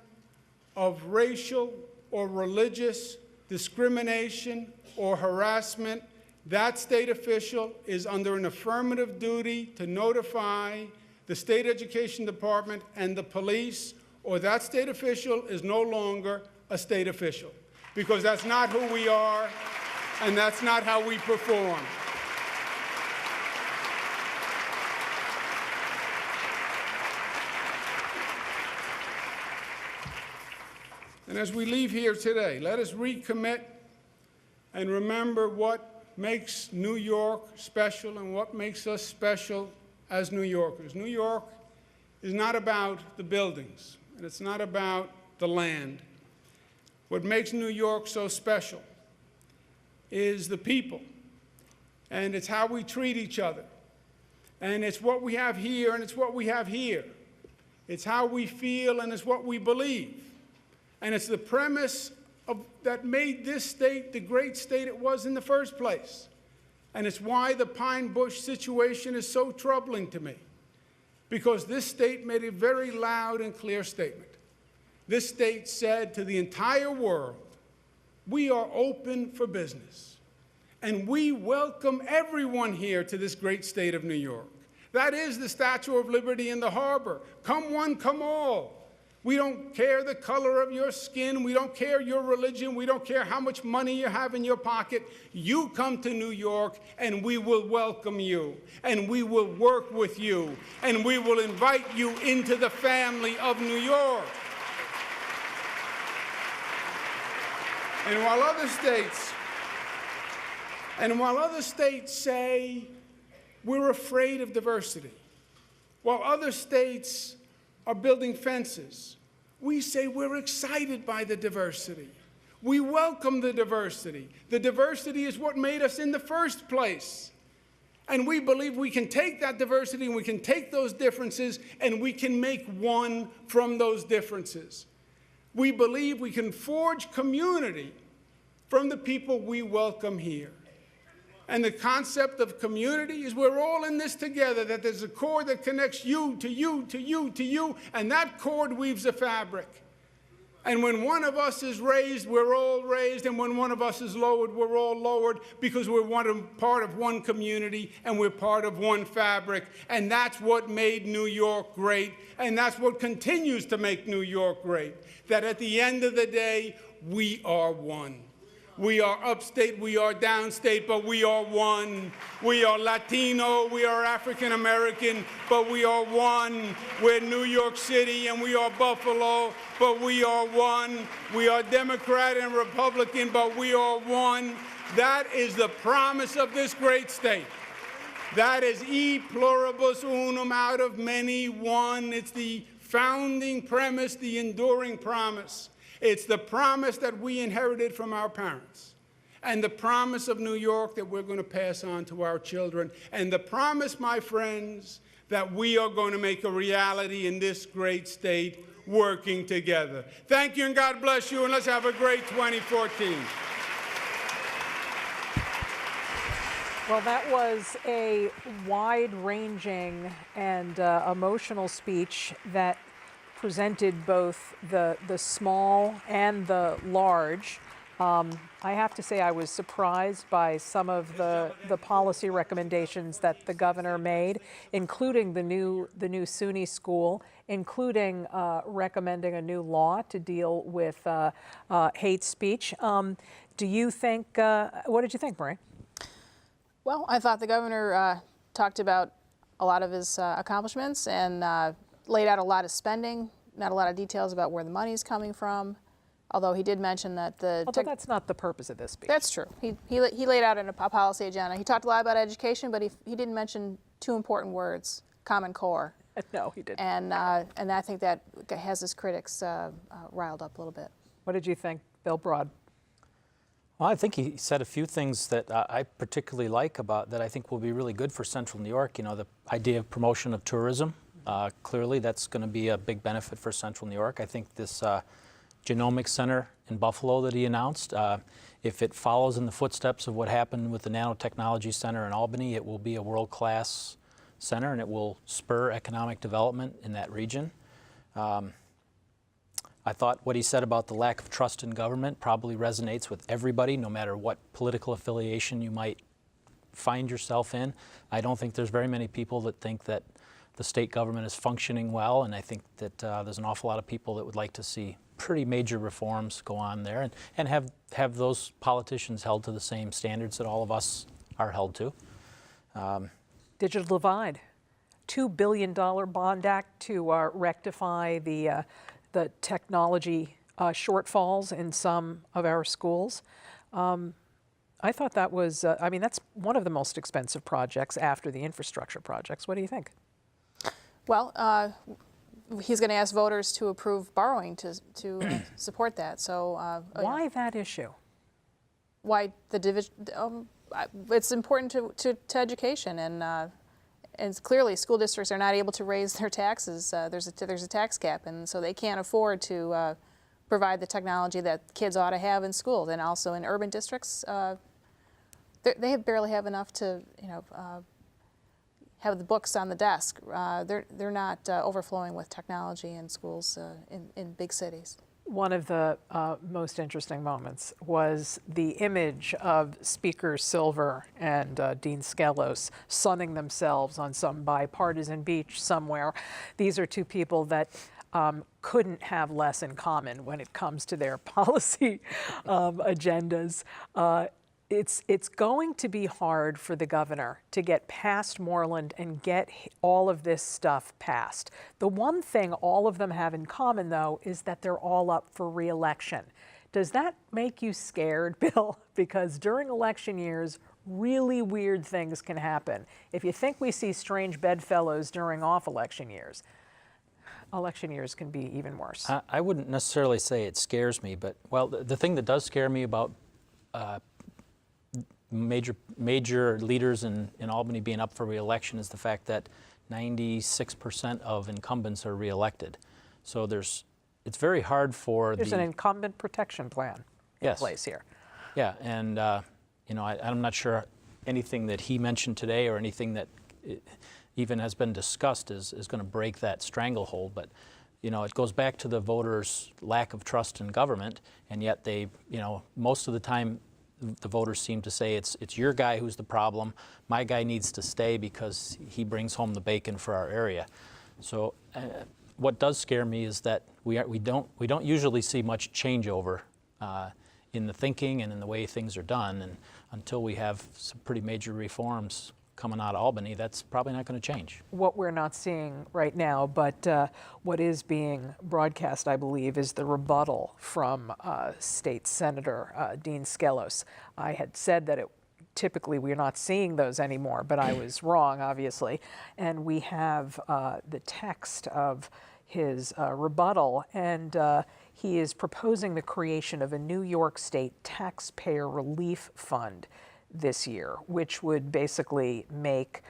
of racial or religious discrimination or harassment, that state official is under an affirmative duty to notify the state education department and the police, or that state official is no longer a state official, because that's not who we are and that's not how we perform. And as we leave here today, let us recommit and remember what makes New York special and what makes us special as New Yorkers. New York is not about the buildings, and it's not about the land. What makes New York so special is the people, and it's how we treat each other. And it's what we have here, and it's what we have here. It's how we feel, and it's what we believe. And it's the premise that made this state the great state it was in the first place. And it's why the Pine Bush situation is so troubling to me, because this state made a very loud and clear statement. This state said to the entire world, we are open for business, and we welcome everyone here to this great state of New York. That is the Statue of Liberty in the harbor. Come one, come all. We don't care the color of your skin. We don't care your religion. We don't care how much money you have in your pocket. You come to New York, and we will welcome you, and we will work with you, and we will invite you into the family of New York. And while other states say we're afraid of diversity, while other states are building fences, we say we're excited by the diversity. We welcome the diversity. The diversity is what made us in the first place. And we believe we can take that diversity and we can take those differences and we can make one from those differences. We believe we can forge community from the people we welcome here. And the concept of community is we're all in this together, that there's a cord that connects you to you to you to you, and that cord weaves a fabric. And when one of us is raised, we're all raised, and when one of us is lowered, we're all lowered, because we're part of one community and we're part of one fabric. And that's what made New York great, and that's what continues to make New York great, that at the end of the day, we are one. We are upstate, we are downstate, but we are one. We are Latino, we are African American, but we are one. We're New York City and we are Buffalo, but we are one. We are Democrat and Republican, but we are one. That is the promise of this great state. That is e pluribus unum, out of many, one. It's the founding premise, the enduring promise. It's the promise that we inherited from our parents, and the promise of New York that we're going to pass on to our children, and the promise, my friends, that we are going to make a reality in this great state working together. Thank you, and God bless you, and let's have a great 2014. Well, that was a wide-ranging and emotional speech that presented both the small and the large. I have to say I was surprised by some of the policy recommendations that the governor made, including the new SUNY school, including recommending a new law to deal with hate speech. Do you think, what did you think, Marie? Well, I thought the governor talked about a lot of his accomplishments and laid out a lot of spending, not a lot of details about where the money is coming from, although he did mention that the... Although that's not the purpose of this speech. That's true. He laid out a policy agenda. He talked a lot about education, but he didn't mention two important words, Common Core. No, he didn't. And I think that has his critics riled up a little bit. What did you think, Bill Broad? Well, I think he said a few things that I particularly like about that I think will be really good for Central New York. You know, the idea of promotion of tourism. Clearly, that's going to be a big benefit for Central New York. I think this genomics center in Buffalo that he announced, if it follows in the footsteps of what happened with the nanotechnology center in Albany, it will be a world-class center and it will spur economic development in that region. I thought what he said about the lack of trust in government probably resonates with everybody, no matter what political affiliation you might find yourself in. I don't think there's very many people that think that the state government is functioning well, and I think that there's an awful lot of people that would like to see pretty major reforms go on there and have those politicians held to the same standards that all of us are held to. Digital divide, $2 billion bond act to rectify the technology shortfalls in some of our schools. I thought that was, I mean, that's one of the most expensive projects after the infrastructure projects. What do you think? Well, he's going to ask voters to approve borrowing to support that. So Why that issue? why the division? It's important to education, and clearly school districts are not able to raise their taxes. There's a tax cap, and so they can't afford to provide the technology that kids ought to have in schools. And also in urban districts, they barely have enough to have the books on the desk. They're not overflowing with technology in schools in big cities. One of the most interesting moments was the image of Speaker Silver and Dean Skelos sunning themselves on some bipartisan beach somewhere. These are two people that couldn't have less in common when it comes to their policy agendas. It's going to be hard for the governor to get past Moreland and get all of this stuff passed. The one thing all of them have in common, though, is that they're all up for re-election. Does that make you scared, Bill? Because during election years, really weird things can happen. If you think we see strange bedfellows during off-election years can be even worse. I wouldn't necessarily say it scares me, but, well, the thing that does scare me about major leaders in Albany being up for re-election is the fact that 96% of incumbents are re-elected. So it's very hard for There's an incumbent protection plan in place here. Yeah, and I'm not sure anything that he mentioned today or anything that even has been discussed is going to break that stranglehold. But it goes back to the voters' lack of trust in government, and yet they, most of the time, the voters seem to say it's your guy who's the problem. My guy needs to stay because he brings home the bacon for our area. So what does scare me is that we don't usually see much changeover in the thinking and in the way things are done. And until we have some pretty major reforms coming out of Albany, that's probably not going to change. What we're not seeing right now, but what is being broadcast, I believe, is the rebuttal from State Senator Dean Skelos. I had said that typically we're not seeing those anymore, but I was wrong, obviously. And we have the text of his rebuttal, and he is proposing the creation of a New York State taxpayer relief fund this year, which would basically make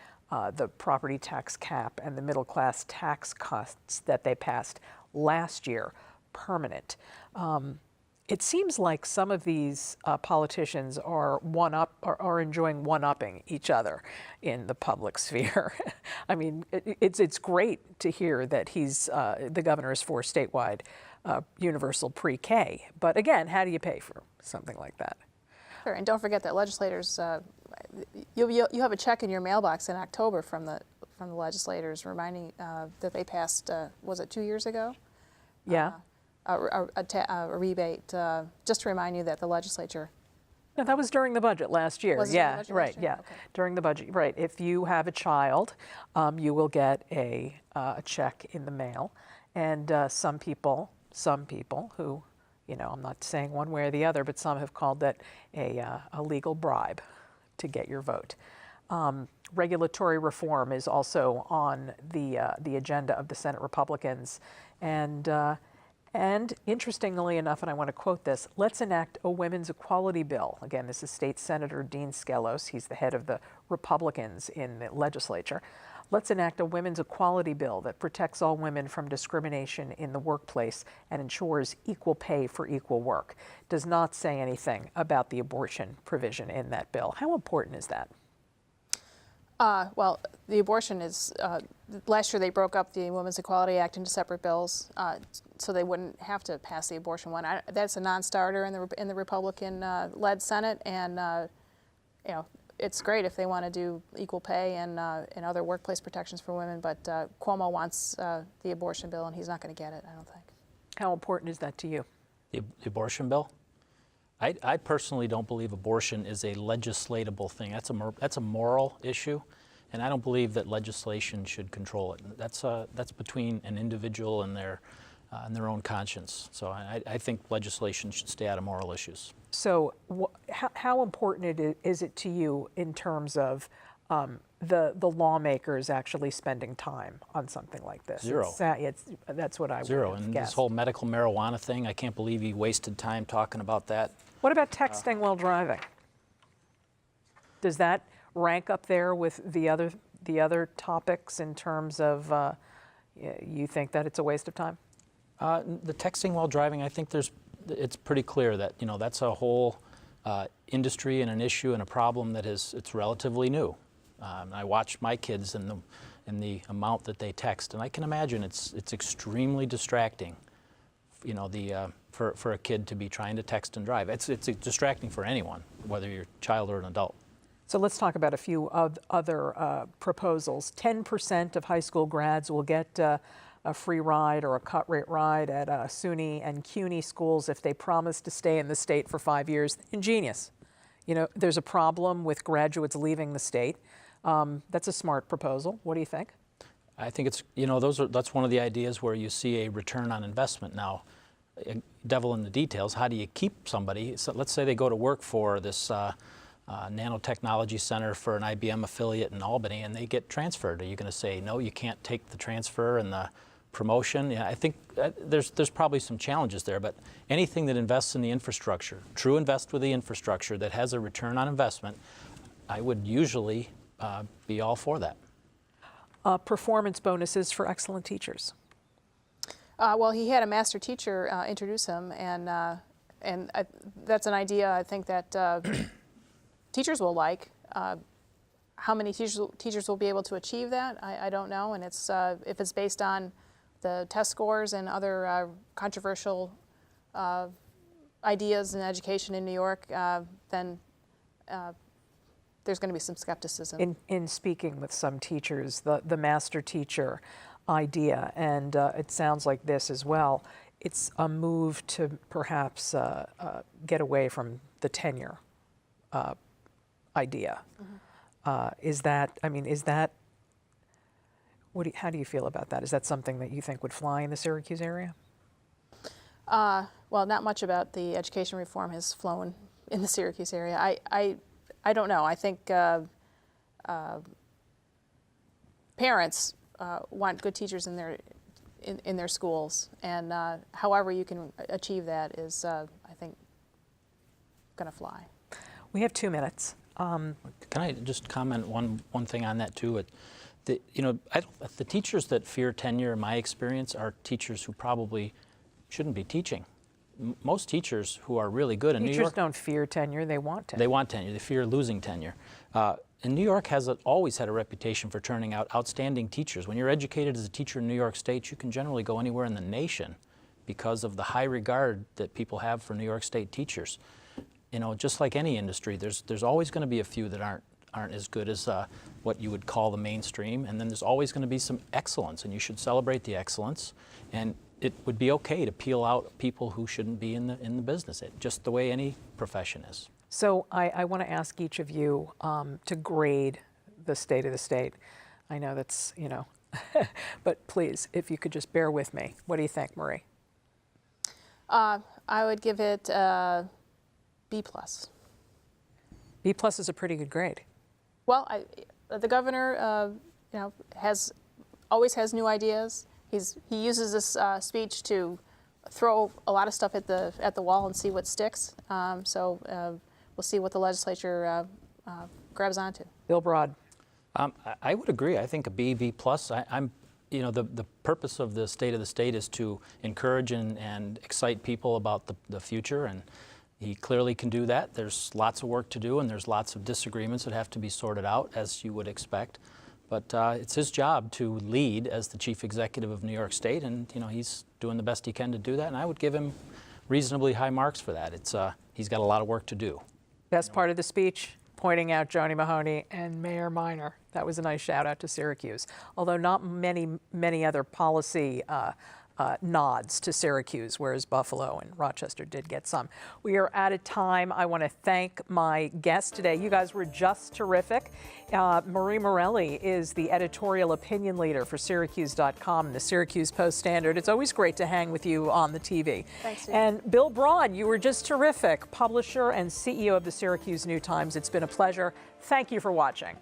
the property tax cap and the middle class tax cuts that they passed last year permanent. It seems like some of these politicians are enjoying one-upping each other in the public sphere. I mean, it's great to hear that the governor is for statewide universal pre-K. But again, how do you pay for something like that? Sure, and don't forget that legislators, you have a check in your mailbox in October from the legislators reminding that they passed, was it 2 years ago? Yeah. A rebate, just to remind you that the legislature. No, that was during the budget last year. Was it Yeah, during the budget right. last year? Yeah, Okay. during the budget. Right. If you have a child, you will get a check in the mail, and some people who, I'm not saying one way or the other, but some have called that a legal bribe to get your vote. regulatory reform is also on the agenda of the Senate Republicans. And interestingly enough, and I want to quote this, let's enact a women's equality bill. Again, this is State Senator Dean Skelos. He's the head of the Republicans in the legislature. Let's enact a women's equality bill that protects all women from discrimination in the workplace and ensures equal pay for equal work. Does not say anything about the abortion provision in that bill. How important is that? Well, the abortion is, last year they broke up the Women's Equality Act into separate bills, so they wouldn't have to pass the abortion one. That's a non-starter in the Republican-led Senate, and you know, it's great if they want to do equal pay and other workplace protections for women, but Cuomo wants the abortion bill, and he's not going to get it, I don't think. How important is that to you? The abortion bill? I personally don't believe abortion is a legislatable thing. That's a moral issue, and I don't believe that legislation should control it. That's between an individual and their own conscience. So I think legislation should stay out of moral issues. So how important is it to you in terms of the lawmakers actually spending time on something like this? Zero. That's what I Zero. would have And guessed. this whole medical marijuana thing, I can't believe he wasted time talking about that. What about texting while driving? Does that rank up there with the other topics in terms of you think that it's a waste of time? The texting while driving, I think it's pretty clear that that's a whole industry and an issue and a problem that it's relatively new. I watch my kids and the amount that they text, and I can imagine it's extremely distracting. For a kid to be trying to text and drive, it's distracting for anyone, whether you're a child or an adult. So let's talk about a few other proposals. 10% of high school grads will get a free ride or a cut rate ride at SUNY and CUNY schools if they promise to stay in the state for 5 years. Ingenious. There's a problem with graduates leaving the state. That's a smart proposal. What do you think? I think it's, that's one of the ideas where you see a return on investment. Now, devil in the details, how do you keep somebody? So let's say they go to work for this nanotechnology center for an IBM affiliate in Albany and they get transferred. Are you going to say, no, you can't take the transfer and the promotion? Yeah, I think there's probably some challenges there, but anything that invests in the infrastructure, true invest with the infrastructure that has a return on investment, I would usually be all for that. Performance bonuses for excellent teachers. Well, he had a master teacher introduce him, and that's an idea I think that teachers will like. How many teachers will be able to achieve that, I don't know, and it's if it's based on the test scores and other controversial ideas in education in New York, then there's going to be some skepticism. In speaking with some teachers, the master teacher idea, and it sounds like this as well, it's a move to perhaps get away from the tenure idea. Mm-hmm. Is that, how do you feel about that? Is that something that you think would fly in the Syracuse area? Well, not much about the education reform has flown in the Syracuse area. I don't know. I think parents want good teachers in their schools, and however you can achieve that is, I think, going to fly. We have 2 minutes. Can I just comment one thing on that too? The teachers that fear tenure, in my experience, are teachers who probably shouldn't be teaching. Most teachers who are really good in New York... Teachers don't fear tenure, they want tenure. They want tenure, they fear losing tenure. And New York has always had a reputation for turning out outstanding teachers. When you're educated as a teacher in New York State, you can generally go anywhere in the nation because of the high regard that people have for New York State teachers. Just like any industry, there's always going to be a few that aren't as good as what you would call the mainstream, and then there's always going to be some excellence, and you should celebrate the excellence. And it would be okay to peel out people who shouldn't be in the business, just the way any profession is. So I want to ask each of you to grade the state of the state. I know that's, but please, if you could just bear with me. What do you think, Marie? I would give it B+. B+ is a pretty good grade. Well, the governor, always has new ideas. He uses this speech to throw a lot of stuff at the wall and see what sticks. So we'll see what the legislature grabs onto. Bill Broad. I would agree. I think a B plus. I'm, the purpose of the State of the State is to encourage and excite people about the future, and he clearly can do that. There's lots of work to do, and there's lots of disagreements that have to be sorted out, as you would expect. But it's his job to lead as the chief executive of New York State, and he's doing the best he can to do that. And I would give him reasonably high marks for that. He's got a lot of work to do. Best part of the speech, pointing out Joni Mahoney and Mayor Minor. That was a nice shout out to Syracuse, although not many other policy nods to Syracuse, whereas Buffalo and Rochester did get some. We are out of time. I want to thank my guests today. You guys were just terrific. Marie Morelli is the editorial opinion leader for Syracuse.com and the Syracuse Post-Standard. It's always great to hang with you on the TV. Thanks, Steve. And Bill Broad, you were just terrific, publisher and CEO of the Syracuse New Times. It's been a pleasure. Thank you for watching.